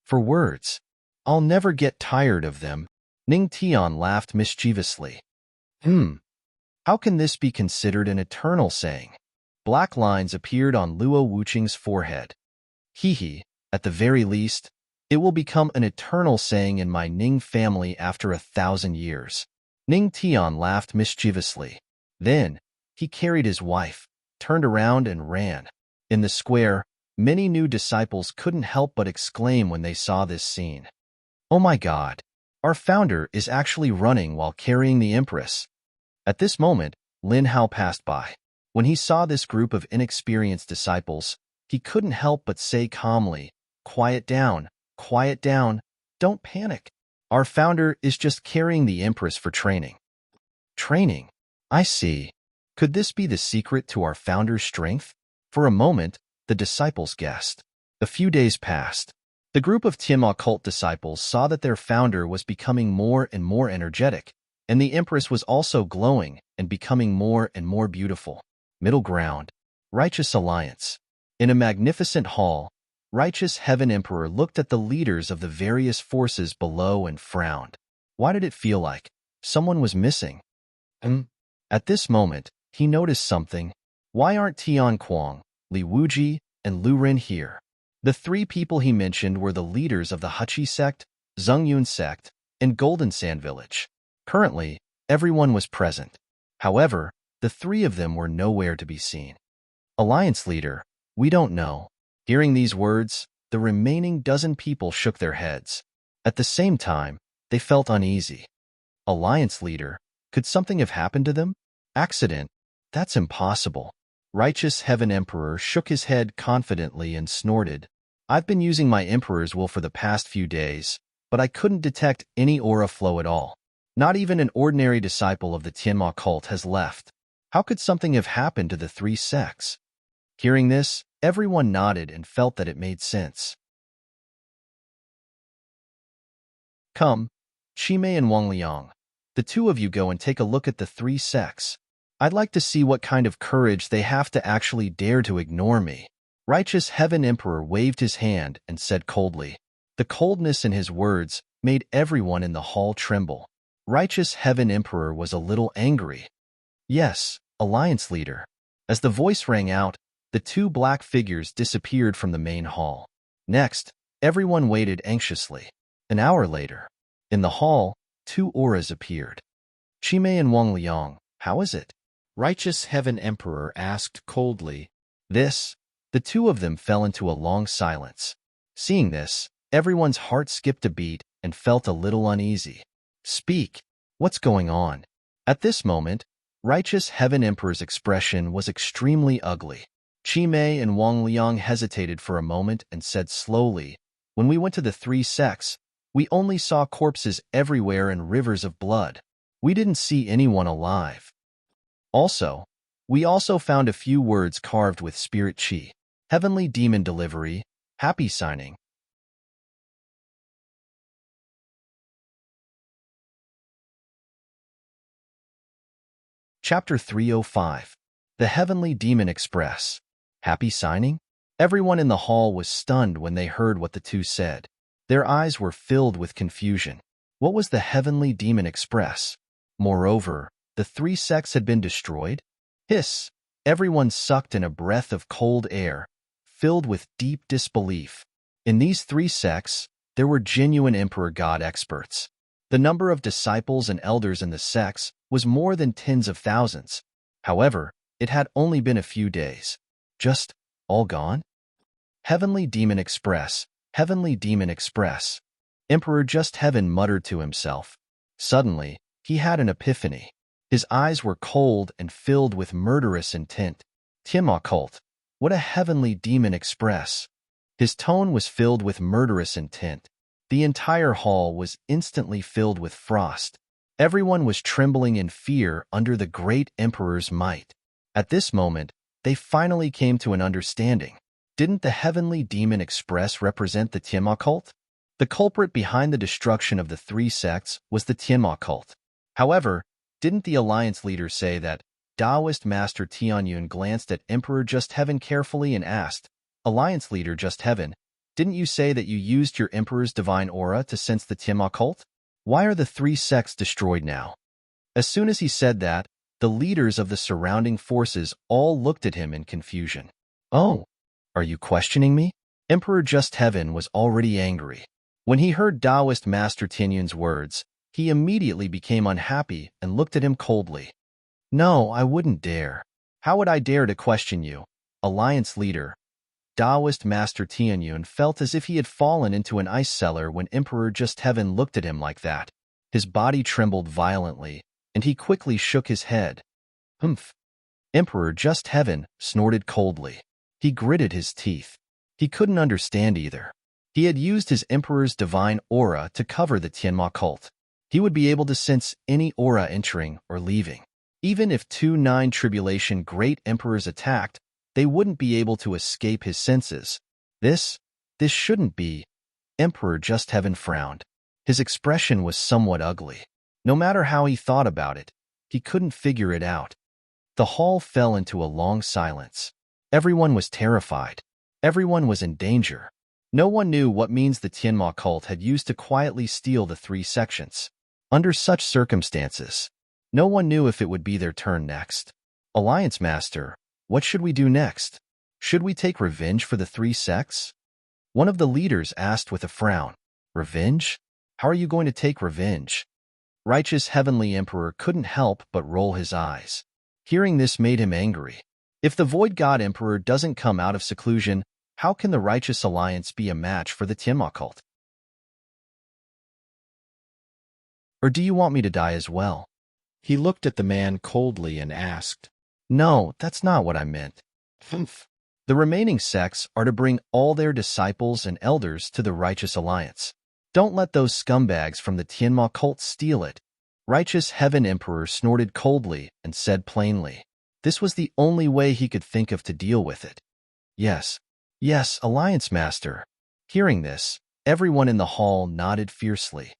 For words. I'll never get tired of them. Ning Tian laughed mischievously. How can this be considered an eternal saying? Black lines appeared on Luo Wuqing's forehead. Hee, at the very least, it will become an eternal saying in my Ning family after 1,000 years. Ning Tian laughed mischievously. Then, he carried his wife, turned around and ran. In the square, many new disciples couldn't help but exclaim when they saw this scene. Oh my God! Our founder is actually running while carrying the Empress. At this moment, Lin Hao passed by. When he saw this group of inexperienced disciples, he couldn't help but say calmly, quiet down, don't panic. Our founder is just carrying the Empress for training. Training? I see. Could this be the secret to our founder's strength? For a moment, the disciples guessed. A few days passed. The group of Tianma cult disciples saw that their founder was becoming more and more energetic, and the Empress was also glowing and becoming more and more beautiful. Middle ground. Righteous Alliance. In a magnificent hall, Righteous Heaven Emperor looked at the leaders of the various forces below and frowned. Why did it feel like someone was missing? At this moment, he noticed something. Why aren't Tian Kuang, Li Wuji, and Lu Ren here? The 3 people he mentioned were the leaders of the Hachi sect, Zhengyun sect, and Golden Sand Village. Currently, everyone was present. However, the 3 of them were nowhere to be seen. Alliance leader, we don't know. Hearing these words, the remaining dozen people shook their heads. At the same time, they felt uneasy. Alliance leader, could something have happened to them? Accident? That's impossible. Righteous Heaven Emperor shook his head confidently and snorted. I've been using my Emperor's will for the past few days, but I couldn't detect any aura flow at all. Not even an ordinary disciple of the Tianma cult has left. How could something have happened to the 3 sects? Hearing this, everyone nodded and felt that it made sense. Come, Qimei and Wang Liang. The 2 of you go and take a look at the 3 sects. I'd like to see what kind of courage they have to actually dare to ignore me. Righteous Heaven Emperor waved his hand and said coldly. The coldness in his words made everyone in the hall tremble. Righteous Heaven Emperor was a little angry. Yes, Alliance leader. As the voice rang out, the two black figures disappeared from the main hall. Next, everyone waited anxiously. An hour later, in the hall, two auras appeared. Qimei and Wang Liang, how is it? Righteous Heaven Emperor asked coldly. The two of them fell into a long silence. Seeing this, everyone's heart skipped a beat and felt a little uneasy. Speak. What's going on? At this moment, Righteous Heaven Emperor's expression was extremely ugly. Qimei and Wang Liang hesitated for a moment and said slowly, when we went to the three sects, we only saw corpses everywhere and rivers of blood. We didn't see anyone alive. We also found a few words carved with spirit chi. Heavenly Demon Delivery, Happy Signing. Chapter 305. The Heavenly Demon Express. Happy Signing? Everyone in the hall was stunned when they heard what the two said. Their eyes were filled with confusion. What was the Heavenly Demon Express? Moreover, the three sects had been destroyed? Hiss! Everyone sucked in a breath of cold air, filled with deep disbelief. In these three sects, there were genuine Emperor God experts. The number of disciples and elders in the sects was more than tens of thousands. However, it had only been a few days. Just all gone? Heavenly Demon Express, Heavenly Demon Express. Emperor Just Heaven muttered to himself. Suddenly, he had an epiphany. His eyes were cold and filled with murderous intent. Tiamat cult. What a Heavenly Demon Express. His tone was filled with murderous intent. The entire hall was instantly filled with frost. Everyone was trembling in fear under the great Emperor's might. At this moment, they finally came to an understanding. Didn't the Heavenly Demon Express represent the Tiamat cult? The culprit behind the destruction of the three sects was the Tiamat cult. However, didn't the Alliance leader say that Taoist Master Tianyun glanced at Emperor Just Heaven carefully and asked, Alliance leader Just Heaven, didn't you say that you used your Emperor's divine aura to sense the Tiamat cult? Why are the three sects destroyed now? As soon as he said that, the leaders of the surrounding forces all looked at him in confusion. Oh, are you questioning me? Emperor Just Heaven was already angry. When he heard Taoist Master Tianyun's words, he immediately became unhappy and looked at him coldly. No, I wouldn't dare. How would I dare to question you? Alliance leader. Taoist Master Tianyun felt as if he had fallen into an ice cellar when Emperor Just Heaven looked at him like that. His body trembled violently, and he quickly shook his head. Humph. Emperor Just Heaven snorted coldly. He gritted his teeth. He couldn't understand either. He had used his Emperor's divine aura to cover the Tiamat cult. He would be able to sense any aura entering or leaving. Even if 2-9 Tribulation Great Emperors attacked, they wouldn't be able to escape his senses. This shouldn't be. Emperor Just Heaven frowned. His expression was somewhat ugly. No matter how he thought about it, he couldn't figure it out. The hall fell into a long silence. Everyone was terrified. Everyone was in danger. No one knew what means the Tiamat cult had used to quietly steal the three sections. Under such circumstances, no one knew if it would be their turn next. Alliance Master, what should we do next? Should we take revenge for the three sects? One of the leaders asked with a frown. Revenge? How are you going to take revenge? Righteous Heavenly Emperor couldn't help but roll his eyes. Hearing this made him angry. If the Void God Emperor doesn't come out of seclusion, how can the Righteous Alliance be a match for the Tiamat cult? Or do you want me to die as well? He looked at the man coldly and asked. No, that's not what I meant. Humph. The remaining sects are to bring all their disciples and elders to the Righteous Alliance. Don't let those scumbags from the Tiamat cult steal it. Righteous Heaven Emperor snorted coldly and said plainly. This was the only way he could think of to deal with it. Yes, Alliance Master. Hearing this, everyone in the hall nodded fiercely.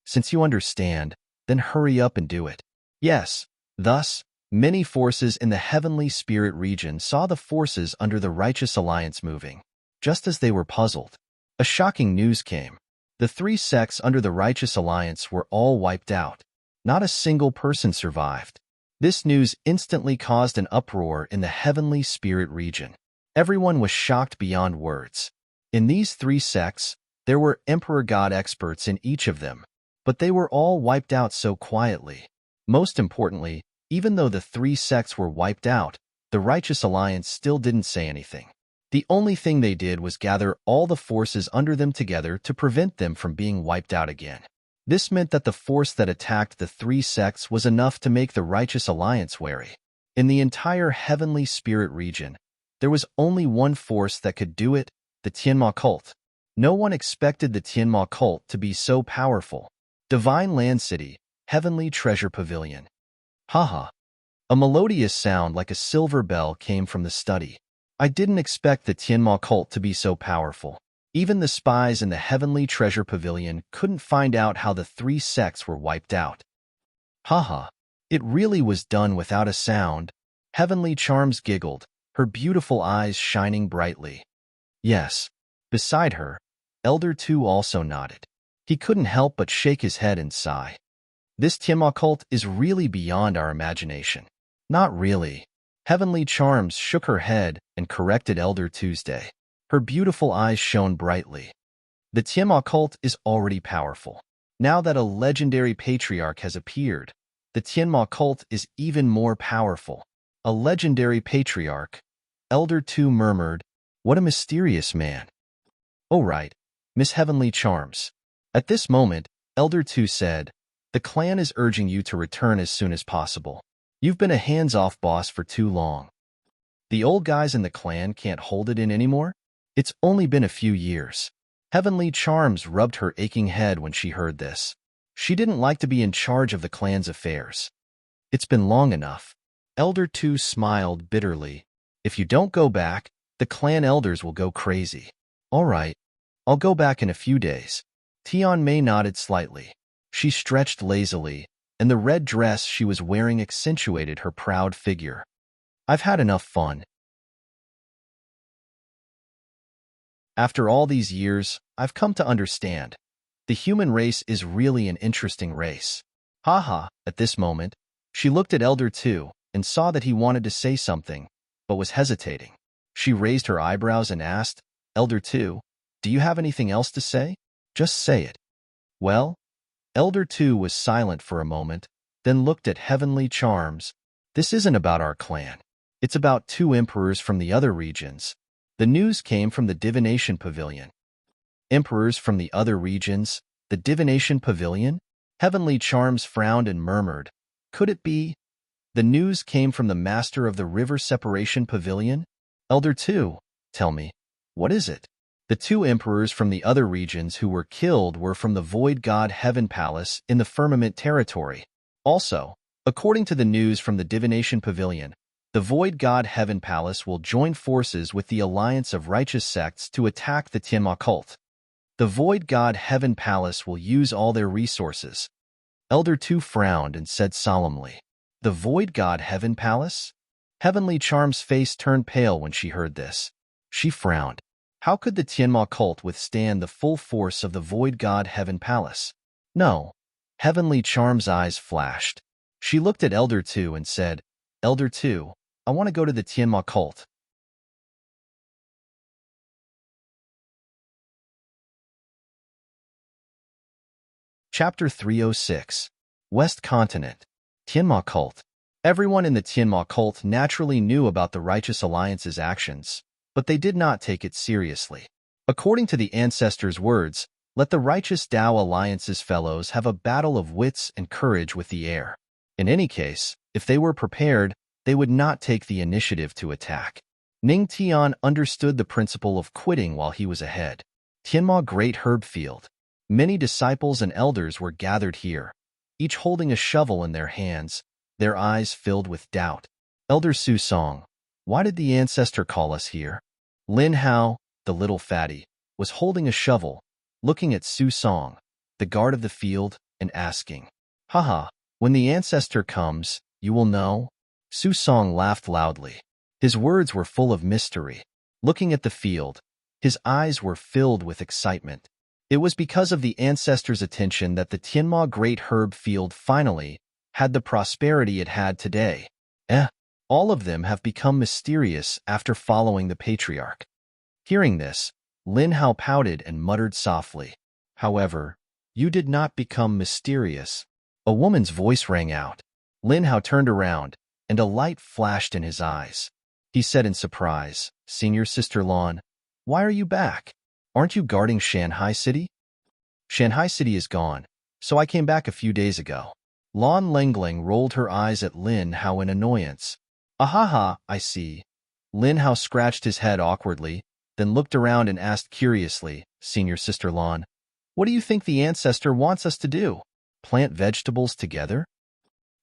Since you understand, then hurry up and do it. Yes. Thus, many forces in the Heavenly Spirit region saw the forces under the Righteous Alliance moving. Just as they were puzzled, a shocking news came. The three sects under the Righteous Alliance were all wiped out. Not a single person survived. This news instantly caused an uproar in the Heavenly Spirit region. Everyone was shocked beyond words. In these 3 sects, there were emperor god experts in each of them, but they were all wiped out so quietly. Most importantly, even though the 3 sects were wiped out, the Righteous Alliance still didn't say anything. The only thing they did was gather all the forces under them together to prevent them from being wiped out again. This meant that the force that attacked the 3 sects was enough to make the Righteous Alliance wary. In the entire Heavenly Spirit region, there was only one force that could do it, the Tianma cult. No one expected the Tianma cult to be so powerful. Divine Land City, Heavenly Treasure Pavilion. Haha. A melodious sound like a silver bell came from the study. I didn't expect the Tianma cult to be so powerful. Even the spies in the Heavenly Treasure Pavilion couldn't find out how the 3 sects were wiped out. Haha. It really was done without a sound. Heavenly Charms giggled, her beautiful eyes shining brightly. Yes. Beside her, Elder 2 also nodded. He couldn't help but shake his head and sigh. This Tianma cult is really beyond our imagination. Not really. Heavenly Charms shook her head and corrected Elder Tuesday. Her beautiful eyes shone brightly. The Tianma cult is already powerful. Now that a legendary patriarch has appeared, the Tianma cult is even more powerful. A legendary patriarch, Elder 2 murmured. What a mysterious man. Oh right, Miss Heavenly Charms. At this moment, Elder 2 said, the clan is urging you to return as soon as possible. You've been a hands-off boss for too long. The old guys in the clan can't hold it in anymore? It's only been a few years. Heavenly Charms rubbed her aching head when she heard this. She didn't like to be in charge of the clan's affairs. It's been long enough. Elder 2 smiled bitterly. If you don't go back, the clan elders will go crazy. All right, I'll go back in a few days. Tian Mei nodded slightly. She stretched lazily, and the red dress she was wearing accentuated her proud figure. I've had enough fun. After all these years, I've come to understand. The human race is really an interesting race. Haha, at this moment, she looked at Elder 2 and saw that he wanted to say something, but was hesitating. She raised her eyebrows and asked, Elder 2, do you have anything else to say? Just say it. Well, Elder 2 was silent for a moment, then looked at Heavenly Charms. This isn't about our clan. It's about 2 emperors from the other regions. The news came from the Divination Pavilion. Emperors from the other regions? The Divination Pavilion? Heavenly Charms frowned and murmured, could it be? The news came from the Master of the River Separation Pavilion? Elder 2, tell me, what is it? The 2 emperors from the other regions who were killed were from the Void God Heaven Palace in the Firmament Territory. Also, according to the news from the Divination Pavilion, the Void God Heaven Palace will join forces with the Alliance of Righteous Sects to attack the Tianma cult. The Void God Heaven Palace will use all their resources. Elder 2 frowned and said solemnly, the Void God Heaven Palace? Heavenly Charm's face turned pale when she heard this. She frowned. How could the Tianma cult withstand the full force of the Void God Heaven Palace? No. Heavenly Charm's eyes flashed. She looked at Elder 2 and said, Elder 2, I want to go to the Tianma cult. Chapter 306. West Continent. Tianma cult. Everyone in the Tianma cult naturally knew about the Righteous Alliance's actions, but they did not take it seriously. According to the ancestors' words, let the Righteous Tao Alliance's fellows have a battle of wits and courage with the air. In any case, if they were prepared, they would not take the initiative to attack. Ning Tian understood the principle of quitting while he was ahead. Tianma Great Herb Field. Many disciples and elders were gathered here, each holding a shovel in their hands, their eyes filled with doubt. Elder Su Song, why did the ancestor call us here? Lin Hao, the little fatty, was holding a shovel, looking at Su Song, the guard of the field, and asking, haha, when the ancestor comes, you will know? Su Song laughed loudly. His words were full of mystery. Looking at the field, his eyes were filled with excitement. It was because of the ancestors' attention that the Tianma Great Herb Field finally had the prosperity it had today. All of them have become mysterious after following the patriarch. Hearing this, Lin Hao pouted and muttered softly. However, you did not become mysterious. A woman's voice rang out. Lin Hao turned around, and a light flashed in his eyes. He said in surprise, Senior Sister Lan, why are you back? Aren't you guarding Shanghai City? Shanghai City is gone, so I came back a few days ago. Lan Lengling rolled her eyes at Lin Hao in annoyance. Ahaha, I see. Lin Hao scratched his head awkwardly, then looked around and asked curiously, Senior Sister Lan, what do you think the ancestor wants us to do? Plant vegetables together?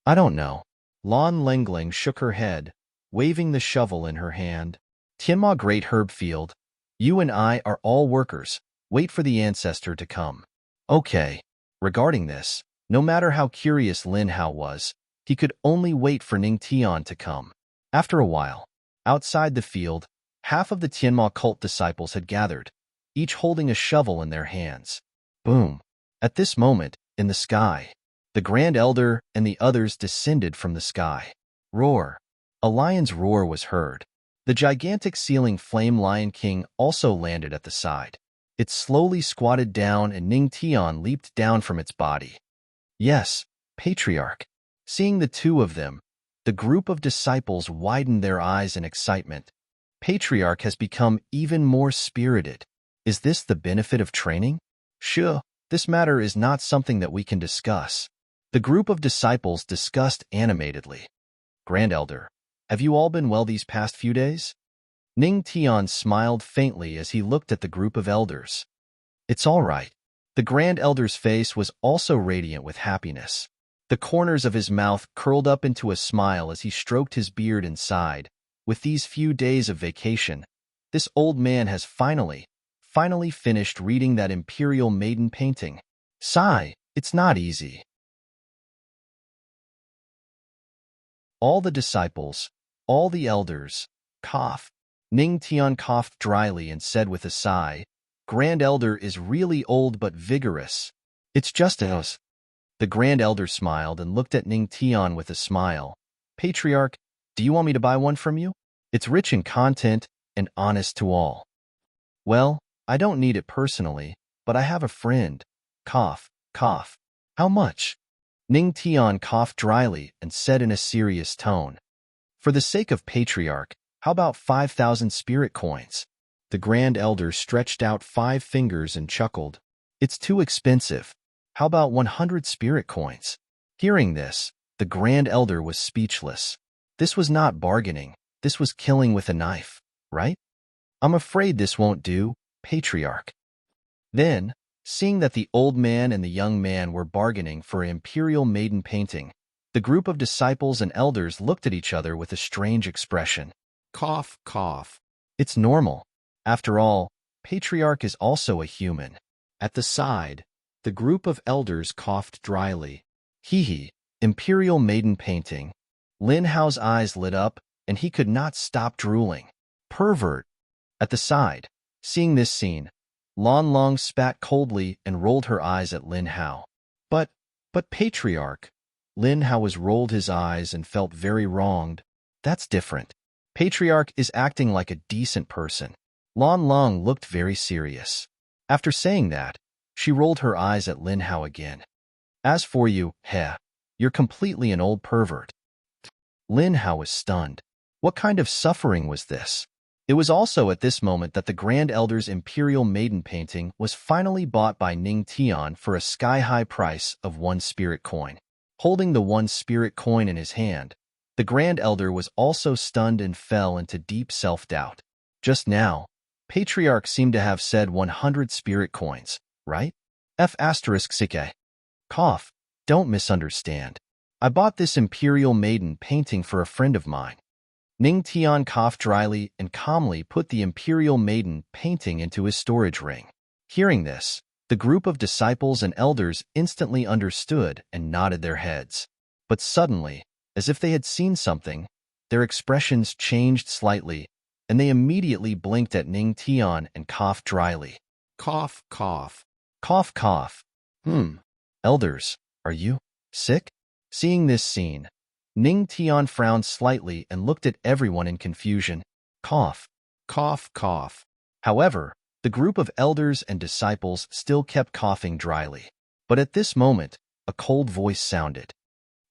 I don't know. Lan Lengling shook her head, waving the shovel in her hand. Tianma Great Herb Field, you and I are all workers. Wait for the ancestor to come. Okay. Regarding this, no matter how curious Lin Hao was, he could only wait for Ning Tian to come. After a while, outside the field, half of the Tianma cult disciples had gathered, each holding a shovel in their hands. Boom! At this moment, in the sky, the Grand Elder and the others descended from the sky. Roar! A lion's roar was heard. The gigantic ceiling flame Lion King also landed at the side. It slowly squatted down and Ning Tian leaped down from its body. Yes, Patriarch. Seeing the two of them, the group of disciples widened their eyes in excitement. Patriarch has become even more spirited. Is this the benefit of training? Sure, this matter is not something that we can discuss. The group of disciples discussed animatedly. Grand Elder, have you all been well these past few days? Ning Tian smiled faintly as he looked at the group of elders. It's all right. The Grand Elder's face was also radiant with happiness. The corners of his mouth curled up into a smile as he stroked his beard and sighed. With these few days of vacation, this old man has finally finished reading that Imperial Maiden painting. Sigh, it's not easy. All the disciples, all the elders, cough. Ning Tian coughed dryly and said with a sigh, Grand Elder is really old but vigorous. It's just us. The Grand Elder smiled and looked at Ning Tian with a smile. Patriarch, do you want me to buy one from you? It's rich in content and honest to all. Well, I don't need it personally, but I have a friend. Cough, cough. How much? Ning Tian coughed dryly and said in a serious tone. For the sake of Patriarch, how about 5,000 spirit coins? The Grand Elder stretched out 5 fingers and chuckled. It's too expensive. How about 100 spirit coins? Hearing this, the Grand Elder was speechless. This was not bargaining. This was killing with a knife, right? I'm afraid this won't do, Patriarch. Then, seeing that the old man and the young man were bargaining for an Imperial Maiden painting, the group of disciples and elders looked at each other with a strange expression. Cough, cough. It's normal. After all, Patriarch is also a human. At the side, the group of elders coughed dryly. Hee, Imperial Maiden painting. Lin Hao's eyes lit up, and he could not stop drooling. Pervert. At the side, seeing this scene, Lan Long spat coldly and rolled her eyes at Lin Hao. But Patriarch. Lin Hao was rolled his eyes and felt very wronged. That's different. Patriarch is acting like a decent person. Lan Long looked very serious. After saying that, she rolled her eyes at Lin Hao again. As for you, you're completely an old pervert. Lin Hao was stunned. What kind of suffering was this? It was also at this moment that the Grand Elder's Imperial Maiden painting was finally bought by Ning Tian for a sky-high price of 1 spirit coin. Holding the 1 spirit coin in his hand, the Grand Elder was also stunned and fell into deep self-doubt. Just now, Patriarch seemed to have said 100 spirit coins, right? F***ck. Cough, don't misunderstand. I bought this Imperial Maiden painting for a friend of mine. Ning Tian coughed dryly and calmly put the Imperial Maiden painting into his storage ring. Hearing this, the group of disciples and elders instantly understood and nodded their heads. But suddenly, as if they had seen something, their expressions changed slightly, and they immediately blinked at Ning Tian and coughed dryly. Cough, cough. Cough, cough. Elders, are you sick? Seeing this scene, Ning Tian frowned slightly and looked at everyone in confusion. Cough, cough, cough. However, the group of elders and disciples still kept coughing dryly. But at this moment, a cold voice sounded.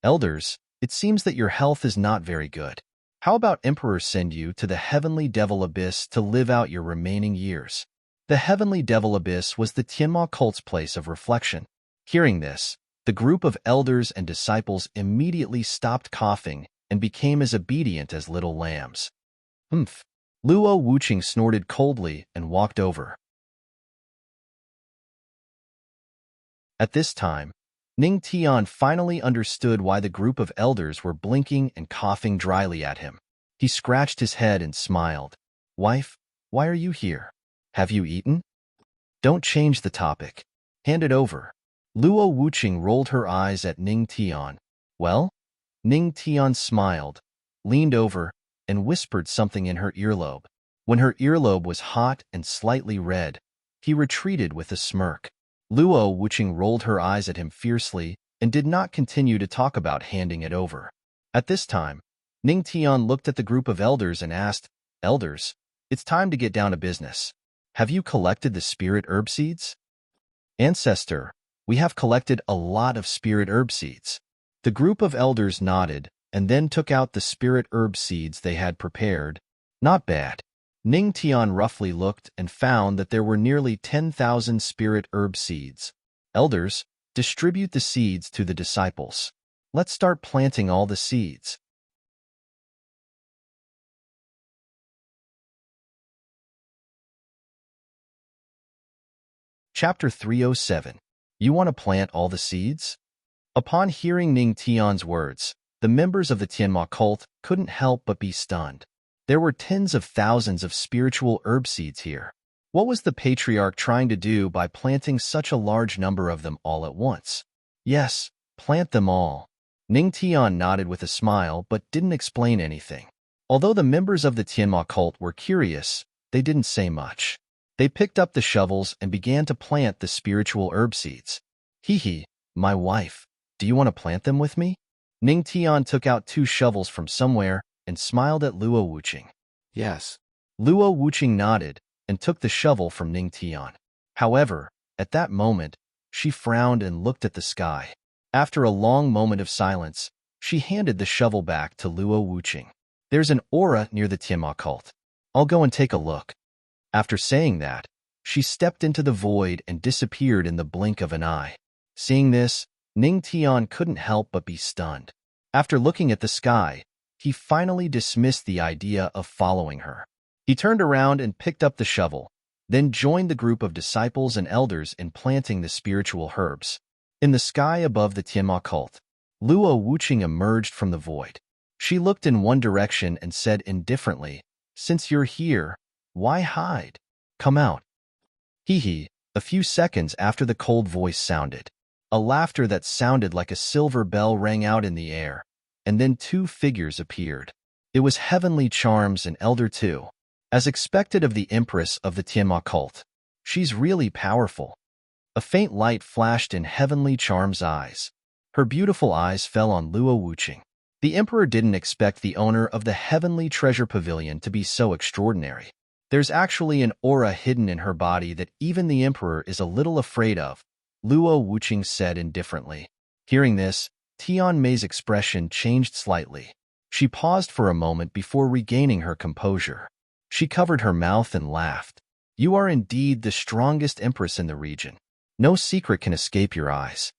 Elders, it seems that your health is not very good. How about Emperor send you to the heavenly devil abyss to live out your remaining years? The heavenly devil abyss was the Tianma cult's place of reflection. Hearing this, the group of elders and disciples immediately stopped coughing and became as obedient as little lambs. Humph. Luo Wuqing snorted coldly and walked over. At this time, Ning Tian finally understood why the group of elders were blinking and coughing dryly at him. He scratched his head and smiled. Wife, why are you here? Have you eaten? Don't change the topic. Hand it over. Luo Wuqing rolled her eyes at Ning Tian. Well? Ning Tian smiled, leaned over, and whispered something in her earlobe. When her earlobe was hot and slightly red, he retreated with a smirk. Luo Wuqing rolled her eyes at him fiercely and did not continue to talk about handing it over. At this time, Ning Tian looked at the group of elders and asked, Elders, it's time to get down to business. Have you collected the spirit herb seeds? Ancestor, we have collected a lot of spirit herb seeds. The group of elders nodded and then took out the spirit herb seeds they had prepared. Not bad. Ning Tian roughly looked and found that there were nearly 10,000 spirit herb seeds. Elders, distribute the seeds to the disciples. Let's start planting all the seeds. Chapter 307. You want to plant all the seeds? Upon hearing Ning Tian's words, the members of the Tianma cult couldn't help but be stunned. There were tens of thousands of spiritual herb seeds here. What was the patriarch trying to do by planting such a large number of them all at once? Yes, plant them all. Ning Tian nodded with a smile but didn't explain anything. Although the members of the Tianma cult were curious, they didn't say much. They picked up the shovels and began to plant the spiritual herb seeds. Hee, my wife, do you want to plant them with me? Ning Tian took out 2 shovels from somewhere and smiled at Luo Wuqing. Yes. Luo Wuqing nodded and took the shovel from Ning Tian. However, at that moment, she frowned and looked at the sky. After a long moment of silence, she handed the shovel back to Luo Wuqing. There's an aura near the Tianma cult. I'll go and take a look. After saying that, she stepped into the void and disappeared in the blink of an eye. Seeing this, Ning Tian couldn't help but be stunned. After looking at the sky, he finally dismissed the idea of following her. He turned around and picked up the shovel, then joined the group of disciples and elders in planting the spiritual herbs. In the sky above the Tianma cult, Luo Wuqing emerged from the void. She looked in one direction and said indifferently, Since you're here, why hide? Come out. Hee. A few seconds after the cold voice sounded, a laughter that sounded like a silver bell rang out in the air, and then 2 figures appeared. It was Heavenly Charms and Elder 2. As expected of the Empress of the Tianma cult, she's really powerful. A faint light flashed in Heavenly Charm's eyes. Her beautiful eyes fell on Luo Wuqing. The Emperor didn't expect the owner of the Heavenly Treasure Pavilion to be so extraordinary. There's actually an aura hidden in her body that even the Emperor is a little afraid of, Luo Wuqing said indifferently. Hearing this, Tian Mei's expression changed slightly. She paused for a moment before regaining her composure. She covered her mouth and laughed. You are indeed the strongest empress in the region. No secret can escape your eyes.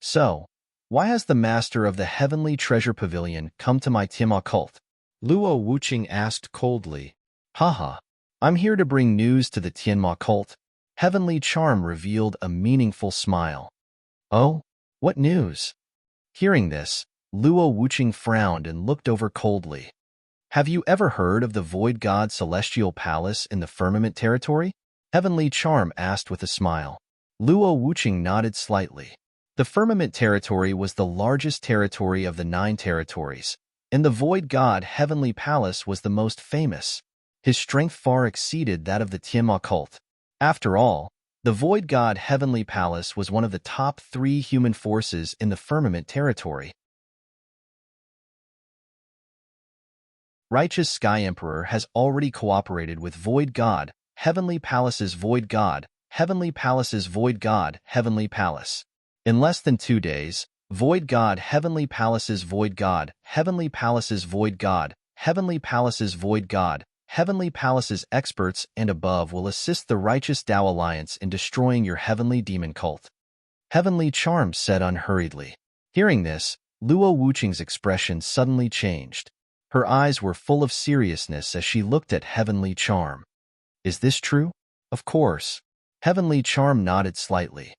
So, why has the master of the Heavenly Treasure Pavilion come to my Tianma cult? Luo Wuqing asked coldly. Haha, I'm here to bring news to the Tianma cult. Heavenly Charm revealed a meaningful smile. Oh, what news? Hearing this, Luo Wuqing frowned and looked over coldly. Have you ever heard of the Void God Celestial Palace in the Firmament Territory? Heavenly Charm asked with a smile. Luo Wuqing nodded slightly. The Firmament Territory was the largest territory of the 9 territories, and the Void God Heavenly Palace was the most famous. His strength far exceeded that of the Tianma cult. After all, the Void God Heavenly Palace was one of the top 3 human forces in the Firmament Territory. Righteous Sky Emperor has already cooperated with Void God, Heavenly Palace's Void God, Heavenly Palace's Void God, Heavenly Palace. In less than 2 days, Void God, Heavenly Palace's Void God, Heavenly Palace's Void God, Heavenly Palace's Void God, Heavenly Palace's experts and above will assist the Righteous Tao Alliance in destroying your heavenly demon cult. Heavenly Charm said unhurriedly. Hearing this, Luo Wuqing's expression suddenly changed. Her eyes were full of seriousness as she looked at Heavenly Charm. Is this true? Of course. Heavenly Charm nodded slightly.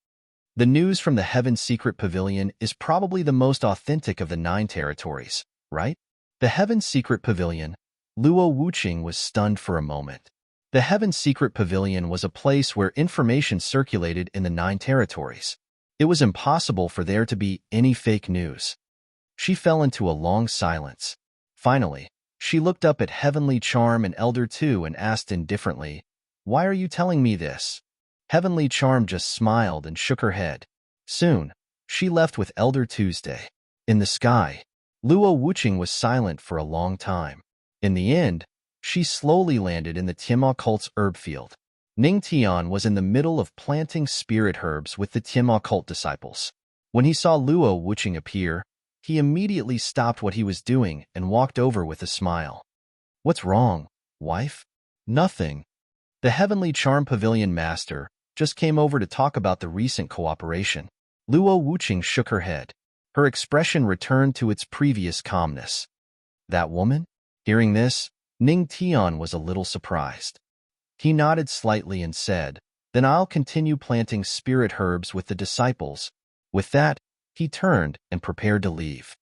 The news from the Heaven Secret Pavilion is probably the most authentic of the 9 territories, right? The Heaven Secret Pavilion. Luo Wuqing was stunned for a moment. The Heaven Secret Pavilion was a place where information circulated in the 9 territories. It was impossible for there to be any fake news. She fell into a long silence. Finally, she looked up at Heavenly Charm and Elder Tu and asked indifferently, "Why are you telling me this?" Heavenly Charm just smiled and shook her head. Soon, she left with Elder Tuesday. In the sky, Luo Wuqing was silent for a long time. In the end, she slowly landed in the Tianma cult's herb field. Ning Tian was in the middle of planting spirit herbs with the Tianma cult disciples. When he saw Luo Wuqing appear, he immediately stopped what he was doing and walked over with a smile. "What's wrong, wife?" "Nothing. The Heavenly Charm Pavilion Master just came over to talk about the recent cooperation." Luo Wuqing shook her head. Her expression returned to its previous calmness. "That woman?" Hearing this, Ning Tian was a little surprised. He nodded slightly and said, "Then I'll continue planting spirit herbs with the disciples." With that, he turned and prepared to leave.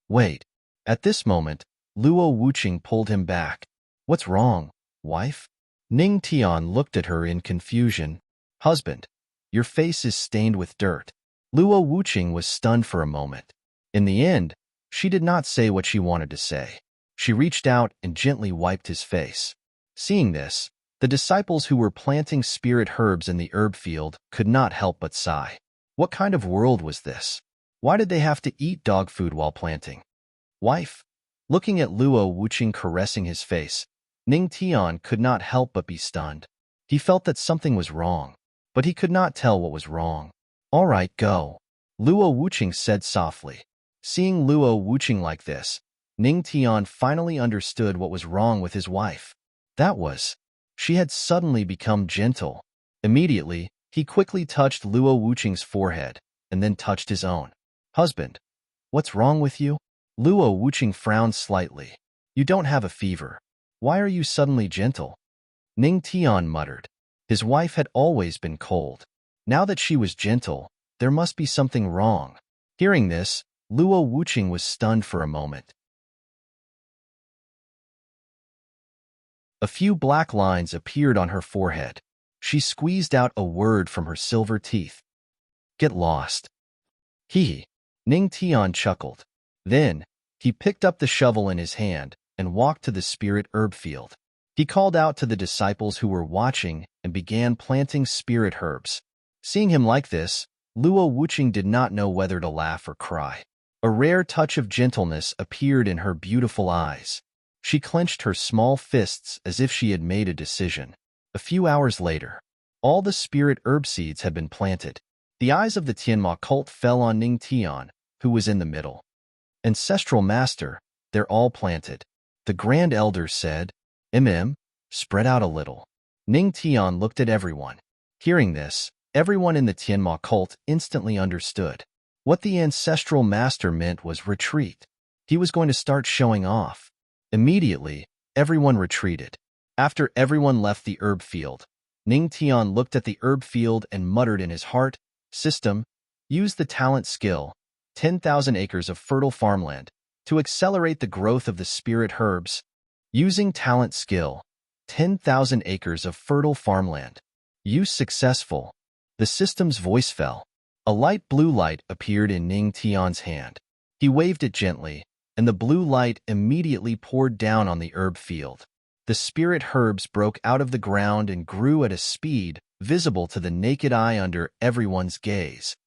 "Wait." At this moment, Luo Wuqing pulled him back. "What's wrong, wife?" Ning Tian looked at her in confusion. "Husband, your face is stained with dirt." Luo Wuqing was stunned for a moment. In the end, she did not say what she wanted to say. She reached out and gently wiped his face. Seeing this, the disciples who were planting spirit herbs in the herb field could not help but sigh. What kind of world was this? Why did they have to eat dog food while planting? "Wife." Looking at Luo Wuqing caressing his face, Ning Tian could not help but be stunned. He felt that something was wrong, but he could not tell what was wrong. "All right, go," Luo Wuqing said softly. Seeing Luo Wuqing like this, Ning Tian finally understood what was wrong with his wife. That was, she had suddenly become gentle. Immediately, he quickly touched Luo Wuqing's forehead, and then touched his own. "Husband, what's wrong with you?" Luo Wuqing frowned slightly. "You don't have a fever. Why are you suddenly gentle?" Ning Tian muttered. His wife had always been cold. Now that she was gentle, there must be something wrong. Hearing this, Luo Wuqing was stunned for a moment. A few black lines appeared on her forehead. She squeezed out a word from her silver teeth. "Get lost." Hee. Ning Tian chuckled. Then, he picked up the shovel in his hand and walked to the spirit herb field. He called out to the disciples who were watching and began planting spirit herbs. Seeing him like this, Luo Wuqing did not know whether to laugh or cry. A rare touch of gentleness appeared in her beautiful eyes. She clenched her small fists as if she had made a decision. A few hours later, all the spirit herb seeds had been planted. The eyes of the Tianma cult fell on Ning Tian, who was in the middle. "Ancestral Master, they're all planted." The Grand Elder said, Spread out a little." Ning Tian looked at everyone. Hearing this, everyone in the Tianma cult instantly understood. What the Ancestral Master meant was retreat. He was going to start showing off. Immediately, everyone retreated. After everyone left the herb field, Ning Tian looked at the herb field and muttered in his heart, "System, use the talent skill, 10,000 acres of fertile farmland, to accelerate the growth of the spirit herbs." Using talent skill, 10,000 acres of fertile farmland. Use successful. The system's voice fell. A light blue light appeared in Ning Tian's hand. He waved it gently, and the blue light immediately poured down on the herb field. The spirit herbs broke out of the ground and grew at a speed visible to the naked eye under everyone's gaze.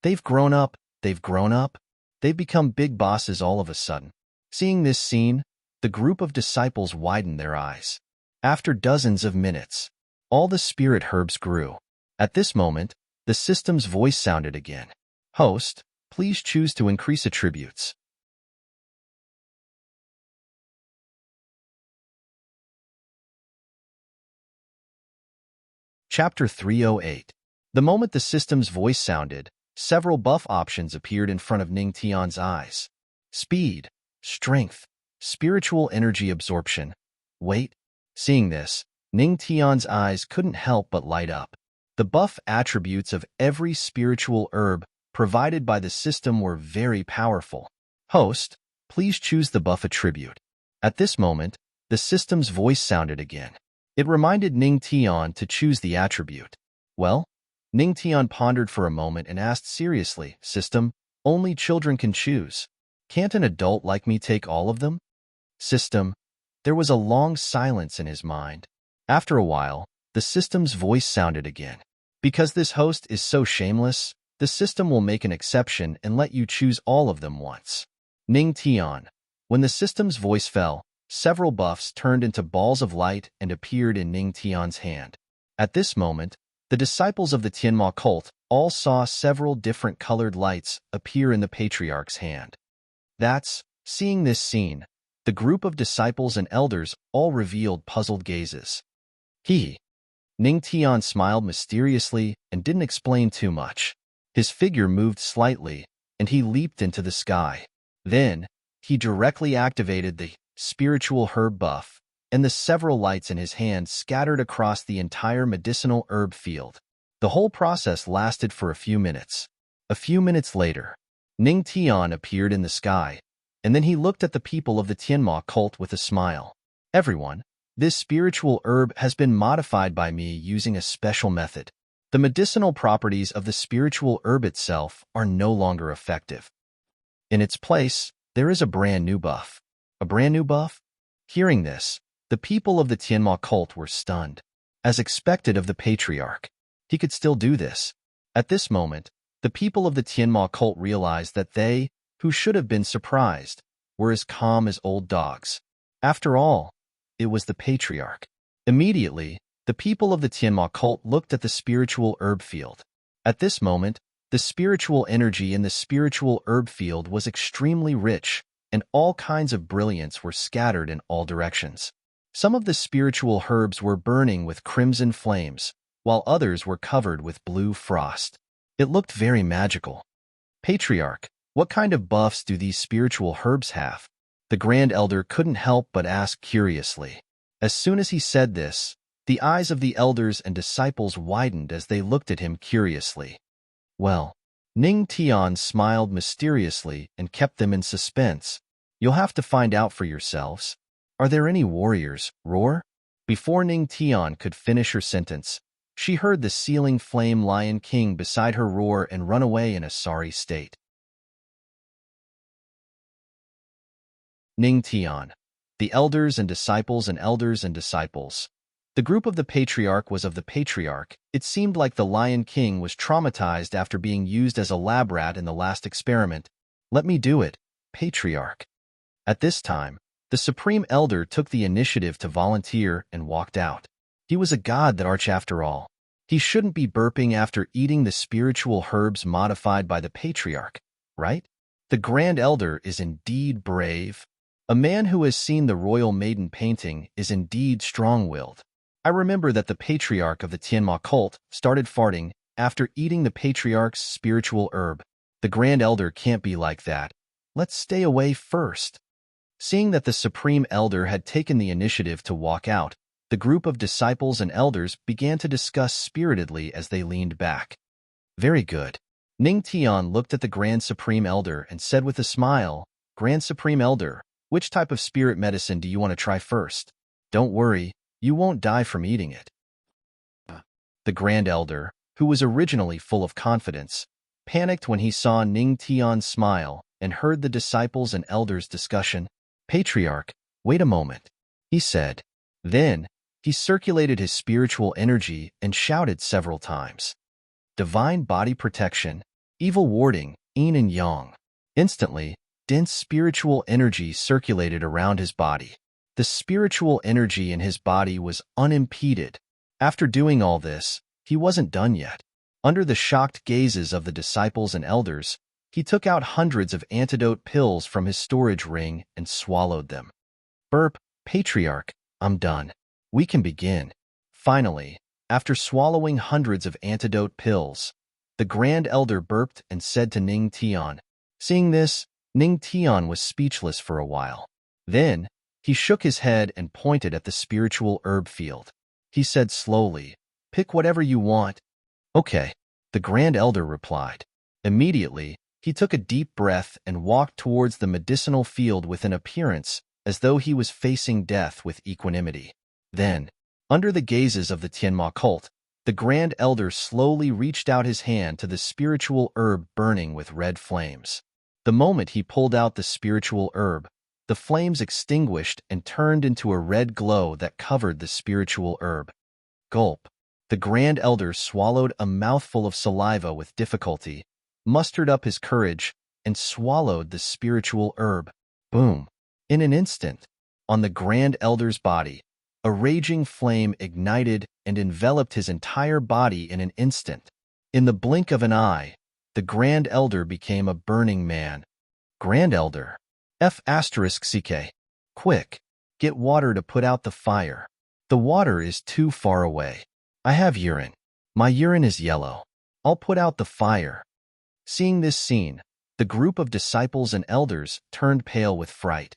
They've grown up, they've grown up. They've become big bosses all of a sudden. Seeing this scene, the group of disciples widened their eyes. After dozens of minutes, all the spirit herbs grew. At this moment, the system's voice sounded again. Host, please choose to increase attributes. Chapter 308. The moment the system's voice sounded, several buff options appeared in front of Ning Tian's eyes. Speed, strength, spiritual energy absorption. Wait. Seeing this, Ning Tian's eyes couldn't help but light up. The buff attributes of every spiritual herb provided by the system were very powerful. Host, please choose the buff attribute. At this moment, the system's voice sounded again. It reminded Ning Tian to choose the attribute. Well, Ning Tian pondered for a moment and asked seriously, System, only children can choose. Can't an adult like me take all of them? System, there was a long silence in his mind. After a while, the system's voice sounded again. Because this host is so shameless, the system will make an exception and let you choose all of them once. Ning Tian. When the system's voice fell, several buffs turned into balls of light and appeared in Ning Tian's hand. At this moment, the disciples of the Tianma cult all saw several different colored lights appear in the patriarch's hand. Seeing this scene, the group of disciples and elders all revealed puzzled gazes. Ning Tian smiled mysteriously and didn't explain too much. His figure moved slightly, and he leaped into the sky. Then, he directly activated the spiritual herb buff, and the several lights in his hand scattered across the entire medicinal herb field. The whole process lasted for a few minutes. A few minutes later, Ning Tian appeared in the sky, and then he looked at the people of the Tianma cult with a smile. Everyone, this spiritual herb has been modified by me using a special method. The medicinal properties of the spiritual herb itself are no longer effective. In its place, there is a brand new buff. A brand new buff? Hearing this, the people of the Tianma cult were stunned. As expected of the patriarch, he could still do this. At this moment, the people of the Tianma cult realized that they, who should have been surprised, were as calm as old dogs. After all, it was the patriarch. Immediately, the people of the Tianma cult looked at the spiritual herb field. At this moment, the spiritual energy in the spiritual herb field was extremely rich, and all kinds of brilliance were scattered in all directions. Some of the spiritual herbs were burning with crimson flames, while others were covered with blue frost. It looked very magical. Patriarch, what kind of buffs do these spiritual herbs have? The Grand Elder couldn't help but ask curiously. As soon as he said this, the eyes of the elders and disciples widened as they looked at him curiously. Well, Ning Tian smiled mysteriously and kept them in suspense. You'll have to find out for yourselves. Are there any warriors? Roar? Before Ning Tian could finish her sentence, she heard the ceiling flame Lion King beside her roar and run away in a sorry state. Ning Tian. The elders and disciples and elders and disciples. The group of the patriarch was of the patriarch. It seemed like the Lion King was traumatized after being used as a lab rat in the last experiment. Let me do it, patriarch. At this time, the Supreme Elder took the initiative to volunteer and walked out. He was a god that arch after all. He shouldn't be burping after eating the spiritual herbs modified by the patriarch, right? The Grand Elder is indeed brave. A man who has seen the Royal Maiden painting is indeed strong-willed. I remember that the patriarch of the Tianma cult started farting after eating the patriarch's spiritual herb. The Grand Elder can't be like that. Let's stay away first. Seeing that the Supreme Elder had taken the initiative to walk out, the group of disciples and elders began to discuss spiritedly as they leaned back. Very good. Ning Tian looked at the Grand Supreme Elder and said with a smile, Grand Supreme Elder, which type of spirit medicine do you want to try first? Don't worry, you won't die from eating it. The Grand Elder, who was originally full of confidence, panicked when he saw Ning Tian smile and heard the disciples and elders' discussion. Patriarch, wait a moment, he said. Then, he circulated his spiritual energy and shouted several times. Divine body protection, evil warding, yin and yang. Instantly, dense spiritual energy circulated around his body. The spiritual energy in his body was unimpeded. After doing all this, he wasn't done yet. Under the shocked gazes of the disciples and elders, he took out hundreds of antidote pills from his storage ring and swallowed them. Burp, Patriarch, I'm done. We can begin. Finally, after swallowing hundreds of antidote pills, the Grand Elder burped and said to Ning Tian. Seeing this, Ning Tian was speechless for a while. Then, he shook his head and pointed at the spiritual herb field. He said slowly, "Pick whatever you want." "Okay," the Grand Elder replied. Immediately, he took a deep breath and walked towards the medicinal field with an appearance as though he was facing death with equanimity. Then, under the gazes of the Tianma cult, the Grand Elder slowly reached out his hand to the spiritual herb burning with red flames. The moment he pulled out the spiritual herb, the flames extinguished and turned into a red glow that covered the spiritual herb. Gulp. The Grand Elder swallowed a mouthful of saliva with difficulty, mustered up his courage, and swallowed the spiritual herb. Boom. In an instant, on the Grand Elder's body, a raging flame ignited and enveloped his entire body in an instant. In the blink of an eye, the Grand Elder became a burning man. Grand Elder. F***CK. Quick, get water to put out the fire. The water is too far away. I have urine. My urine is yellow. I'll put out the fire. Seeing this scene, the group of disciples and elders turned pale with fright.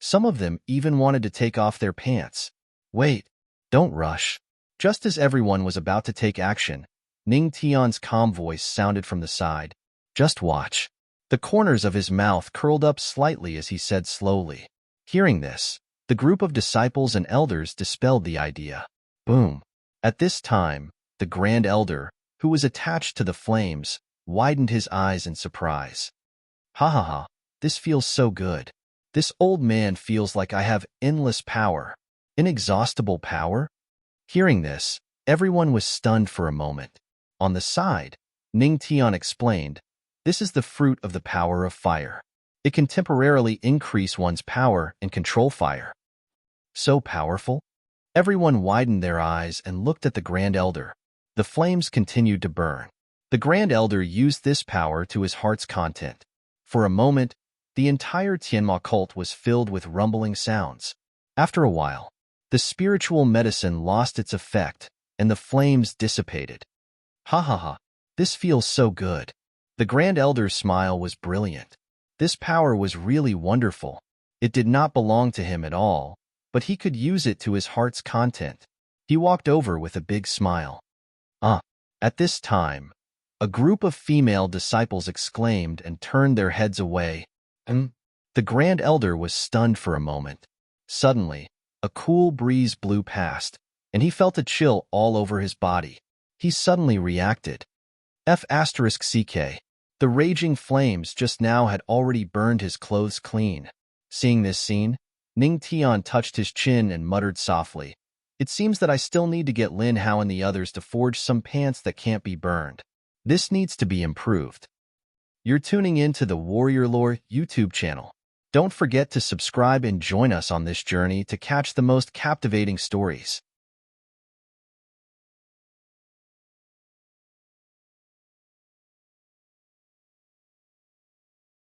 Some of them even wanted to take off their pants. Wait, don't rush. Just as everyone was about to take action, Ning Tian's calm voice sounded from the side. Just watch. The corners of his mouth curled up slightly as he said slowly. Hearing this, the group of disciples and elders dispelled the idea. Boom. At this time, the Grand Elder, who was attached to the flames, widened his eyes in surprise. Ha ha ha, this feels so good. This old man feels like I have endless power. Inexhaustible power? Hearing this, everyone was stunned for a moment. On the side, Ning Tian explained, this is the fruit of the power of fire. It can temporarily increase one's power and control fire. So powerful? Everyone widened their eyes and looked at the Grand Elder. The flames continued to burn. The Grand Elder used this power to his heart's content. For a moment, the entire Tianma cult was filled with rumbling sounds. After a while, the spiritual medicine lost its effect, and the flames dissipated. Ha ha ha, this feels so good. The Grand Elder's smile was brilliant. This power was really wonderful. It did not belong to him at all, but he could use it to his heart's content. He walked over with a big smile. At this time, a group of female disciples exclaimed and turned their heads away. The Grand Elder was stunned for a moment. Suddenly, a cool breeze blew past, and he felt a chill all over his body. He suddenly reacted. F***CK. The raging flames just now had already burned his clothes clean. Seeing this scene, Ning Tian touched his chin and muttered softly, "It seems that I still need to get Lin Hao and the others to forge some pants that can't be burned. This needs to be improved." You're tuning in to the Warrior Lore YouTube channel. Don't forget to subscribe and join us on this journey to catch the most captivating stories.